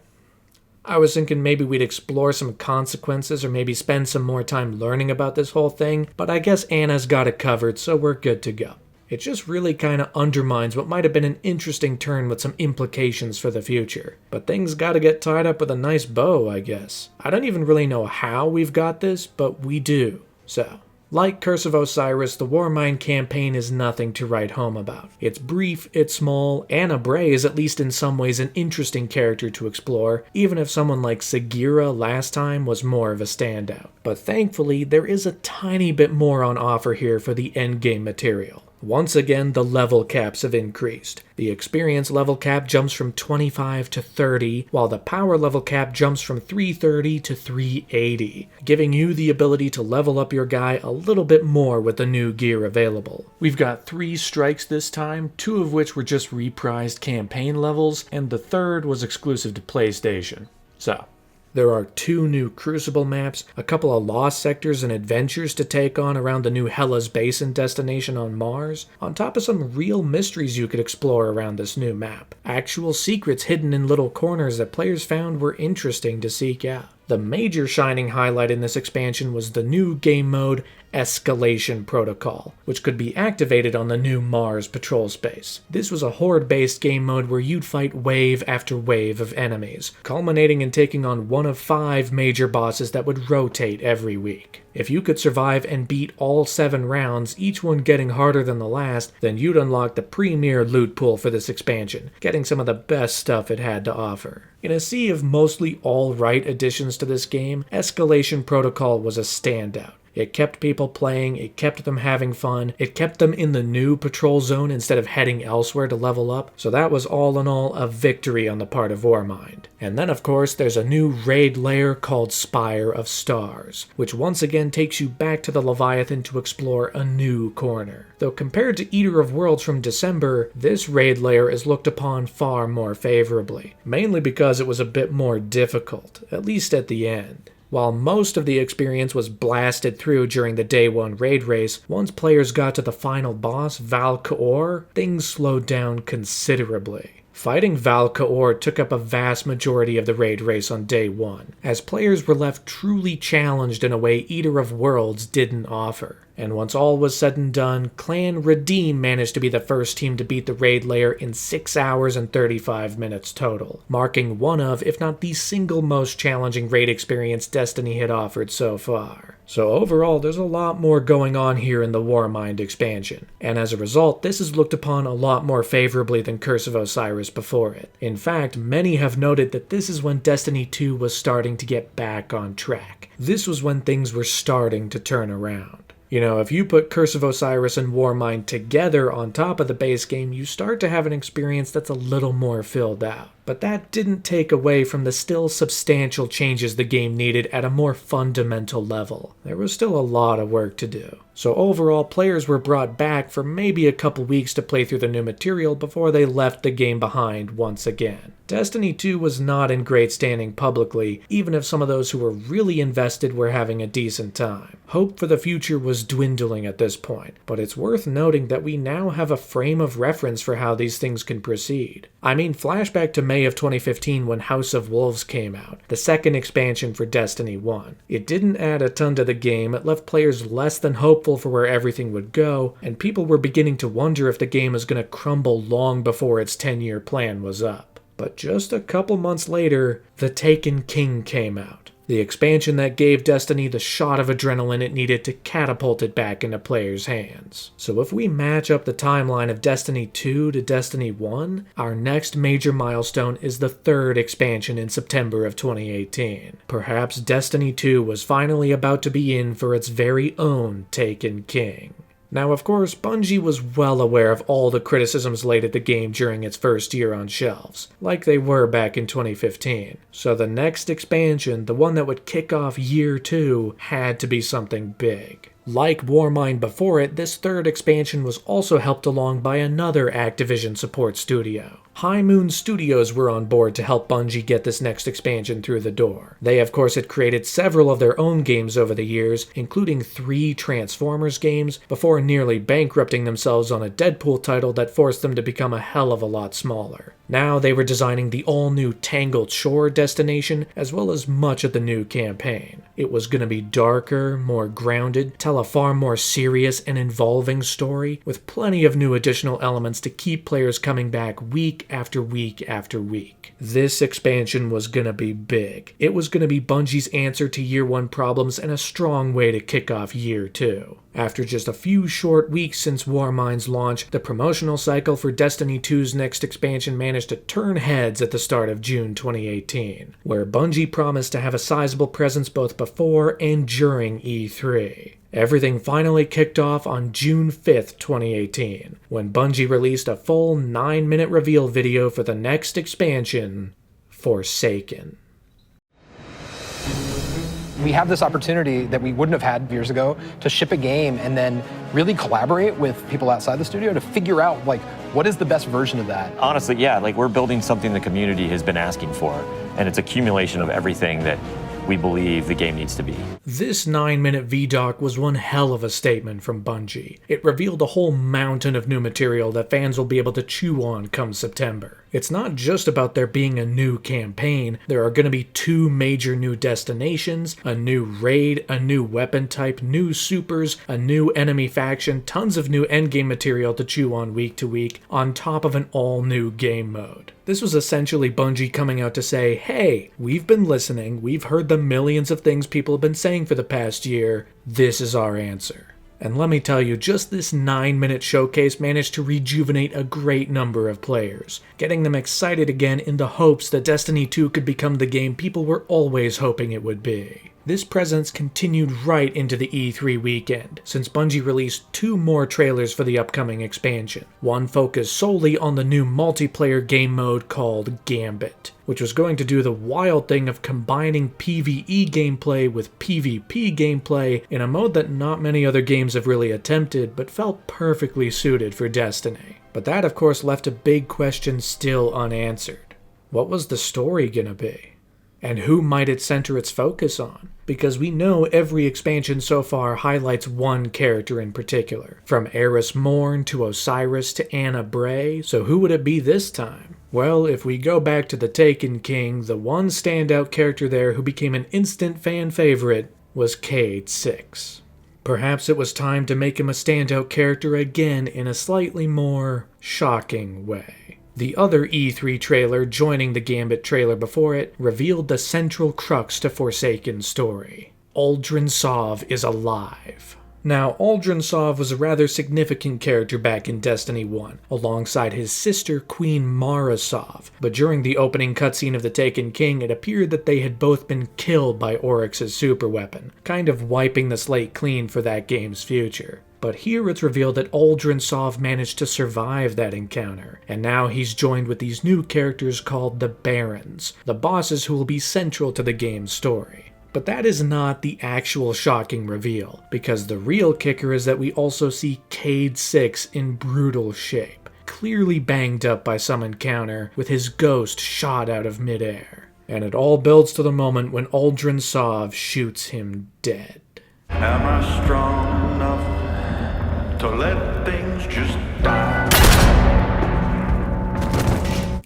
I was thinking maybe we'd explore some consequences or maybe spend some more time learning about this whole thing, but I guess Anna's got it covered, so we're good to go. It just really kinda undermines what might have been an interesting turn with some implications for the future. But things gotta get tied up with a nice bow, I guess. I don't even really know how we've got this, but we do. So, like Curse of Osiris, the Warmind campaign is nothing to write home about. It's brief, it's small, Anna Bray is at least in some ways an interesting character to explore, even if someone like Sagira last time was more of a standout. But thankfully, there is a tiny bit more on offer here for the endgame material. Once again, the level caps have increased. The experience level cap jumps from 25 to 30, while the power level cap jumps from 330 to 380, giving you the ability to level up your guy a little bit more with the new gear available. We've got 3 strikes this time, 2 of which were just reprised campaign levels, and the third was exclusive to PlayStation. So, there are 2 new Crucible maps, a couple of lost sectors and adventures to take on around the new Hellas Basin destination on Mars, on top of some real mysteries you could explore around this new map. Actual secrets hidden in little corners that players found were interesting to seek out. The major shining highlight in this expansion was the new game mode, Escalation Protocol, which could be activated on the new Mars patrol space. This was a horde-based game mode where you'd fight wave after wave of enemies, culminating in taking on one of 5 major bosses that would rotate every week. If you could survive and beat all 7 rounds, each one getting harder than the last, then you'd unlock the premier loot pool for this expansion, getting some of the best stuff it had to offer. In a sea of mostly alright additions to this game, Escalation Protocol was a standout. It kept people playing, it kept them having fun, it kept them in the new patrol zone instead of heading elsewhere to level up, so that was all in all a victory on the part of Warmind. And then of course there's a new raid layer called Spire of Stars, which once again takes you back to the Leviathan to explore a new corner. Though compared to Eater of Worlds from December, this raid layer is looked upon far more favorably, mainly because it was a bit more difficult, at least at the end. While most of the experience was blasted through during the Day 1 raid race, once players got to the final boss, Val Kaor, things slowed down considerably. Fighting Val Kaor took up a vast majority of the raid race on Day 1, as players were left truly challenged in a way Eater of Worlds didn't offer. And once all was said and done, Clan Redeem managed to be the first team to beat the raid layer in 6 hours and 35 minutes total, marking one of, if not the single most challenging raid experience Destiny had offered so far. So overall, there's a lot more going on here in the Warmind expansion, and as a result, this is looked upon a lot more favorably than Curse of Osiris before it. In fact, many have noted that this is when Destiny 2 was starting to get back on track. This was when things were starting to turn around. You know, if you put Curse of Osiris and Warmind together on top of the base game, you start to have an experience that's a little more filled out. But but that didn't take away from the still substantial changes the game needed at a more fundamental level. There was still a lot of work to do. So overall, players were brought back for maybe a couple weeks to play through the new material before they left the game behind once again. Destiny 2 was not in great standing publicly, even if some of those who were really invested were having a decent time. Hope for the future was dwindling at this point, but it's worth noting that we now have a frame of reference for how these things can proceed. I mean, flashback to May of 2015 when House of Wolves came out, the second expansion for Destiny 1. It didn't add a ton to the game, it left players less than hopeful for where everything would go, and people were beginning to wonder if the game was going to crumble long before its 10-year plan was up. But just a couple months later, The Taken King came out. The expansion that gave Destiny the shot of adrenaline it needed to catapult it back into players' hands. So if we match up the timeline of Destiny 2 to Destiny 1, our next major milestone is the third expansion in September of 2018. Perhaps Destiny 2 was finally about to be in for its very own Taken King. Now, of course, Bungie was well aware of all the criticisms laid at the game during its first year on shelves, like they were back in 2015. So the next expansion, the one that would kick off year 2, had to be something big. Like Warmind before it, this third expansion was also helped along by another Activision support studio. High Moon Studios were on board to help Bungie get this next expansion through the door. They, of course, had created several of their own games over the years, including 3 Transformers games, before nearly bankrupting themselves on a Deadpool title that forced them to become a hell of a lot smaller. Now they were designing the all-new Tangled Shore destination, as well as much of the new campaign. It was going to be darker, more grounded, tell a far more serious and involving story, with plenty of new additional elements to keep players coming back week after week after week. This expansion was going to be big. It was going to be Bungie's answer to Year 1 problems and a strong way to kick off Year 2. After just a few short weeks since Warmind's launch, the promotional cycle for Destiny 2's next expansion managed to turn heads at the start of June 2018, where Bungie promised to have a sizable presence both before and during E3. Everything finally kicked off on June 5th, 2018, when Bungie released a full 9-minute reveal video for the next expansion, Forsaken. We have this opportunity that we wouldn't have had years ago to ship a game and then really collaborate with people outside the studio to figure out, like, what is the best version of that? Honestly, yeah, like, we're building something the community has been asking for, and it's accumulation of everything that we believe the game needs to be. This 9-minute VDoc was one hell of a statement from Bungie. It revealed a whole mountain of new material that fans will be able to chew on come September. It's not just about there being a new campaign, there are going to be 2 major new destinations, a new raid, a new weapon type, new supers, a new enemy faction, tons of new endgame material to chew on week to week, on top of an all-new game mode. This was essentially Bungie coming out to say, hey, we've been listening, we've heard the millions of things people have been saying for the past year, this is our answer. And let me tell you, just this 9-minute showcase managed to rejuvenate a great number of players, getting them excited again in the hopes that Destiny 2 could become the game people were always hoping it would be. This presence continued right into the E3 weekend, since Bungie released 2 more trailers for the upcoming expansion. One focused solely on the new multiplayer game mode called Gambit, which was going to do the wild thing of combining PvE gameplay with PvP gameplay in a mode that not many other games have really attempted, but felt perfectly suited for Destiny. But that, of course, left a big question still unanswered. What was the story gonna be? And who might it center its focus on? Because we know every expansion so far highlights one character in particular, from Eris Morn to Osiris to Anna Bray, so who would it be this time? Well, if we go back to the Taken King, the one standout character there who became an instant fan favorite was Cayde 6. Perhaps it was time to make him a standout character again in a slightly more shocking way. The other E3 trailer, joining the Gambit trailer before it, revealed the central crux to Forsaken's story. Uldren Sov is alive. Now, Uldren Sov was a rather significant character back in Destiny 1, alongside his sister Queen Mara Sov, but during the opening cutscene of the Taken King, it appeared that they had both been killed by Oryx's superweapon, kind of wiping the slate clean for that game's future. But here it's revealed that Aldrin Sov managed to survive that encounter, and now he's joined with these new characters called the Barons, the bosses who will be central to the game's story. But that is not the actual shocking reveal, because the real kicker is that we also see Cayde 6 in brutal shape, clearly banged up by some encounter, with his ghost shot out of midair. And it all builds to the moment when Aldrin Sov shoots him dead. Am I strong enough to let things just die?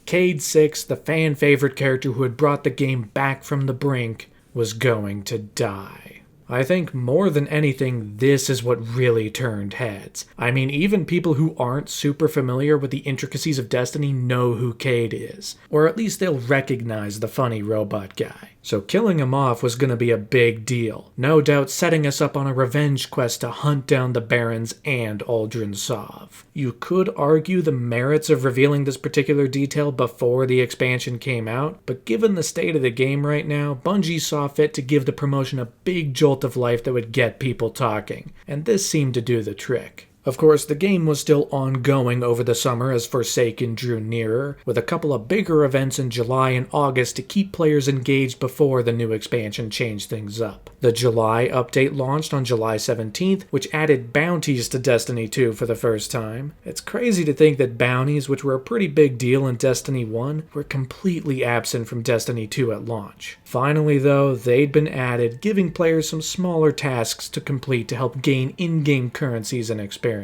Cayde 6, the fan favorite character who had brought the game back from the brink, was going to die. I think more than anything, this is what really turned heads. I mean, even people who aren't super familiar with the intricacies of Destiny know who Cayde is, or at least they'll recognize the funny robot guy. So killing him off was going to be a big deal, no doubt setting us up on a revenge quest to hunt down the Barons and Aldrin Sov. You could argue the merits of revealing this particular detail before the expansion came out, but given the state of the game right now, Bungie saw fit to give the promotion a big jolt of life that would get people talking, and this seemed to do the trick. Of course, the game was still ongoing over the summer as Forsaken drew nearer, with a couple of bigger events in July and August to keep players engaged before the new expansion changed things up. The July update launched on July 17th, which added bounties to Destiny 2 for the first time. It's crazy to think that bounties, which were a pretty big deal in Destiny 1, were completely absent from Destiny 2 at launch. Finally, though, they'd been added, giving players some smaller tasks to complete to help gain in-game currencies and experience.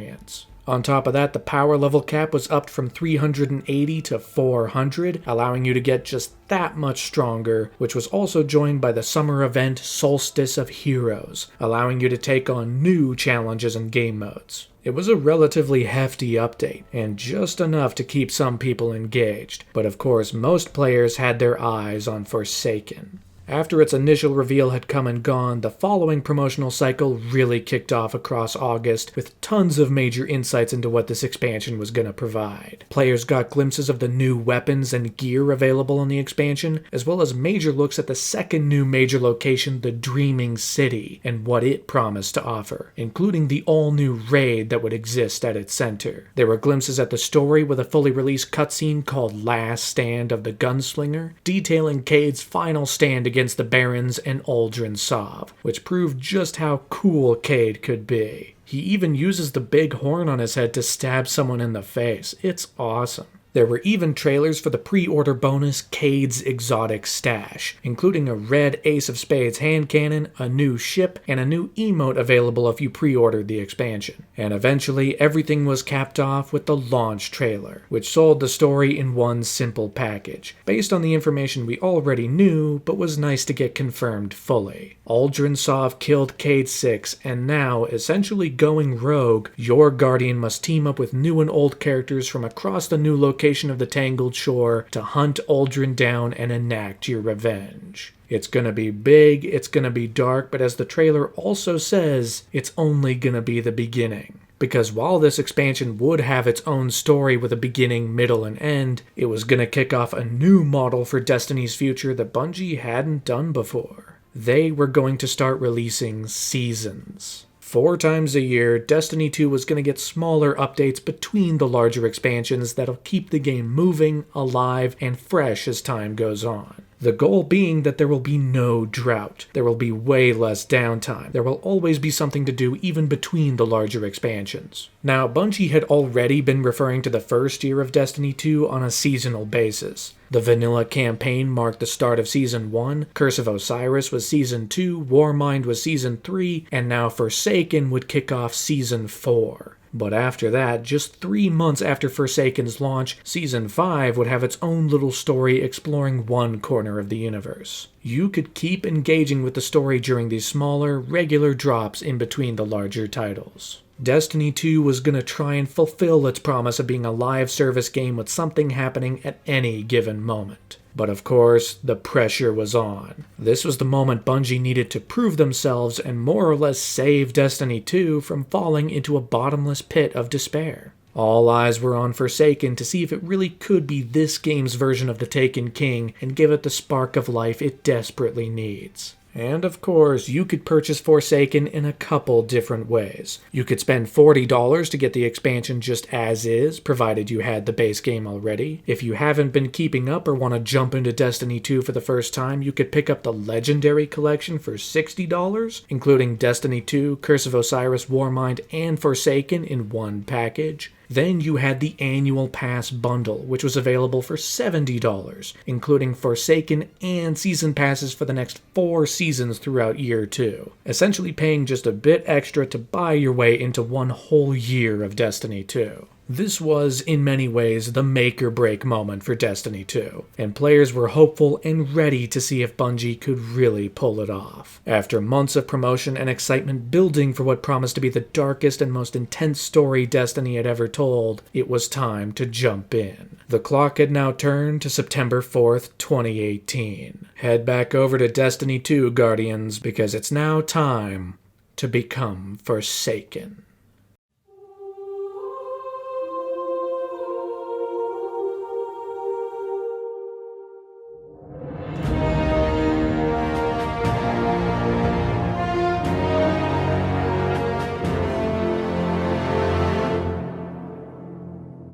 On top of that, the power level cap was upped from 380 to 400, allowing you to get just that much stronger, which was also joined by the summer event Solstice of Heroes, allowing you to take on new challenges and game modes. It was a relatively hefty update, and just enough to keep some people engaged, but of course most players had their eyes on Forsaken. After its initial reveal had come and gone, the following promotional cycle really kicked off across August, with tons of major insights into what this expansion was going to provide. Players got glimpses of the new weapons and gear available in the expansion, as well as major looks at the second new major location, the Dreaming City, and what it promised to offer, including the all-new raid that would exist at its center. There were glimpses at the story with a fully released cutscene called Last Stand of the Gunslinger, detailing Cayde's final stand against the Barons and Aldrin Sov, which proved just how cool Cayde could be. He even uses the big horn on his head to stab someone in the face. It's awesome. There were even trailers for the pre-order bonus Cayde's Exotic Stash, including a red Ace of Spades hand cannon, a new ship, and a new emote available if you pre-ordered the expansion. And eventually, everything was capped off with the launch trailer, which sold the story in one simple package, based on the information we already knew, but was nice to get confirmed fully. Aldrin Sov killed Cayde 6, and now, essentially going rogue, your Guardian must team up with new and old characters from across the new location of the Tangled Shore to hunt Aldrin down and enact your revenge. It's gonna be big, it's gonna be dark, but as the trailer also says, it's only gonna be the beginning. Because while this expansion would have its own story with a beginning, middle, and end, it was gonna kick off a new model for Destiny's future that Bungie hadn't done before. They were going to start releasing seasons. 4 times a year, Destiny 2 was going to get smaller updates between the larger expansions that'll keep the game moving, alive, and fresh as time goes on. The goal being that there will be no drought. There will be way less downtime. There will always be something to do even between the larger expansions. Now, Bungie had already been referring to the first year of Destiny 2 on a seasonal basis. The vanilla campaign marked the start of Season 1, Curse of Osiris was Season 2, Warmind was Season 3, and now Forsaken would kick off Season 4. But after that, just 3 months after Forsaken's launch, Season 5 would have its own little story exploring one corner of the universe. You could keep engaging with the story during these smaller, regular drops in between the larger titles. Destiny 2 was going to try and fulfill its promise of being a live service game with something happening at any given moment. But of course, the pressure was on. This was the moment Bungie needed to prove themselves and more or less save Destiny 2 from falling into a bottomless pit of despair. All eyes were on Forsaken to see if it really could be this game's version of the Taken King and give it the spark of life it desperately needs. And of course, you could purchase Forsaken in a couple different ways. You could spend $40 to get the expansion just as is, provided you had the base game already. If you haven't been keeping up or want to jump into Destiny 2 for the first time, you could pick up the Legendary Collection for $60, including Destiny 2, Curse of Osiris, Warmind, and Forsaken in one package. Then you had the Annual Pass Bundle, which was available for $70, including Forsaken and Season Passes for the next 4 seasons throughout Year 2, essentially paying just a bit extra to buy your way into one whole year of Destiny 2. This was, in many ways, the make-or-break moment for Destiny 2, and players were hopeful and ready to see if Bungie could really pull it off. After months of promotion and excitement building for what promised to be the darkest and most intense story Destiny had ever told, it was time to jump in. The clock had now turned to September 4th, 2018. Head back over to Destiny 2, Guardians, because it's now time to become Forsaken.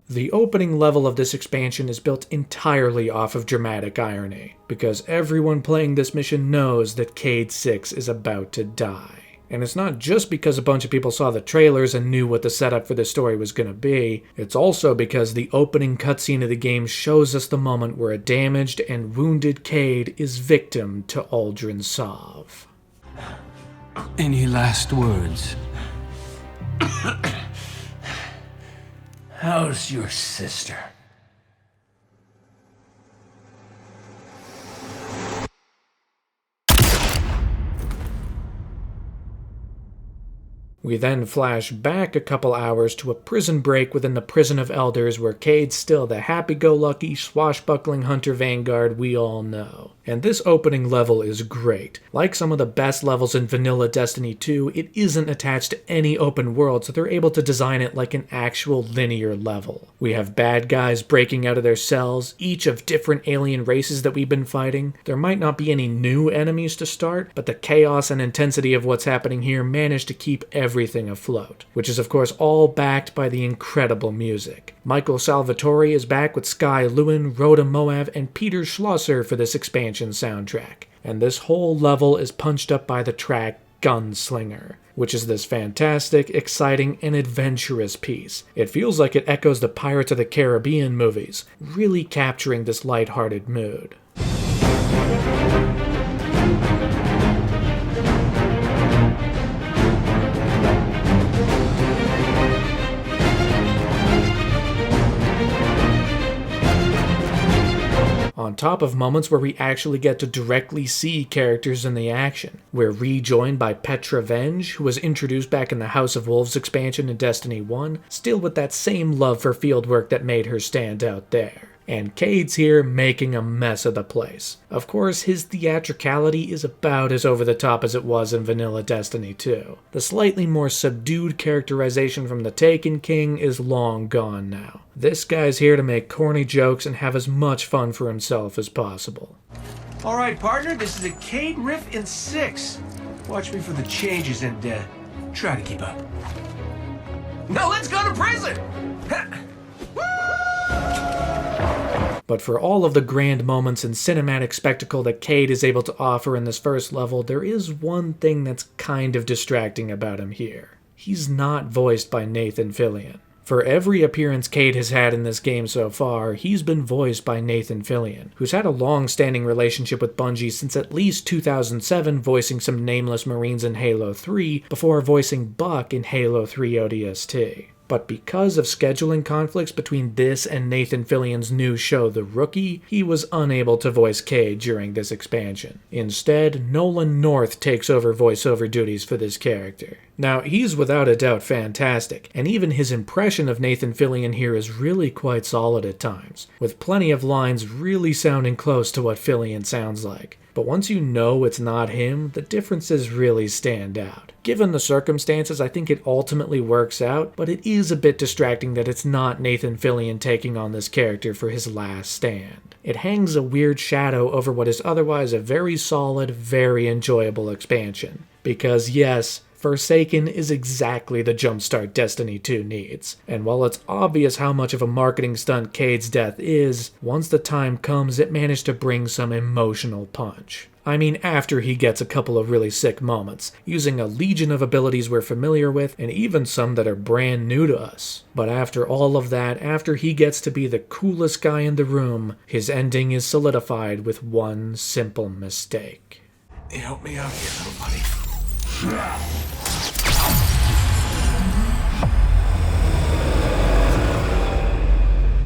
The opening level of this expansion is built entirely off of dramatic irony, because everyone playing this mission knows that Cayde 6 is about to die. And it's not just because a bunch of people saw the trailers and knew what the setup for this story was going to be, it's also because the opening cutscene of the game shows us the moment where a damaged and wounded Cayde is victim to Aldrin Sov. Any last words? How's your sister? We then flash back a couple hours to a prison break within the Prison of Elders where Cayde's still the happy-go-lucky, swashbuckling hunter vanguard we all know. And this opening level is great. Like some of the best levels in vanilla Destiny 2, it isn't attached to any open world, so they're able to design it like an actual linear level. We have bad guys breaking out of their cells, each of different alien races that we've been fighting. There might not be any new enemies to start, but the chaos and intensity of what's happening here managed to keep everything afloat, which is of course all backed by the incredible music. Michael Salvatore is back with Sky Lewin, Rhoda Moab, and Peter Schlosser for this expansion soundtrack, and this whole level is punched up by the track Gunslinger, which is this fantastic, exciting, and adventurous piece. It feels like it echoes the Pirates of the Caribbean movies, really capturing this lighthearted mood. On top of moments where we actually get to directly see characters in the action. We're rejoined by Petra Venj, who was introduced back in the House of Wolves expansion in Destiny 1, still with that same love for fieldwork that made her stand out there. And Cayde's here making a mess of the place. Of course, his theatricality is about as over the top as it was in vanilla Destiny 2. The slightly more subdued characterization from the Taken King is long gone now. This guy's here to make corny jokes and have as much fun for himself as possible. All right, partner, this is a Cayde riff in 6. Watch me for the changes and try to keep up. Now let's go to prison! But for all of the grand moments and cinematic spectacle that Cayde is able to offer in this first level, there is one thing that's kind of distracting about him here. He's not voiced by Nathan Fillion. For every appearance Cayde has had in this game so far, he's been voiced by Nathan Fillion, who's had a long-standing relationship with Bungie since at least 2007, voicing some nameless Marines in Halo 3, before voicing Buck in Halo 3 ODST. But because of scheduling conflicts between this and Nathan Fillion's new show, The Rookie, he was unable to voice Cayde during this expansion. Instead, Nolan North takes over voiceover duties for this character. Now, he's without a doubt fantastic, and even his impression of Nathan Fillion here is really quite solid at times, with plenty of lines really sounding close to what Fillion sounds like. but once you know it's not him, the differences really stand out. Given the circumstances, I think it ultimately works out, but it is a bit distracting that it's not Nathan Fillion taking on this character for his last stand. It hangs a weird shadow over what is otherwise a very solid, very enjoyable expansion. Because yes, Forsaken is exactly the jumpstart Destiny 2 needs, and while it's obvious how much of a marketing stunt Cayde's death is, once the time comes it managed to bring some emotional punch. I mean, after he gets a couple of really sick moments, using a legion of abilities we're familiar with, and even some that are brand new to us. But after all of that, after he gets to be the coolest guy in the room, his ending is solidified with one simple mistake. You help me out here, little buddy.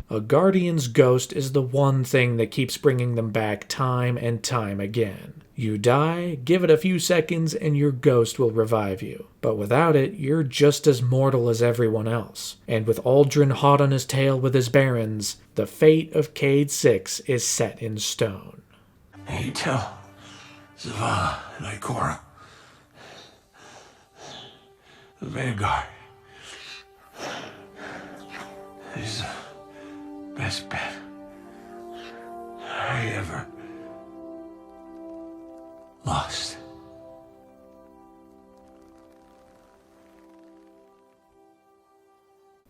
A Guardian's ghost is the one thing that keeps bringing them back time and time again. You die, give it a few seconds, and your ghost will revive you. But without it, you're just as mortal as everyone else. And with Aldrin hot on his tail with his barons, the fate of Cayde 6 is set in stone. Hey, you tell Zavala and Ikora. The Vanguard is the best bet I ever lost.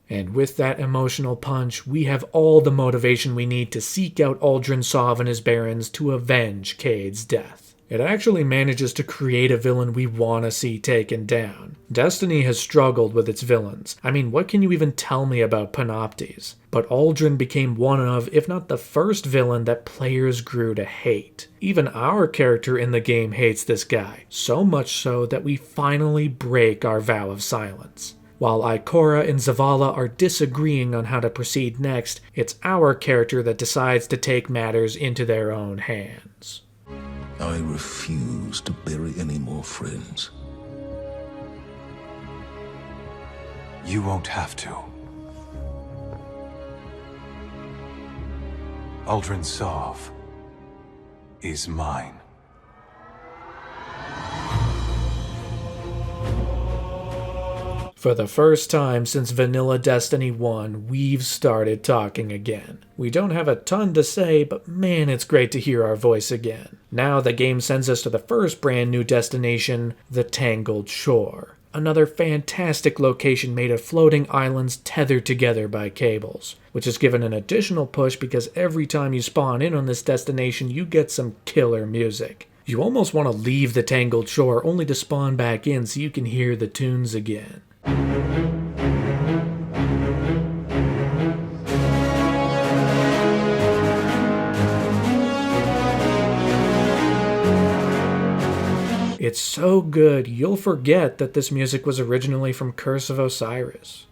And with that emotional punch, we have all the motivation we need to seek out Aldrin Sov and his barons to avenge Cayde's death. It actually manages to create a villain we want to see taken down. Destiny has struggled with its villains. I mean, what can you even tell me about Panoptes? But Aldrin became one of, if not the first villain that players grew to hate. Even our character in the game hates this guy, so much so that we finally break our vow of silence. While Ikora and Zavala are disagreeing on how to proceed next, it's our character that decides to take matters into their own hands. I refuse to bury any more friends. You won't have to. Aldrin Sov is mine. For the first time since Vanilla Destiny 1, we've started talking again. We don't have a ton to say, but man, it's great to hear our voice again. Now the game sends us to the first brand new destination, the Tangled Shore. Another fantastic location made of floating islands tethered together by cables, which is given an additional push because every time you spawn in on this destination, you get some killer music. You almost want to leave the Tangled Shore only to spawn back in so you can hear the tunes again. It's so good, you'll forget that this music was originally from Curse of Osiris.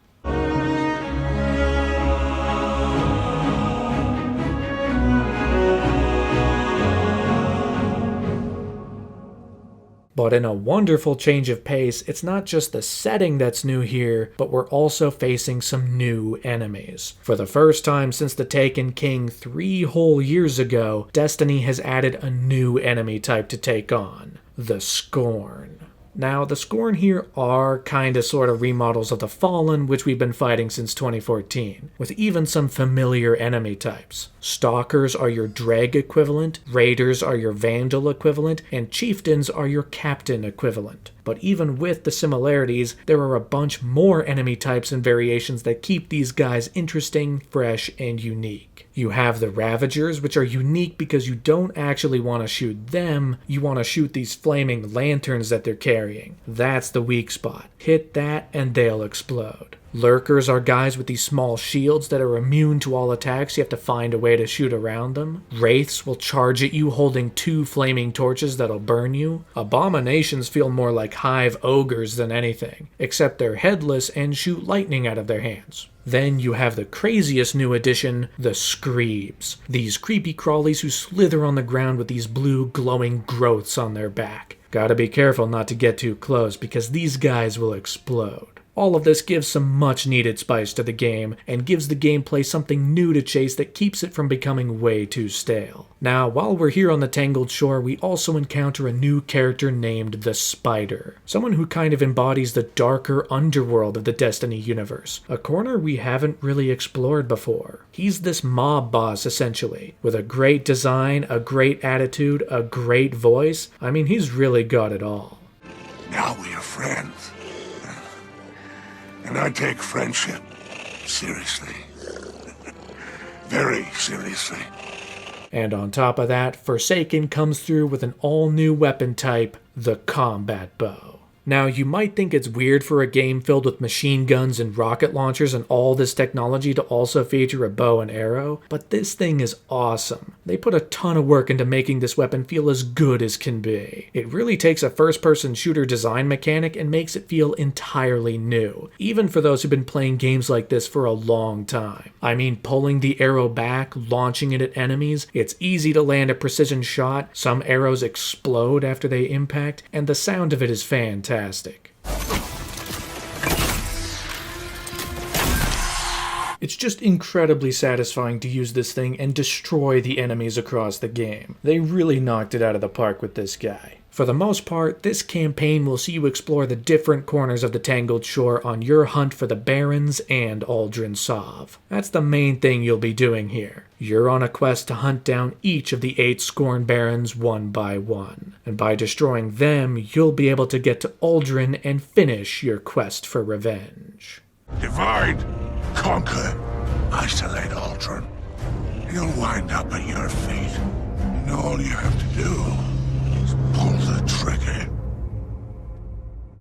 But in a wonderful change of pace, it's not just the setting that's new here, but we're also facing some new enemies. For the first time since the Taken King 3 whole years ago, Destiny has added a new enemy type to take on, the Scorn. Now, the Scorn here are kinda sorta remodels of the Fallen, which we've been fighting since 2014, with even some familiar enemy types. Stalkers are your Dreg equivalent, Raiders are your Vandal equivalent, and Chieftains are your Captain equivalent. But even with the similarities, there are a bunch more enemy types and variations that keep these guys interesting, fresh, and unique. You have the Ravagers, which are unique because you don't actually want to shoot them, you want to shoot these flaming lanterns that they're carrying. That's the weak spot. Hit that and they'll explode. Lurkers are guys with these small shields that are immune to all attacks, you have to find a way to shoot around them. Wraiths will charge at you holding 2 flaming torches that'll burn you. Abominations feel more like hive ogres than anything, except they're headless and shoot lightning out of their hands. Then you have the craziest new addition, the Screebs. These creepy crawlies who slither on the ground with these blue glowing growths on their back. Gotta be careful not to get too close because these guys will explode. All of this gives some much needed spice to the game, and gives the gameplay something new to chase that keeps it from becoming way too stale. Now, while we're here on the Tangled Shore, we also encounter a new character named the Spider, someone who kind of embodies the darker underworld of the Destiny universe, a corner we haven't really explored before. He's this mob boss, essentially, with a great design, a great attitude, a great voice. I mean, he's really got it all. Now we are friends. And I take friendship seriously. Very seriously. And on top of that, Forsaken comes through with an all-new weapon type, the Combat Bow. Now, you might think it's weird for a game filled with machine guns and rocket launchers and all this technology to also feature a bow and arrow, but this thing is awesome. They put a ton of work into making this weapon feel as good as can be. It really takes a first-person shooter design mechanic and makes it feel entirely new, even for those who've been playing games like this for a long time. I mean, pulling the arrow back, launching it at enemies, it's easy to land a precision shot, some arrows explode after they impact, and the sound of it is fantastic. It's just incredibly satisfying to use this thing and destroy the enemies across the game. They really knocked it out of the park with this guy. For the most part, this campaign will see you explore the different corners of the Tangled Shore on your hunt for the Barons and Aldrin Sov. That's the main thing you'll be doing here. You're on a quest to hunt down each of the 8 Scorn Barons one by one. And by destroying them, you'll be able to get to Aldrin and finish your quest for revenge. Divide, conquer, isolate Aldrin. He'll wind up at your feet. And all you have to do is pull the trigger.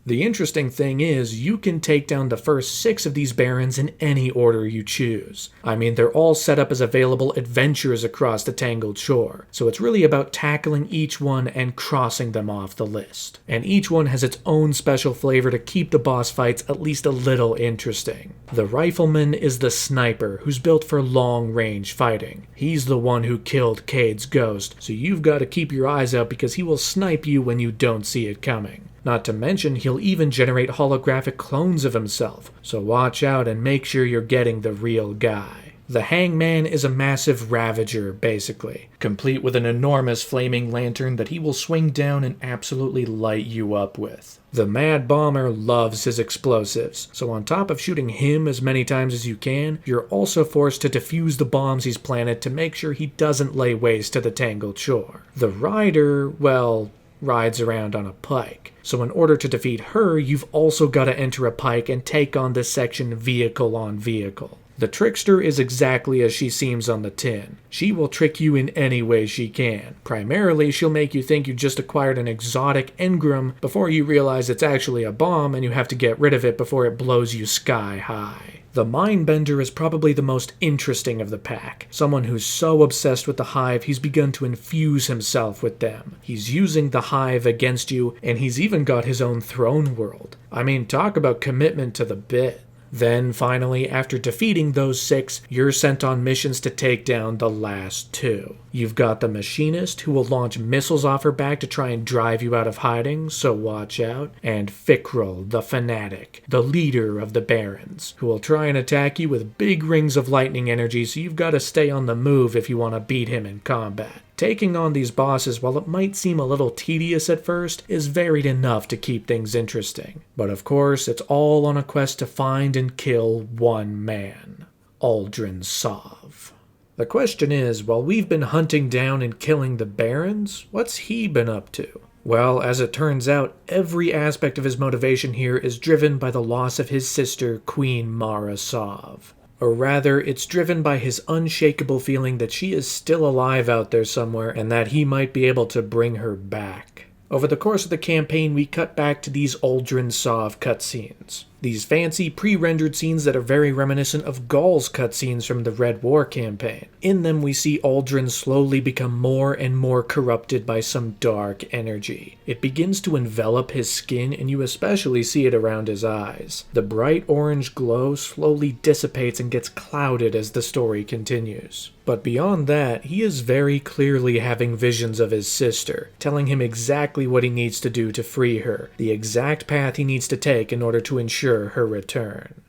The interesting thing is, you can take down the first 6 of these Barons in any order you choose. I mean, they're all set up as available adventures across the Tangled Shore, so it's really about tackling each one and crossing them off the list. And each one has its own special flavor to keep the boss fights at least a little interesting. The Rifleman is the sniper, who's built for long-range fighting. He's the one who killed Cade's ghost, so you've got to keep your eyes out because he will snipe you when you don't see it coming. Not to mention, he'll even generate holographic clones of himself, so watch out and make sure you're getting the real guy. The Hangman is a massive Ravager, basically, complete with an enormous flaming lantern that he will swing down and absolutely light you up with. The Mad Bomber loves his explosives, so on top of shooting him as many times as you can, you're also forced to defuse the bombs he's planted to make sure he doesn't lay waste to the Tangled Shore. The Rider, well, rides around on a pike. So in order to defeat her, you've also got to enter a pike and take on this section vehicle on vehicle. The Trickster is exactly as she seems on the tin. She will trick you in any way she can. Primarily, she'll make you think you just acquired an exotic engram before you realize it's actually a bomb and you have to get rid of it before it blows you sky high. The Mindbender is probably the most interesting of the pack, someone who's so obsessed with the Hive he's begun to infuse himself with them. He's using the Hive against you, and he's even got his own throne world. I mean, talk about commitment to the bit. Then, finally, after defeating those 6, you're sent on missions to take down the last 2. You've got the Machinist, who will launch missiles off her back to try and drive you out of hiding, so watch out. And Fikrul, the Fanatic, the leader of the Barons, who will try and attack you with big rings of lightning energy, so you've got to stay on the move if you want to beat him in combat. Taking on these bosses, while it might seem a little tedious at first, is varied enough to keep things interesting. But of course, it's all on a quest to find and kill one man, Aldrin Sov. The question is, while we've been hunting down and killing the Barons, what's he been up to? Well, as it turns out, every aspect of his motivation here is driven by the loss of his sister, Queen Mara Sov. Or rather, it's driven by his unshakable feeling that she is still alive out there somewhere and that he might be able to bring her back. Over the course of the campaign, we cut back to these Aldrin Sov cutscenes. These fancy, pre-rendered scenes that are very reminiscent of Gaul's cutscenes from the Red War campaign. In them, we see Aldrin slowly become more and more corrupted by some dark energy. It begins to envelop his skin, and you especially see it around his eyes. The bright orange glow slowly dissipates and gets clouded as the story continues. But beyond that, he is very clearly having visions of his sister, telling him exactly what he needs to do to free her, the exact path he needs to take in order to ensure ensure her return.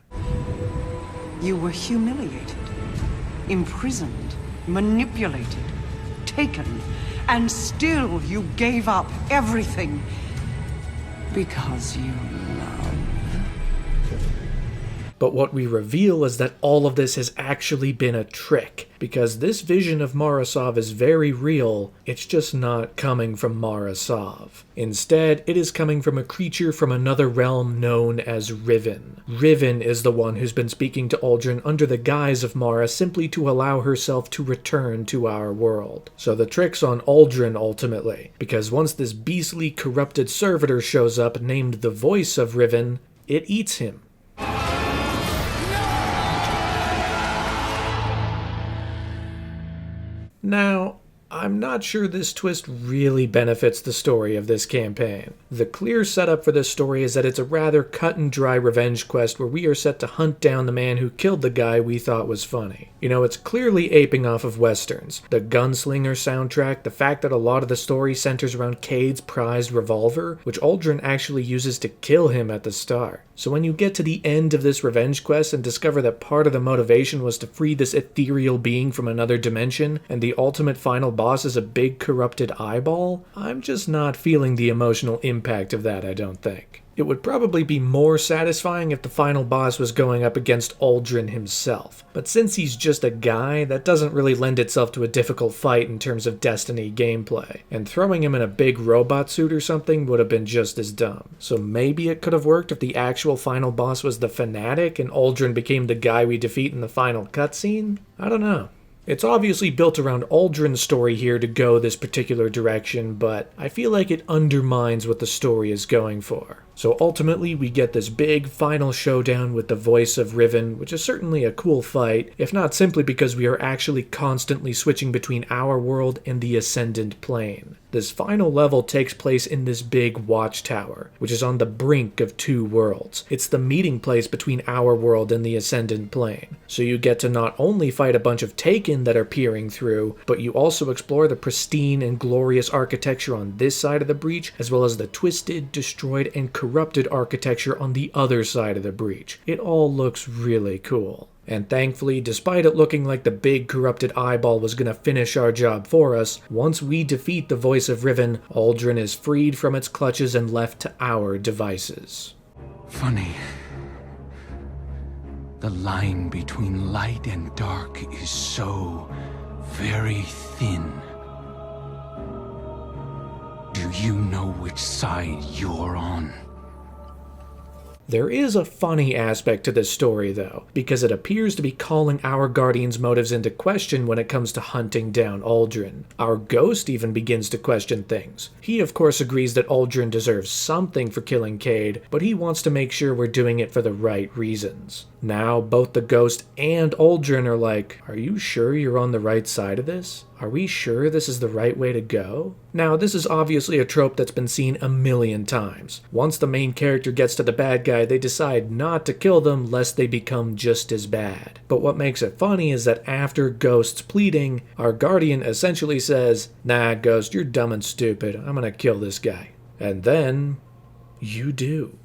You were humiliated, imprisoned, manipulated, taken, and still you gave up everything because you love. But what we reveal is that all of this has actually been a trick, because this vision of Mara Sov is very real, it's just not coming from Mara Sov. Instead, it is coming from a creature from another realm known as Riven. Riven is the one who's been speaking to Uldren under the guise of Mara simply to allow herself to return to our world. So the trick's on Uldren ultimately, because once this beastly corrupted servitor shows up named the Voice of Riven, it eats him. Now, I'm not sure this twist really benefits the story of this campaign. The clear setup for this story is that it's a rather cut-and-dry revenge quest where we are set to hunt down the man who killed the guy we thought was funny. You know, it's clearly aping off of westerns. The Gunslinger soundtrack, the fact that a lot of the story centers around Cade's prized revolver, which Uldren actually uses to kill him at the start. So when you get to the end of this revenge quest and discover that part of the motivation was to free this ethereal being from another dimension, and the ultimate final boss is a big corrupted eyeball, I'm just not feeling the emotional impact of that, I don't think. It would probably be more satisfying if the final boss was going up against Uldren himself. But since he's just a guy, that doesn't really lend itself to a difficult fight in terms of Destiny gameplay. And throwing him in a big robot suit or something would have been just as dumb. So maybe it could have worked if the actual final boss was the Fanatic and Uldren became the guy we defeat in the final cutscene? I don't know. It's obviously built around Uldren's story here to go this particular direction, but I feel like it undermines what the story is going for. So ultimately, we get this big final showdown with the Voice of Riven, which is certainly a cool fight, if not simply because we are actually constantly switching between our world and the Ascendant Plane. This final level takes place in this big watchtower, which is on the brink of two worlds. It's the meeting place between our world and the Ascendant Plane. So you get to not only fight a bunch of Taken that are peering through, but you also explore the pristine and glorious architecture on this side of the breach, as well as the twisted, destroyed, and corrupted architecture on the other side of the breach. It all looks really cool. And thankfully, despite it looking like the big corrupted eyeball was gonna finish our job for us, once we defeat the Voice of Riven, Uldren is freed from its clutches and left to our devices. Funny. The line between light and dark is so very thin. Do you know which side you're on? There is a funny aspect to this story, though, because it appears to be calling our Guardian's motives into question when it comes to hunting down Uldren. Our Ghost even begins to question things. He, of course, agrees that Uldren deserves something for killing Cade, but he wants to make sure we're doing it for the right reasons. Now, both the Ghost and Uldren are like, are you sure you're on the right side of this? Are we sure this is the right way to go? Now, this is obviously a trope that's been seen a million times. Once the main character gets to the bad guy, they decide not to kill them lest they become just as bad. But what makes it funny is that after Ghost's pleading, our Guardian essentially says, nah, Ghost, you're dumb and stupid. I'm gonna kill this guy. And then, you do.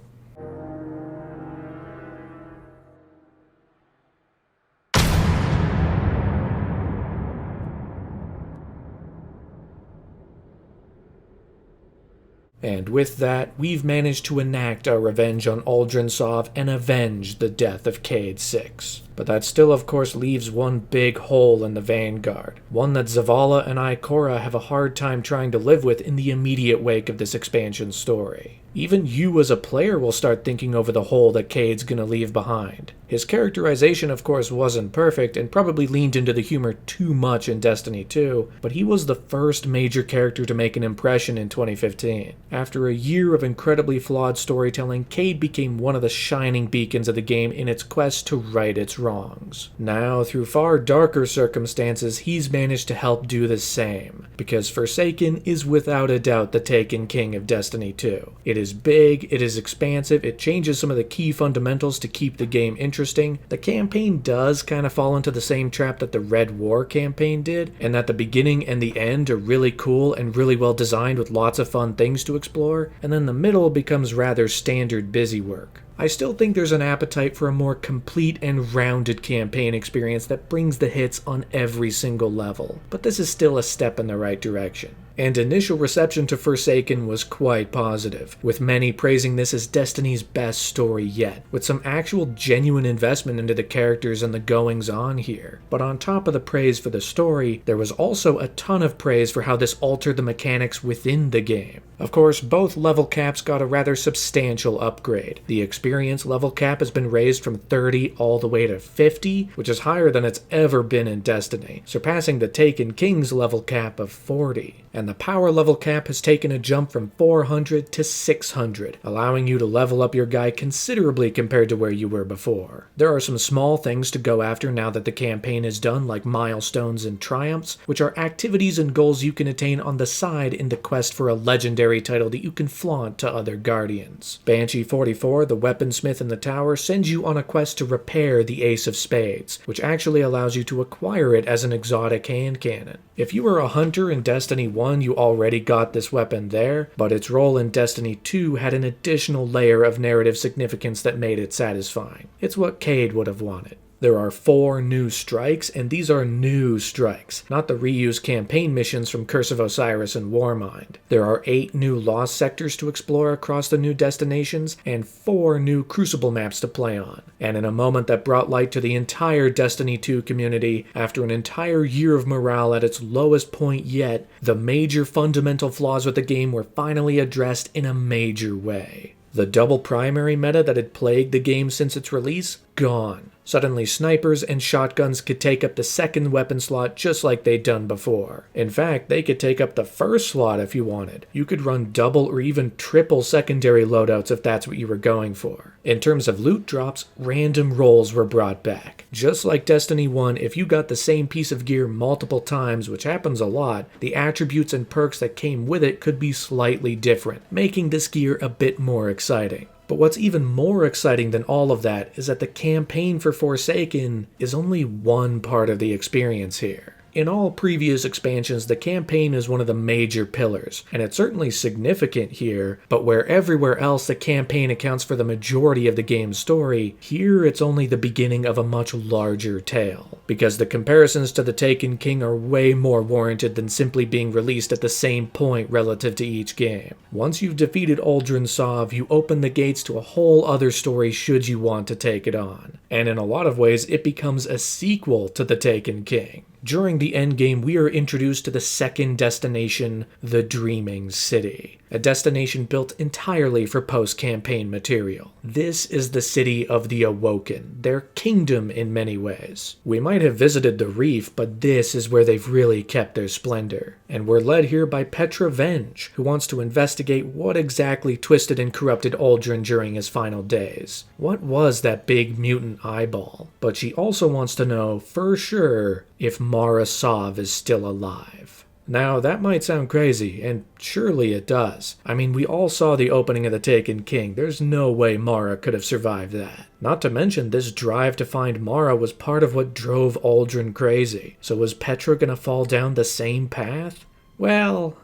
And with that, we've managed to enact our revenge on Uldren Sov and avenge the death of Cade 6. But that still, of course, leaves one big hole in the Vanguard. One that Zavala and Ikora have a hard time trying to live with in the immediate wake of this expansion story. Even you as a player will start thinking over the hole that Cade's gonna leave behind. His characterization, of course, wasn't perfect and probably leaned into the humor too much in Destiny 2, but he was the first major character to make an impression in 2015. After a year of incredibly flawed storytelling, Cade became one of the shining beacons of the game in its quest to right its wrongs. Now, through far darker circumstances, he's managed to help do the same, because Forsaken is without a doubt the Taken King of Destiny 2. It is big, it is expansive, it changes some of the key fundamentals to keep the game interesting. The campaign does kind of fall into the same trap that the Red War campaign did, and that the beginning and the end are really cool and really well designed with lots of fun things to explore, and then the middle becomes rather standard busy work. I still think there's an appetite for a more complete and rounded campaign experience that brings the hits on every single level, but this is still a step in the right direction. And initial reception to Forsaken was quite positive, with many praising this as Destiny's best story yet, with some actual genuine investment into the characters and the goings-on here. But on top of the praise for the story, there was also a ton of praise for how this altered the mechanics within the game. Of course, both level caps got a rather substantial upgrade. The experience level cap has been raised from 30 all the way to 50, which is higher than it's ever been in Destiny, surpassing the Taken King's level cap of 40. And the power level cap has taken a jump from 400 to 600, allowing you to level up your guy considerably compared to where you were before. There are some small things to go after now that the campaign is done, like milestones and triumphs, which are activities and goals you can attain on the side in the quest for a legendary title that you can flaunt to other Guardians. Banshee 44, the weaponsmith in the tower, sends you on a quest to repair the Ace of Spades, which actually allows you to acquire it as an exotic hand cannon. If you were a hunter in Destiny 1, you already got this weapon there, but its role in Destiny 2 had an additional layer of narrative significance that made it satisfying. It's what Cade would have wanted. There are 4 new strikes, and these are new strikes, not the reused campaign missions from Curse of Osiris and Warmind. There are 8 new lost sectors to explore across the new destinations, and 4 new Crucible maps to play on. And in a moment that brought light to the entire Destiny 2 community, after an entire year of morale at its lowest point yet, the major fundamental flaws with the game were finally addressed in a major way. The double primary meta that had plagued the game since its release? Gone. Suddenly snipers and shotguns could take up the second weapon slot just like they'd done before. In fact, they could take up the first slot if you wanted. You could run double or even triple secondary loadouts if that's what you were going for. In terms of loot drops, random rolls were brought back. Just like Destiny 1, if you got the same piece of gear multiple times, which happens a lot, the attributes and perks that came with it could be slightly different, making this gear a bit more exciting. But what's even more exciting than all of that is that the campaign for Forsaken is only one part of the experience here. In all previous expansions, the campaign is one of the major pillars, and it's certainly significant here, but where everywhere else the campaign accounts for the majority of the game's story, here it's only the beginning of a much larger tale. Because the comparisons to the Taken King are way more warranted than simply being released at the same point relative to each game. Once you've defeated Uldren Sov, you open the gates to a whole other story should you want to take it on. And in a lot of ways, it becomes a sequel to the Taken King. During the endgame, we are introduced to the second destination, the Dreaming City, a destination built entirely for post-campaign material. This is the city of the Awoken, their kingdom in many ways. We might have visited the Reef, but this is where they've really kept their splendor. And we're led here by Petra Venj, who wants to investigate what exactly twisted and corrupted Uldren during his final days. What was that big mutant eyeball? But she also wants to know, for sure, if Mara Sov is still alive. Now, that might sound crazy, and surely it does. I mean, we all saw the opening of the Taken King. There's no way Mara could have survived that. Not to mention, this drive to find Mara was part of what drove Uldren crazy. So was Petra gonna fall down the same path? Well,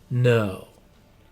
no.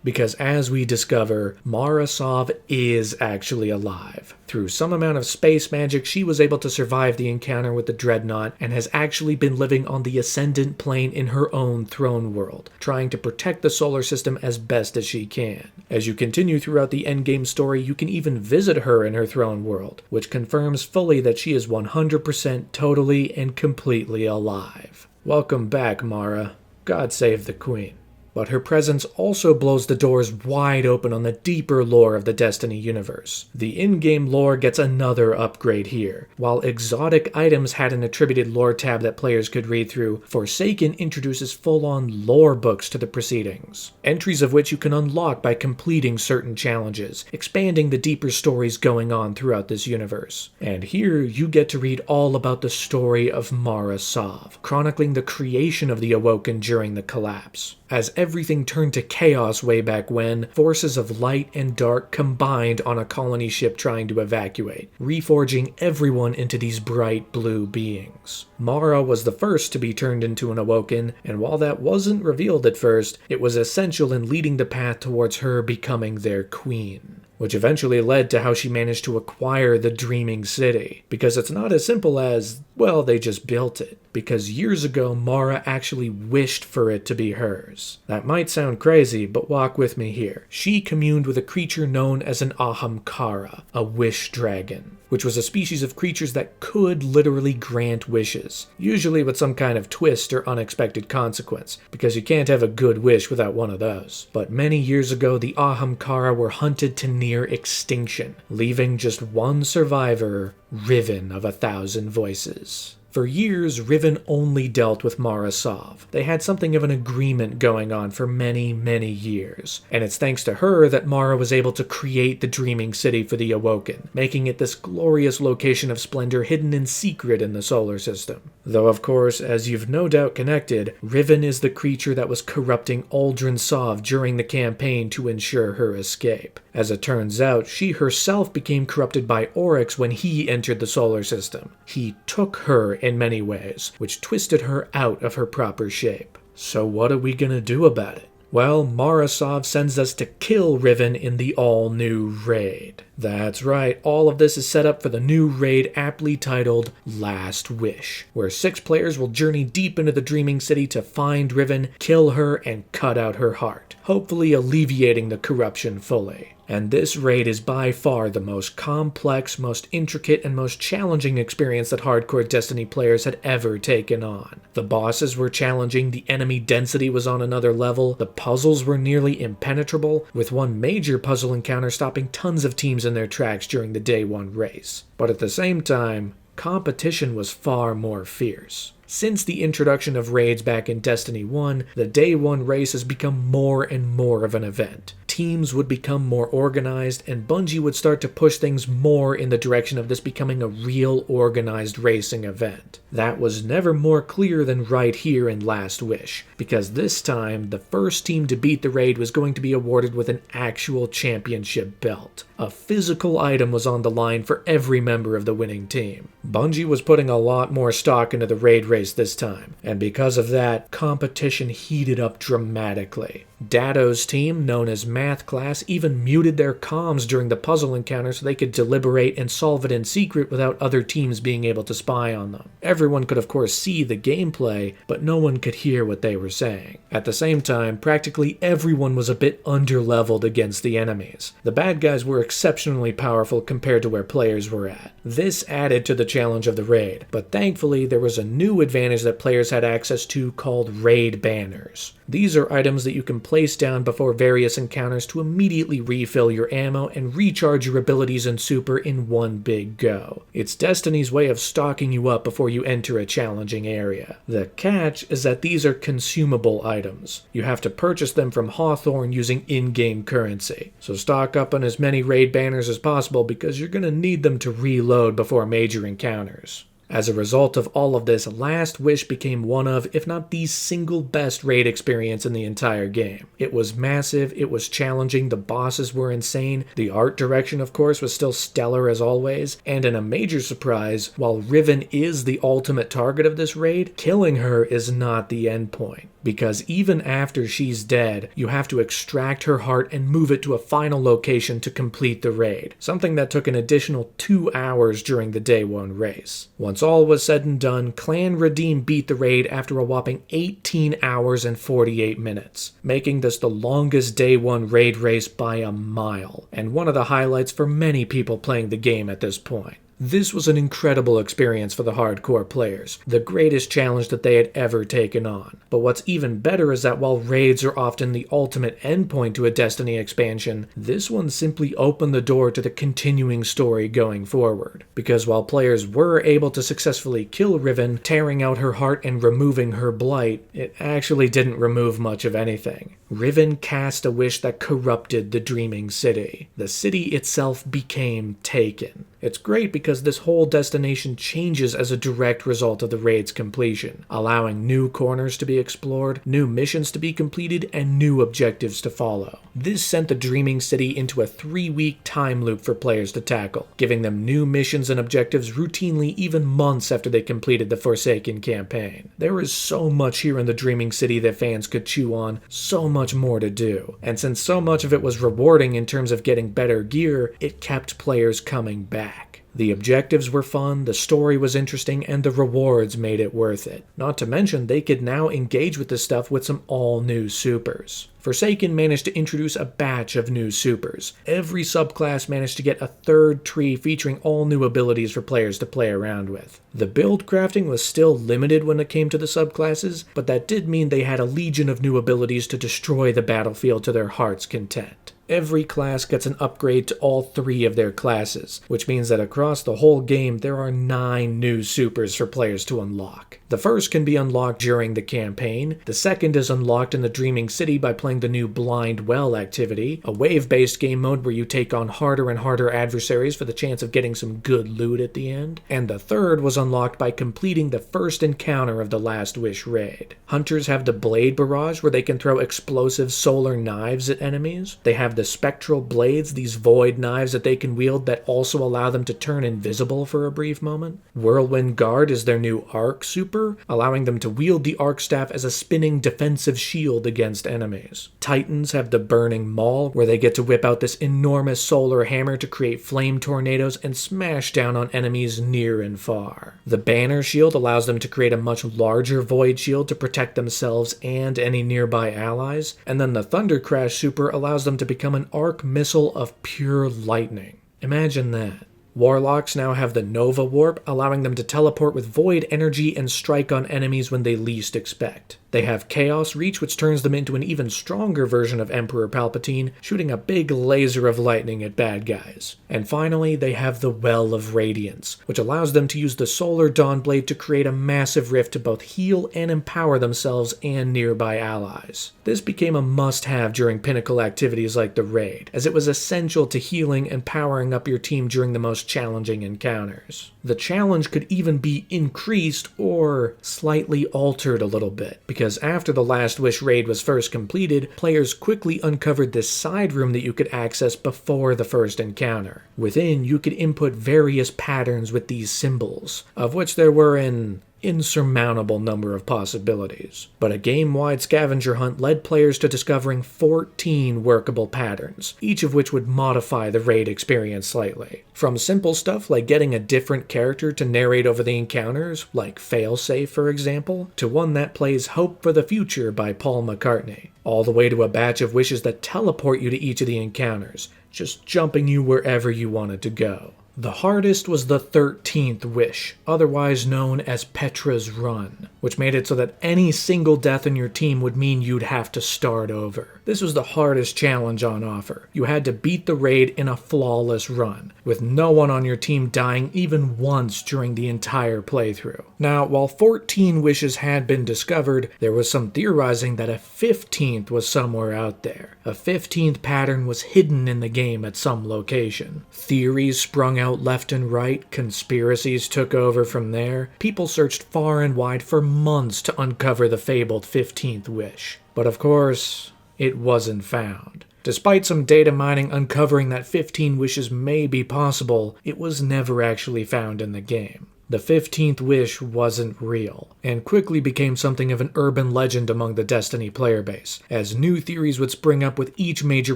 Because as we discover, Mara Sov is actually alive. Through some amount of space magic, she was able to survive the encounter with the Dreadnought and has actually been living on the Ascendant Plane in her own throne world, trying to protect the solar system as best as she can. As you continue throughout the endgame story, you can even visit her in her throne world, which confirms fully that she is 100% totally and completely alive. Welcome back, Mara. God save the Queen. But her presence also blows the doors wide open on the deeper lore of the Destiny universe. The in-game lore gets another upgrade here. While exotic items had an attributed lore tab that players could read through, Forsaken introduces full-on lore books to the proceedings, entries of which you can unlock by completing certain challenges, expanding the deeper stories going on throughout this universe. And here you get to read all about the story of Mara Sov, chronicling the creation of the Awoken during the collapse. As everything turned to chaos way back when, forces of light and dark combined on a colony ship trying to evacuate, reforging everyone into these bright blue beings. Mara was the first to be turned into an Awoken, and while that wasn't revealed at first, it was essential in leading the path towards her becoming their queen. which eventually led to how she managed to acquire the Dreaming City, because it's not as simple as, well, they just built it. Because years ago, Mara actually wished for it to be hers. That might sound crazy, but walk with me here. She communed with a creature known as an Ahamkara, a wish dragon, which was a species of creatures that could literally grant wishes, usually with some kind of twist or unexpected consequence, because you can't have a good wish without one of those. But many years ago, the Ahamkara were hunted to near extinction, leaving just one survivor, Riven of 1,000 Voices. For years, Riven only dealt with Mara Sov. They had something of an agreement going on for many, many years, and it's thanks to her that Mara was able to create the Dreaming City for the Awoken, making it this glorious location of splendor hidden in secret in the solar system. Though, of course, as you've no doubt connected, Riven is the creature that was corrupting Aldrin Sov during the campaign to ensure her escape. As it turns out, she herself became corrupted by Oryx when he entered the solar system. He took her in many ways, which twisted her out of her proper shape. So what are we gonna do about it? Well, Mara Sov sends us to kill Riven in the all-new raid. That's right, all of this is set up for the new raid aptly titled Last Wish, where 6 players will journey deep into the Dreaming City to find Riven, kill her, and cut out her heart, hopefully alleviating the corruption fully. And this raid is by far the most complex, most intricate, and most challenging experience that hardcore Destiny players had ever taken on. The bosses were challenging, the enemy density was on another level, the puzzles were nearly impenetrable, with one major puzzle encounter stopping tons of teams in their tracks during the Day 1 race. But at the same time, competition was far more fierce. Since the introduction of raids back in Destiny 1, the Day 1 race has become more and more of an event. Teams would become more organized, and Bungie would start to push things more in the direction of this becoming a real organized racing event. That was never more clear than right here in Last Wish, because this time, the first team to beat the raid was going to be awarded with an actual championship belt. A physical item was on the line for every member of the winning team. Bungie was putting a lot more stock into the raid race this time, and because of that, competition heated up dramatically. Dato's team, known as Math Class, even muted their comms during the puzzle encounter so they could deliberate and solve it in secret without other teams being able to spy on them. Everyone could of course see the gameplay, but no one could hear what they were saying. At the same time, practically everyone was a bit underleveled against the enemies. The bad guys were exceptionally powerful compared to where players were at. This added to the challenge of the raid, but thankfully there was a new advantage that players had access to called raid banners. These are items that you can place down before various encounters to immediately refill your ammo and recharge your abilities and super in one big go. It's Destiny's way of stocking you up before you enter a challenging area. The catch is that these are consumable items. You have to purchase them from Hawthorne using in-game currency. So stock up on as many raid banners as possible because you're going to need them to reload before major encounters. As a result of all of this, Last Wish became one of, if not the single best raid experience in the entire game. It was massive, it was challenging, the bosses were insane, the art direction of course was still stellar as always, and in a major surprise, while Riven is the ultimate target of this raid, killing her is not the end point. Because even after she's dead, you have to extract her heart and move it to a final location to complete the raid, something that took an additional 2 hours during the Day 1 race. Once all was said and done, Clan Redeem beat the raid after a whopping 18 hours and 48 minutes, making this the longest Day 1 raid race by a mile, and one of the highlights for many people playing the game at this point. This was an incredible experience for the hardcore players, the greatest challenge that they had ever taken on. But what's even better is that while raids are often the ultimate endpoint to a Destiny expansion, this one simply opened the door to the continuing story going forward. Because while players were able to successfully kill Riven, tearing out her heart and removing her blight, it actually didn't remove much of anything. Riven cast a wish that corrupted the Dreaming City. The city itself became taken. It's great because this whole destination changes as a direct result of the raid's completion, allowing new corners to be explored, new missions to be completed, and new objectives to follow. This sent the Dreaming City into a 3-week time loop for players to tackle, giving them new missions and objectives routinely even months after they completed the Forsaken campaign. There is so much here in the Dreaming City that fans could chew on, so much more to do, and since so much of it was rewarding in terms of getting better gear, it kept players coming back. The objectives were fun, the story was interesting, and the rewards made it worth it. Not to mention, they could now engage with this stuff with some all-new supers. Forsaken managed to introduce a batch of new supers. Every subclass managed to get a third tree featuring all new abilities for players to play around with. The build crafting was still limited when it came to the subclasses, but that did mean they had a legion of new abilities to destroy the battlefield to their heart's content. Every class gets an upgrade to all 3 of their classes, which means that across the whole game there are 9 new supers for players to unlock. The first can be unlocked during the campaign, the second is unlocked in the Dreaming City by playing the new Blind Well activity, a wave-based game mode where you take on harder and harder adversaries for the chance of getting some good loot at the end, and the third was unlocked by completing the first encounter of the Last Wish raid. Hunters have the Blade Barrage where they can throw explosive solar knives at enemies. They have the Spectral Blades, these void knives that they can wield that also allow them to turn invisible for a brief moment. Whirlwind Guard is their new Arc super, allowing them to wield the Arc Staff as a spinning defensive shield against enemies. Titans have the Burning Maul, where they get to whip out this enormous solar hammer to create flame tornadoes and smash down on enemies near and far. The Banner Shield allows them to create a much larger void shield to protect themselves and any nearby allies, and then the Thunder Crash super allows them to become an arc missile of pure lightning. Imagine that. Warlocks now have the Nova Warp, allowing them to teleport with void energy and strike on enemies when they least expect. They have Chaos Reach, which turns them into an even stronger version of Emperor Palpatine, shooting a big laser of lightning at bad guys. And finally, they have the Well of Radiance, which allows them to use the Solar Dawnblade to create a massive rift to both heal and empower themselves and nearby allies. This became a must-have during pinnacle activities like the raid, as it was essential to healing and powering up your team during the most challenging encounters. The challenge could even be increased or slightly altered a little bit, because after the Last Wish raid was first completed, players quickly uncovered this side room that you could access before the first encounter. Within, you could input various patterns with these symbols, of which there were an insurmountable number of possibilities. But a game-wide scavenger hunt led players to discovering 14 workable patterns, each of which would modify the raid experience slightly. From simple stuff like getting a different character to narrate over the encounters, like Failsafe for example, to one that plays Hope for the Future by Paul McCartney, all the way to a batch of wishes that teleport you to each of the encounters, just jumping you wherever you wanted to go. The hardest was the 13th wish, otherwise known as Petra's Run, which made it so that any single death in your team would mean you'd have to start over. This was the hardest challenge on offer. You had to beat the raid in a flawless run, with no one on your team dying even once during the entire playthrough. Now, while 14 wishes had been discovered, there was some theorizing that a 15th was somewhere out there. A 15th pattern was hidden in the game at some location. Theories sprung out left and right, conspiracies took over from there. People searched far and wide for months to uncover the fabled 15th wish. But of course, it wasn't found. Despite some data mining uncovering that 15 wishes may be possible, it was never actually found in the game. The 15th wish wasn't real, and quickly became something of an urban legend among the Destiny player base, as new theories would spring up with each major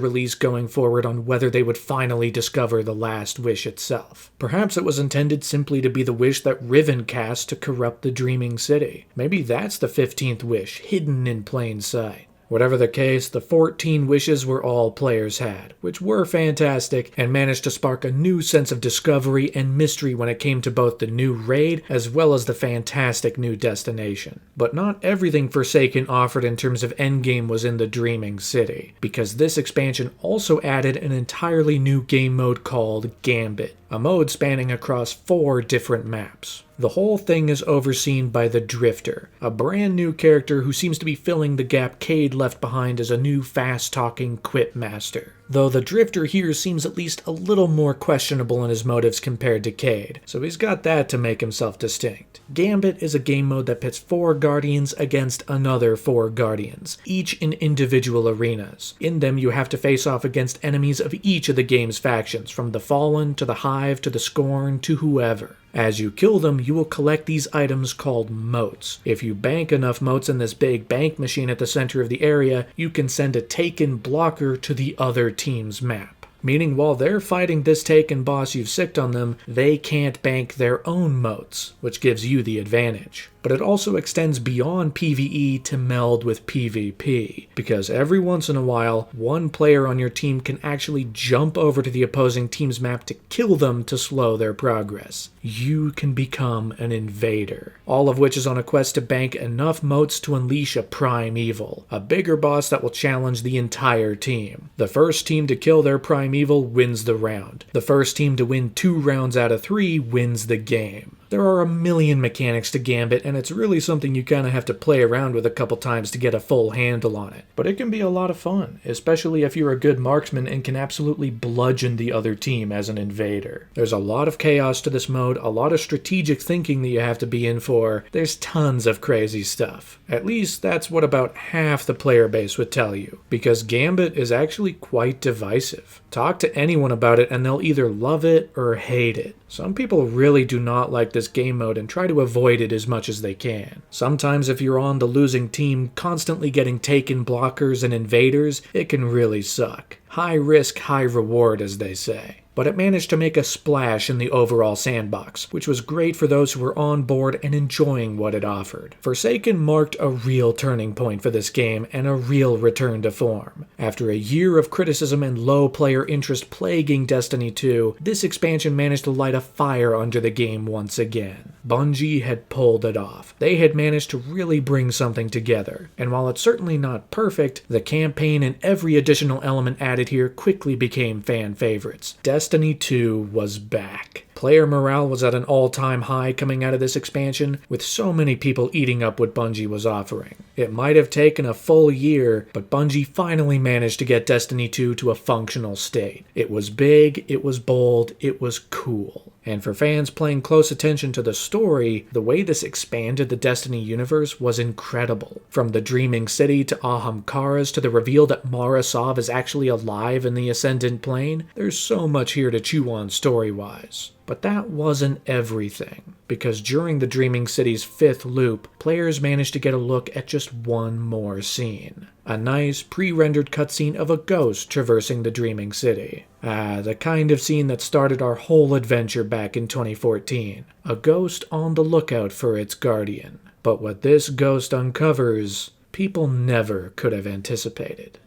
release going forward on whether they would finally discover the last wish itself. Perhaps it was intended simply to be the wish that Riven cast to corrupt the Dreaming City. Maybe that's the 15th wish, hidden in plain sight. Whatever the case, the 14 wishes were all players had, which were fantastic and managed to spark a new sense of discovery and mystery when it came to both the new raid as well as the fantastic new destination. But not everything Forsaken offered in terms of endgame was in the Dreaming City, because this expansion also added an entirely new game mode called Gambit, a mode spanning across 4 different maps. The whole thing is overseen by the Drifter, a brand new character who seems to be filling the gap Cade left behind as a new fast-talking quip master. Though the Drifter here seems at least a little more questionable in his motives compared to Cade, so he's got that to make himself distinct. Gambit is a game mode that pits 4 Guardians against another 4 Guardians, each in individual arenas. In them you have to face off against enemies of each of the game's factions, from the Fallen to the Hive to the Scorn to whoever. As you kill them, you will collect these items called motes. If you bank enough motes in this big bank machine at the center of the area, you can send a taken blocker to the other team's map. Meaning while they're fighting this taken boss you've sicked on them, they can't bank their own motes, which gives you the advantage. But it also extends beyond PvE to meld with PvP, because every once in a while, one player on your team can actually jump over to the opposing team's map to kill them to slow their progress. You can become an invader, all of which is on a quest to bank enough motes to unleash a primeval, a bigger boss that will challenge the entire team. The first team to kill their primeval wins the round. The first team to win 2 rounds out of 3 wins the game. There are a million mechanics to Gambit, and it's really something you kind of have to play around with a couple times to get a full handle on it. But it can be a lot of fun, especially if you're a good marksman and can absolutely bludgeon the other team as an invader. There's a lot of chaos to this mode, a lot of strategic thinking that you have to be in for. There's tons of crazy stuff. At least that's what about half the player base would tell you, because Gambit is actually quite divisive. Talk to anyone about it and they'll either love it or hate it. Some people really do not like this game mode and try to avoid it as much as they can. Sometimes if you're on the losing team, constantly getting taken blockers and invaders, it can really suck. High risk, high reward, as they say. But it managed to make a splash in the overall sandbox, which was great for those who were on board and enjoying what it offered. Forsaken marked a real turning point for this game and a real return to form. After a year of criticism and low player interest plaguing Destiny 2, this expansion managed to light a fire under the game once again. Bungie had pulled it off. They had managed to really bring something together. And while it's certainly not perfect, the campaign and every additional element added here quickly became fan favorites. Destiny 2 was back. Player morale was at an all-time high coming out of this expansion, with so many people eating up what Bungie was offering. It might have taken a full year, but Bungie finally managed to get Destiny 2 to a functional state. It was big, it was bold, it was cool. And for fans paying close attention to the story, the way this expanded the Destiny universe was incredible. From the Dreaming City to Ahamkara's to the reveal that Mara Sov is actually alive in the Ascendant Plane, there's so much here to chew on story-wise. But that wasn't everything, because during the Dreaming City's 5th loop, players managed to get a look at just one more scene. A nice, pre-rendered cutscene of a ghost traversing the Dreaming City. The kind of scene that started our whole adventure back in 2014. A ghost on the lookout for its guardian. But what this ghost uncovers, people never could have anticipated.